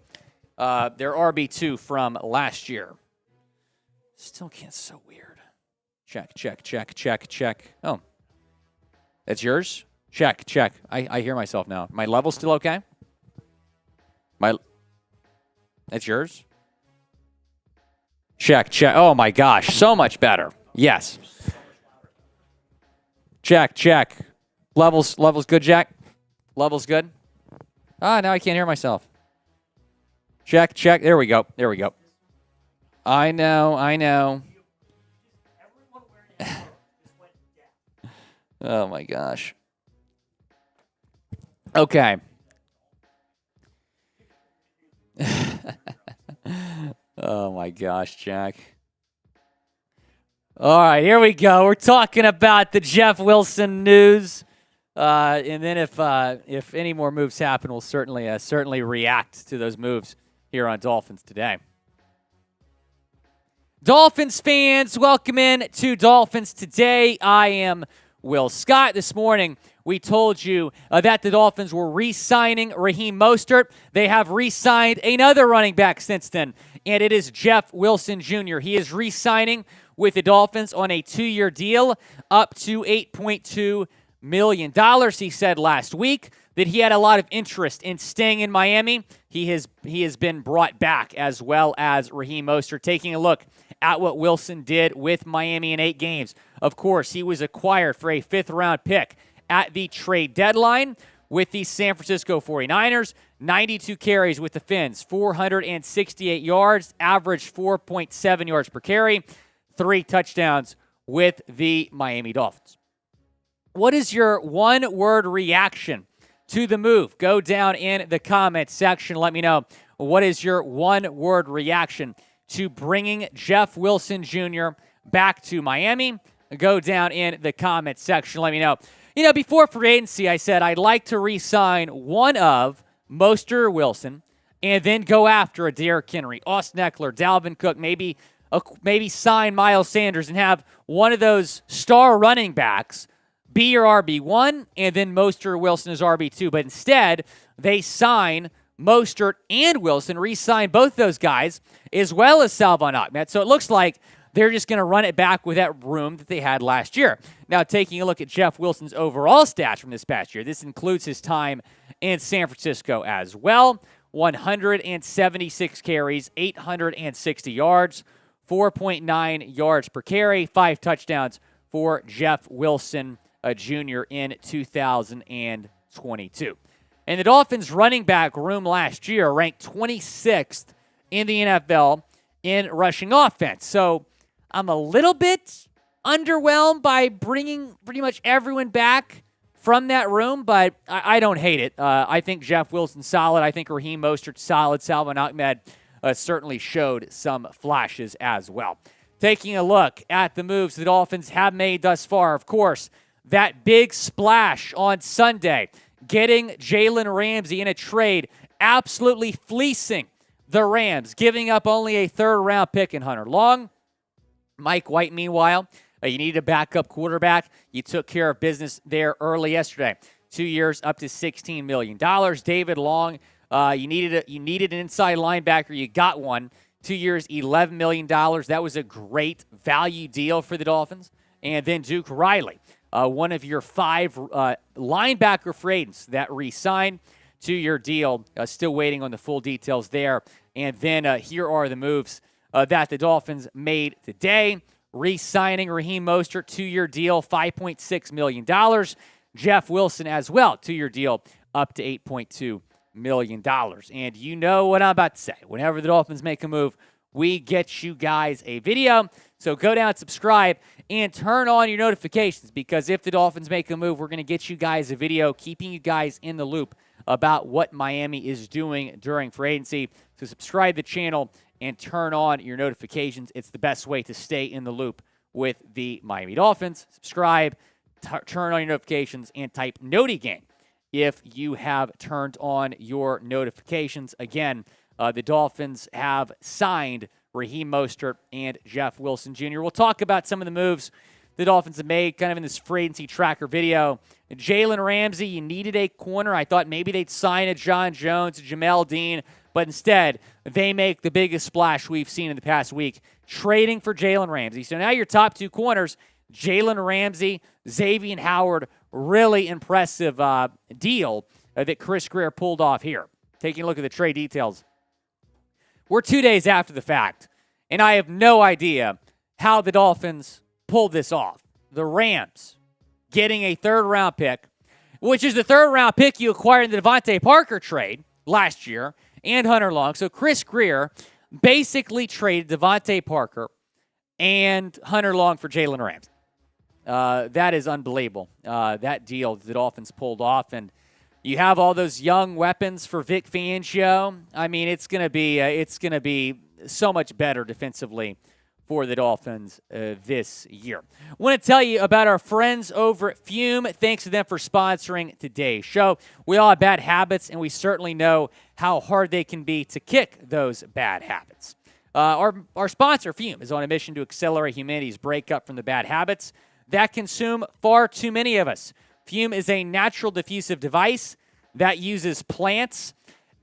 their RB2 from last year. Still can't. So weird. Check. Oh, that's yours? Check. I hear myself now. My level's still okay? That's yours? Check. Oh, my gosh. So much better. Yes. Check. Levels good, Jack? Levels good? Now I can't hear myself. Check. There we go. I know. Oh, my gosh. Okay. Oh, my gosh, Jack. All right, here we go. We're talking about the Jeff Wilson news. And then if any more moves happen, we'll certainly react to those moves here on Dolphins Today. Dolphins fans, welcome in to Dolphins Today. I am Will Scott. This morning, we told you that the Dolphins were re-signing Raheem Mostert. They have re-signed another running back since then, and it is Jeff Wilson Jr. He is re-signing with the Dolphins on a 2-year deal up to $8.2 million. He said last week that he had a lot of interest in staying in Miami. He has been brought back, as well as Raheem Mostert. Taking a look at what Wilson did with Miami in 8 games. Of course, he was acquired for a 5th-round pick at the trade deadline with the San Francisco 49ers. 92 carries with the Fins, 468 yards, average 4.7 yards per carry, 3 touchdowns with the Miami Dolphins. What is your one-word reaction to the move? Go down in the comments section. Let me know. What is your one-word reaction to bringing Jeff Wilson Jr. back to Miami? Go down in the comments section. Let me know. You know, before free agency, I said I'd like to re-sign one of Mostert or Wilson and then go after a Derrick Henry, Austin Eckler, Dalvin Cook, maybe sign Miles Sanders and have one of those star running backs be your RB1 and then Mostert or Wilson as RB2. But instead, they sign Mostert and Wilson, re-sign both those guys, as well as Salvon Ahmed. So it looks like they're just going to run it back with that room that they had last year. Now, taking a look at Jeff Wilson's overall stats from this past year, this includes his time in San Francisco as well. 176 carries, 860 yards, 4.9 yards per carry, 5 touchdowns for Jeff Wilson Jr. in 2022. And the Dolphins running back room last year ranked 26th in the NFL in rushing offense. So I'm a little bit underwhelmed by bringing pretty much everyone back from that room, but I don't hate it. I think Jeff Wilson's solid. I think Raheem Mostert's solid. Salvon Ahmed certainly showed some flashes as well. Taking a look at the moves the Dolphins have made thus far, of course, that big splash on Sunday, getting Jalen Ramsey in a trade, absolutely fleecing the Rams, giving up only a 3rd-round pick in Hunter Long. Mike White, meanwhile, you needed a backup quarterback. You took care of business there early yesterday. 2 years, up to $16 million. David Long, you needed an inside linebacker. You got one. 2 years, $11 million. That was a great value deal for the Dolphins. And then Duke Riley, one of your 5 linebacker free agents that re-signed. 2-year deal. Still waiting on the full details there. And then here are the moves that the Dolphins made today. Re-signing Raheem Mostert, 2-year deal, $5.6 million. Jeff Wilson as well, 2-year deal, up to $8.2 million. And you know what I'm about to say. Whenever the Dolphins make a move, we get you guys a video. So go down, subscribe, and turn on your notifications, because if the Dolphins make a move, we're going to get you guys a video, keeping you guys in the loop about what Miami is doing during free agency. So subscribe to the channel and turn on your notifications. It's the best way to stay in the loop with the Miami Dolphins. Subscribe, turn on your notifications, and type Noti Game if you have turned on your notifications. Again, the Dolphins have signed Raheem Mostert and Jeff Wilson Jr. We'll talk about some of the moves the Dolphins have made kind of in this free agency tracker video. Jalen Ramsey, you needed a corner. I thought maybe they'd sign a John Jones, a Jamel Dean, but instead they make the biggest splash we've seen in the past week, trading for Jalen Ramsey. So now your top two corners, Jalen Ramsey, Xavier Howard, really impressive deal that Chris Grier pulled off here. Taking a look at the trade details. We're 2 days after the fact, and I have no idea how the Dolphins pulled this off. The Rams getting a third-round pick, which is the third-round pick you acquired in the Devontae Parker trade last year, and Hunter Long. So Chris Grier basically traded Devontae Parker and Hunter Long for Jalen Ramsey. That is unbelievable. That deal the Dolphins pulled off, and you have all those young weapons for Vic Fangio. I mean, it's gonna be so much better defensively for the Dolphins this year. I want to tell you about our friends over at Fume. Thanks to them for sponsoring today's show. We all have bad habits, and we certainly know how hard they can be to kick those bad habits. Our sponsor, Fume, is on a mission to accelerate humanity's breakup from the bad habits that consume far too many of us. Fume is a natural diffusive device that uses plants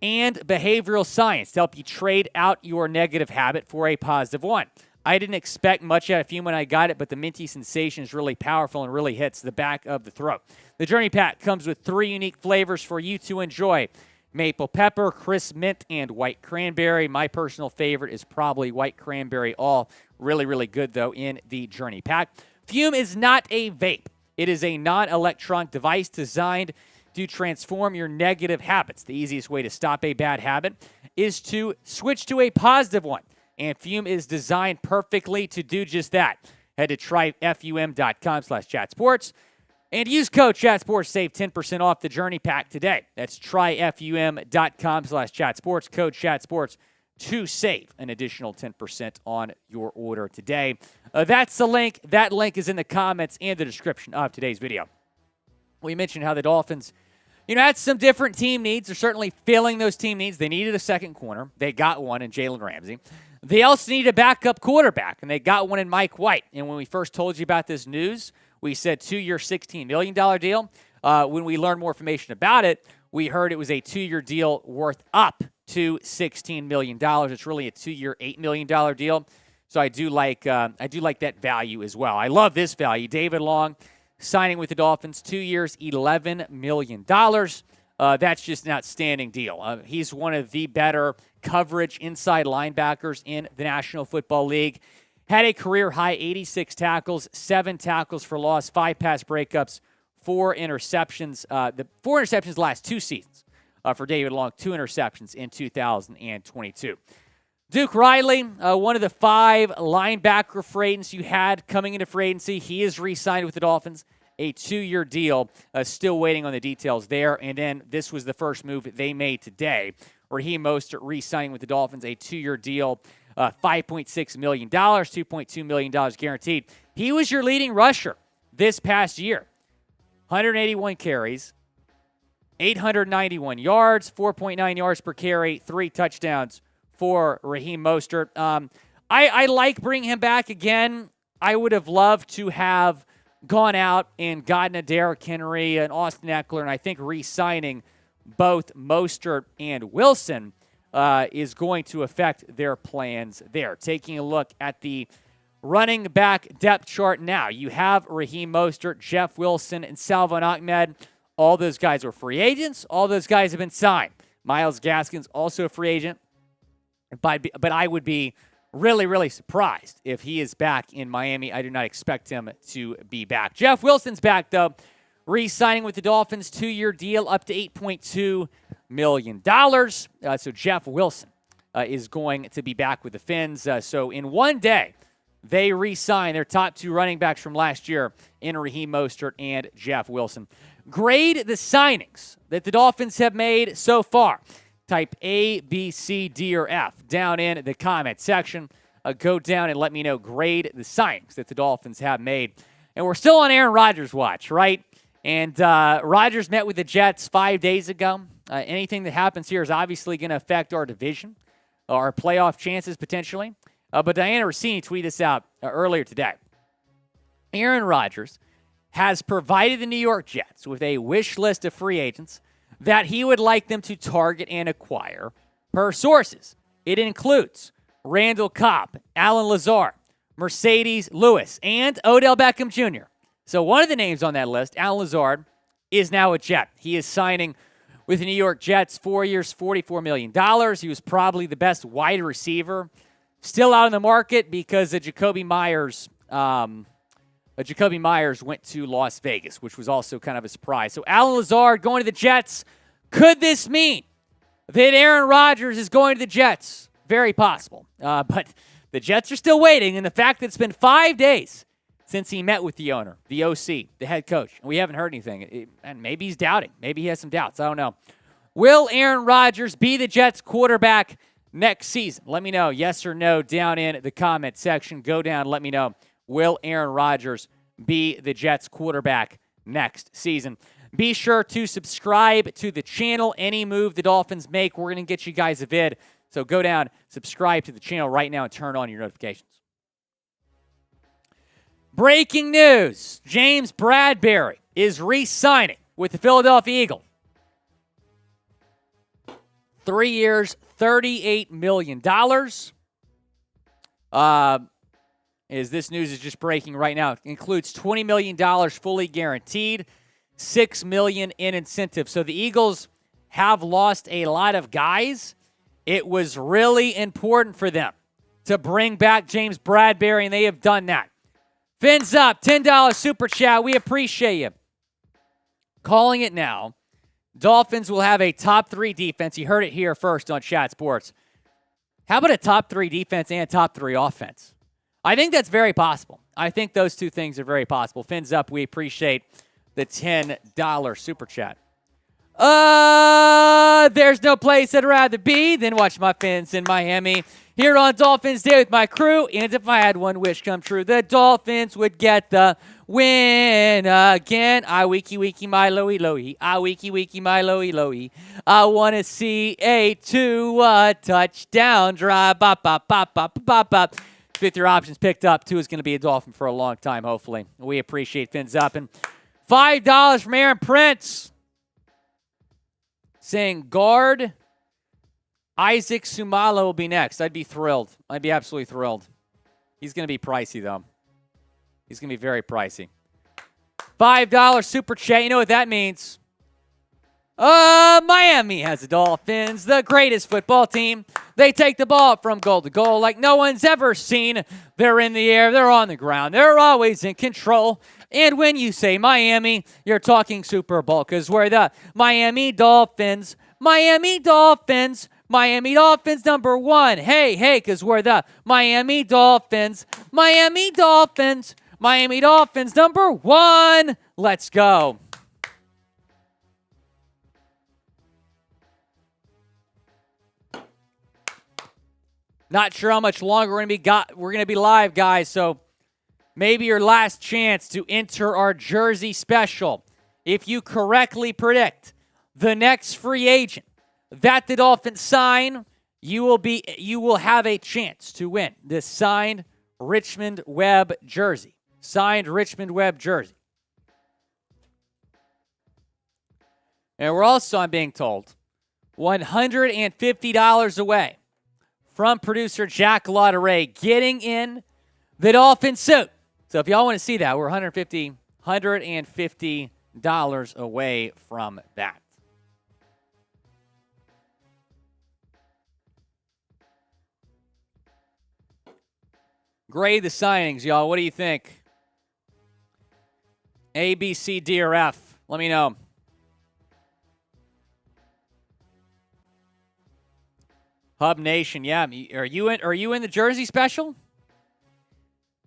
and behavioral science to help you trade out your negative habit for a positive one. I didn't expect much out of Fume when I got it, but the minty sensation is really powerful and really hits the back of the throat. The Journey Pack comes with 3 unique flavors for you to enjoy: maple pepper, crisp mint, and white cranberry. My personal favorite is probably white cranberry. All really, really good, though, in the Journey Pack. Fume is not a vape. It is a non-electronic device designed to transform your negative habits. The easiest way to stop a bad habit is to switch to a positive one. And Fume is designed perfectly to do just that. Head to tryfum.com/chatsports and use code chatsports to save 10% off the Journey Pack today. That's tryfum.com/chatsports, code chatsports to save an additional 10% on your order today. That's the link. That link is in the comments and the description of today's video. We mentioned how the Dolphins, had some different team needs. They're certainly filling those team needs. They needed a second corner. They got one in Jalen Ramsey. They also need a backup quarterback, and they got one in Mike White. And when we first told you about this news, we said 2-year, $16 million deal. When we learned more information about it, we heard it was a 2-year deal worth up to $16 million. It's really a 2-year, $8 million deal. So I do like that value as well. I love this value. David Long signing with the Dolphins, 2 years, $11 million. That's just an outstanding deal. He's one of the better coverage inside linebackers in the National Football League. Had a career-high 86 tackles, 7 tackles for loss, 5 pass breakups, 4 interceptions. The 4 interceptions the last 2 seasons for David Long, 2 interceptions in 2022. Duke Riley, one of the 5 linebacker free agents you had coming into free agency. He is re-signed with the Dolphins, a 2-year deal. Still waiting on the details there. And then this was the first move they made today. Raheem Mostert re-signing with the Dolphins, a 2-year deal, $5.6 million, $2.2 million guaranteed. He was your leading rusher this past year. 181 carries, 891 yards, 4.9 yards per carry, 3 touchdowns for Raheem Mostert. I like bringing him back again. I would have loved to have gone out and gotten a Derrick Henry, an Austin Eckler, and I think re-signing both Mostert and Wilson is going to affect their plans there. Taking a look at the running back depth chart now, you have Raheem Mostert, Jeff Wilson, and Salvon Ahmed. All those guys are free agents. All those guys have been signed. Myles Gaskin's also a free agent. But I would be really, really surprised if he is back in Miami. I do not expect him to be back. Jeff Wilson's back, though, re-signing with the Dolphins, 2-year deal up to $8.2 million. So Jeff Wilson is going to be back with the Fins. So in one day, they re-sign their top 2 running backs from last year in Raheem Mostert and Jeff Wilson. Grade the signings that the Dolphins have made so far. Type A, B, C, D, or F down in the comment section. Go down and let me know. Grade the signings that the Dolphins have made. And we're still on Aaron Rodgers' watch, right? And Rodgers met with the Jets 5 days ago. Anything that happens here is obviously going to affect our division, our playoff chances potentially. But Diana Rossini tweeted this out earlier today. Aaron Rodgers has provided the New York Jets with a wish list of free agents that he would like them to target and acquire. Per sources, it includes Randall Cobb, Alan Lazard, Mercedes Lewis, and Odell Beckham Jr. So one of the names on that list, Alan Lazard, is now a Jet. He is signing with the New York Jets, 4 years, $44 million. He was probably the best wide receiver still out in the market because Jacoby Myers went to Las Vegas, which was also kind of a surprise. So Alan Lazard going to the Jets. Could this mean that Aaron Rodgers is going to the Jets? Very possible. But the Jets are still waiting, and the fact that it's been 5 days since he met with the owner, the OC, the head coach, and we haven't heard anything. And maybe he's doubting. Maybe he has some doubts. I don't know. Will Aaron Rodgers be the Jets quarterback next season? Let me know, yes or no, down in the comment section. Go down, let me know. Will Aaron Rodgers be the Jets quarterback next season? Be sure to subscribe to the channel. Any move the Dolphins make, we're going to get you guys a vid. So go down, subscribe to the channel right now, and turn on your notifications. Breaking news. James Bradberry is re-signing with the Philadelphia Eagles. 3 years, $38 million. As this news is just breaking right now. It includes $20 million fully guaranteed, $6 million in incentive. So the Eagles have lost a lot of guys. It was really important for them to bring back James Bradberry, and they have done that. Fins up, $10 super chat. We appreciate you. Calling it now. Dolphins will have a top 3 defense. You heard it here first on Chat Sports. How about a top 3 defense and top 3 offense? I think that's very possible. I think those two things are very possible. Fins up, we appreciate the $10 super chat. There's no place I'd rather be than watch my Fins in Miami. Here on Dolphins Day with my crew, and if I had one wish come true, the Dolphins would get the win again. I wiki wiki my loey loey. I wiki wiki my loey loey. I want to see a 2 touchdown drive. Bop, bop, bop, bop, bop, bop. Fifth your options picked up. 2 is going to be a Dolphin for a long time, hopefully. We appreciate Fins up. And $5 from Aaron Prince saying guard Isaac Sumalo will be next. I'd be thrilled. I'd be absolutely thrilled. He's going to be pricey, though. He's going to be very pricey. $5 super chat. You know what that means. Miami has the Dolphins, the greatest football team. They take the ball from goal to goal like no one's ever seen. They're in the air. They're on the ground. They're always in control. And when you say Miami, you're talking Super Bowl because we're the Miami Dolphins. Miami Dolphins. Miami Dolphins #1. Hey, because we're the Miami Dolphins. Miami Dolphins. Miami Dolphins #1. Let's go. Not sure how much longer we're going to be live, guys, so maybe your last chance to enter our jersey special. If you correctly predict the next free agent that the Dolphins sign, you will have a chance to win this signed Richmond Webb jersey. Signed Richmond Webb jersey. And we're also, I'm being told, $150 away from producer Jack Lauderay getting in the Dolphin suit. So if y'all want to see that, we're $150 away from that. Grade the signings, y'all. What do you think? A, B, C, D, or F? Let me know. Hub Nation, yeah. Are you in the jersey special?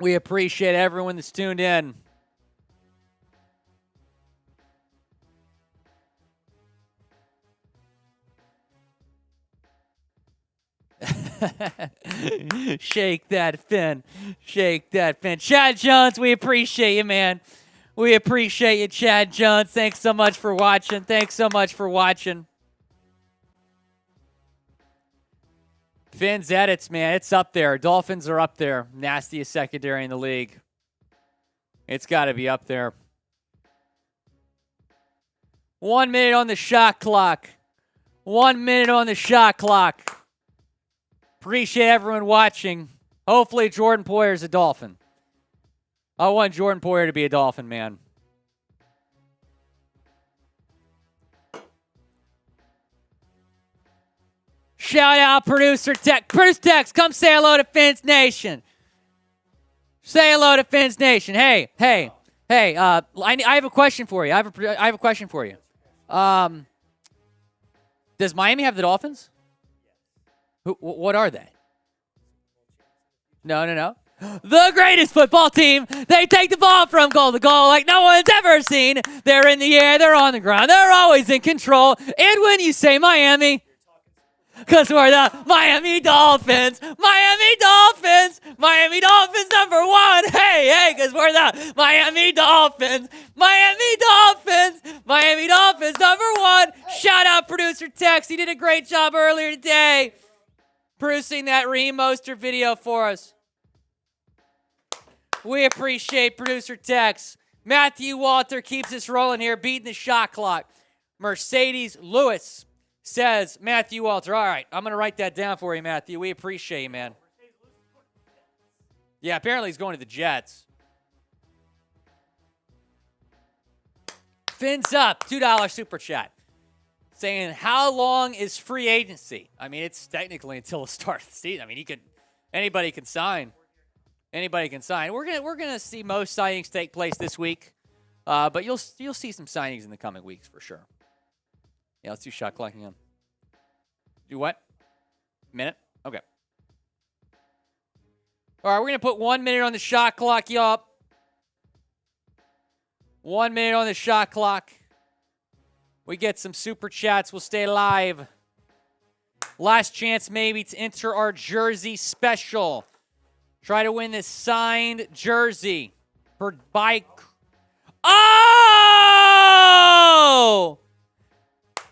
We appreciate everyone that's tuned in. Shake that fin. Shake that fin. Chad Jones, we appreciate you, man. We appreciate you, Chad Jones. Thanks so much for watching. Thanks so much for watching. Finn's edits, man, it's up there. Dolphins are up there. Nastiest secondary in the league. It's got to be up there. 1 minute on the shot clock. 1 minute on the shot clock. Appreciate everyone watching. Hopefully Jordan Poyer's a Dolphin. I want Jordan Poyer to be a Dolphin, man. Shout out Producer Tech. Producer Tex, come say hello to Fins Nation. Say hello to Fins Nation. Hey. I have a question for you. I have a question for you. Does Miami have the Dolphins? What are they? No. The greatest football team. They take the ball from goal to goal like no one's ever seen. They're in the air. They're on the ground. They're always in control. And when you say Miami, because we're the Miami Dolphins. Miami Dolphins. Miami Dolphins number one. Hey, because we're the Miami Dolphins. Miami Dolphins. Miami Dolphins number one. Shout out Producer Tex. He did a great job earlier today producing that Raheem Mostert video for us. We appreciate Producer Tex. Matthew Walter keeps us rolling here, beating the shot clock. Mercedes Lewis says, Matthew Walter, all right, I'm going to write that down for you, Matthew. We appreciate you, man. Yeah, apparently he's going to the Jets. Fins up, $2 super chat. Saying, how long is free agency? I mean, it's technically until the start of the season. I mean, anybody can sign. Anybody can sign. We're gonna see most signings take place this week, but you'll see some signings in the coming weeks for sure. Yeah, let's do shot clocking on. Do what? Minute? Okay. All right, we're gonna put 1 minute on the shot clock, y'all. 1 minute on the shot clock. We get some super chats. We'll stay live. Last chance maybe to enter our jersey special. Try to win this signed jersey by. Oh!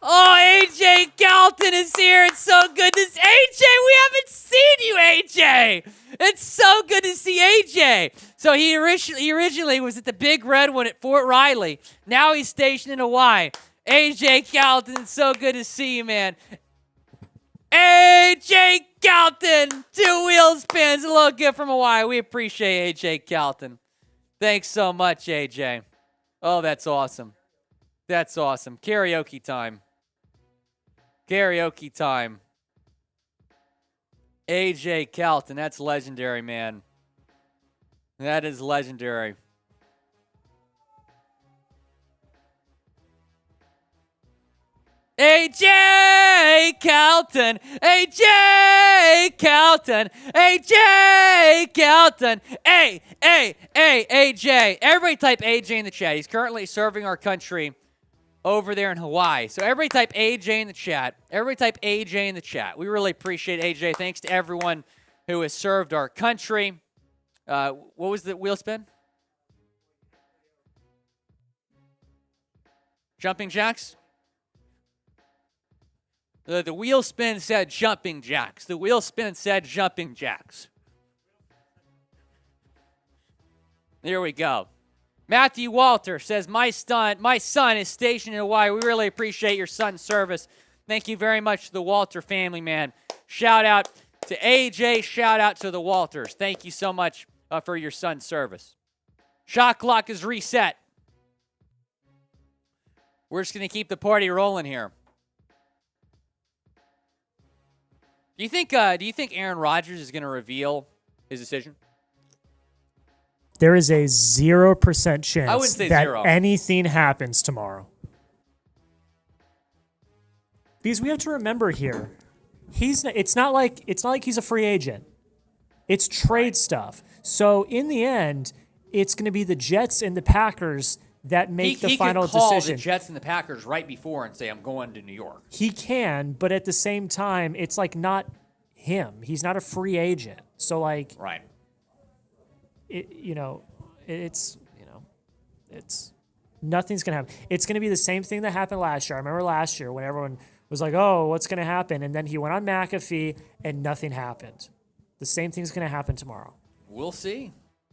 Oh, AJ Galton is here. It's so good to see AJ. We haven't seen you, AJ. It's so good to see AJ. So he originally was at the Big Red one at Fort Riley. Now he's stationed in Hawaii. AJ Galton, it's so good to see you, man. AJ Galton, 2 wheel spins, a little gift from Hawaii. We appreciate AJ Galton. Thanks so much, AJ. Oh, that's awesome. That's awesome. Karaoke time. Karaoke time. AJ Galton, that's legendary, man. That is legendary. AJ Galton, AJ Galton, AJ Galton, AJ. Everybody type AJ in the chat. He's currently serving our country over there in Hawaii. So everybody type AJ in the chat. Everybody type AJ in the chat. We really appreciate AJ. Thanks to everyone who has served our country. What was the wheel spin? Jumping jacks? The wheel spin said jumping jacks. The wheel spin said jumping jacks. There we go. Matthew Walter says, my son is stationed in Hawaii. We really appreciate your son's service. Thank you very much to the Walter family, man. Shout out to AJ. Shout out to the Walters. Thank you so much for your son's service. Shot clock is reset. We're just going to keep the party rolling here. Do you think Aaron Rodgers is going to reveal his decision? There is a 0% chance I wouldn't say that 0. anything happens tomorrow. Because we have to remember here, it's not like he's a free agent. It's trade stuff. So in the end, it's going to be the Jets and the Packers that make the final decision. He can call decision. the Jets and the Packers right before and say, I'm going to New York. He can, but at the same time, it's like not him. He's not a free agent. So like, right. It's nothing's going to happen. It's going to be the same thing that happened last year. I remember last year when everyone was like, oh, what's going to happen? And then he went on McAfee and nothing happened. The same thing's going to happen tomorrow. We'll see.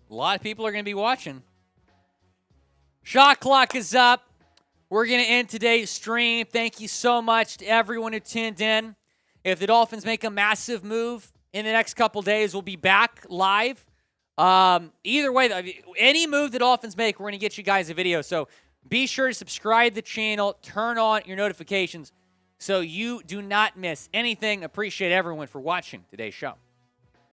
A lot of people are going to be watching. Shot clock is up. We're going to end today's stream. Thank you so much to everyone who tuned in. If the Dolphins make a massive move in the next couple days, we'll be back live. Either way, any move the Dolphins make, we're going to get you guys a video. So be sure to subscribe to the channel, turn on your notifications so you do not miss anything. Appreciate everyone for watching today's show.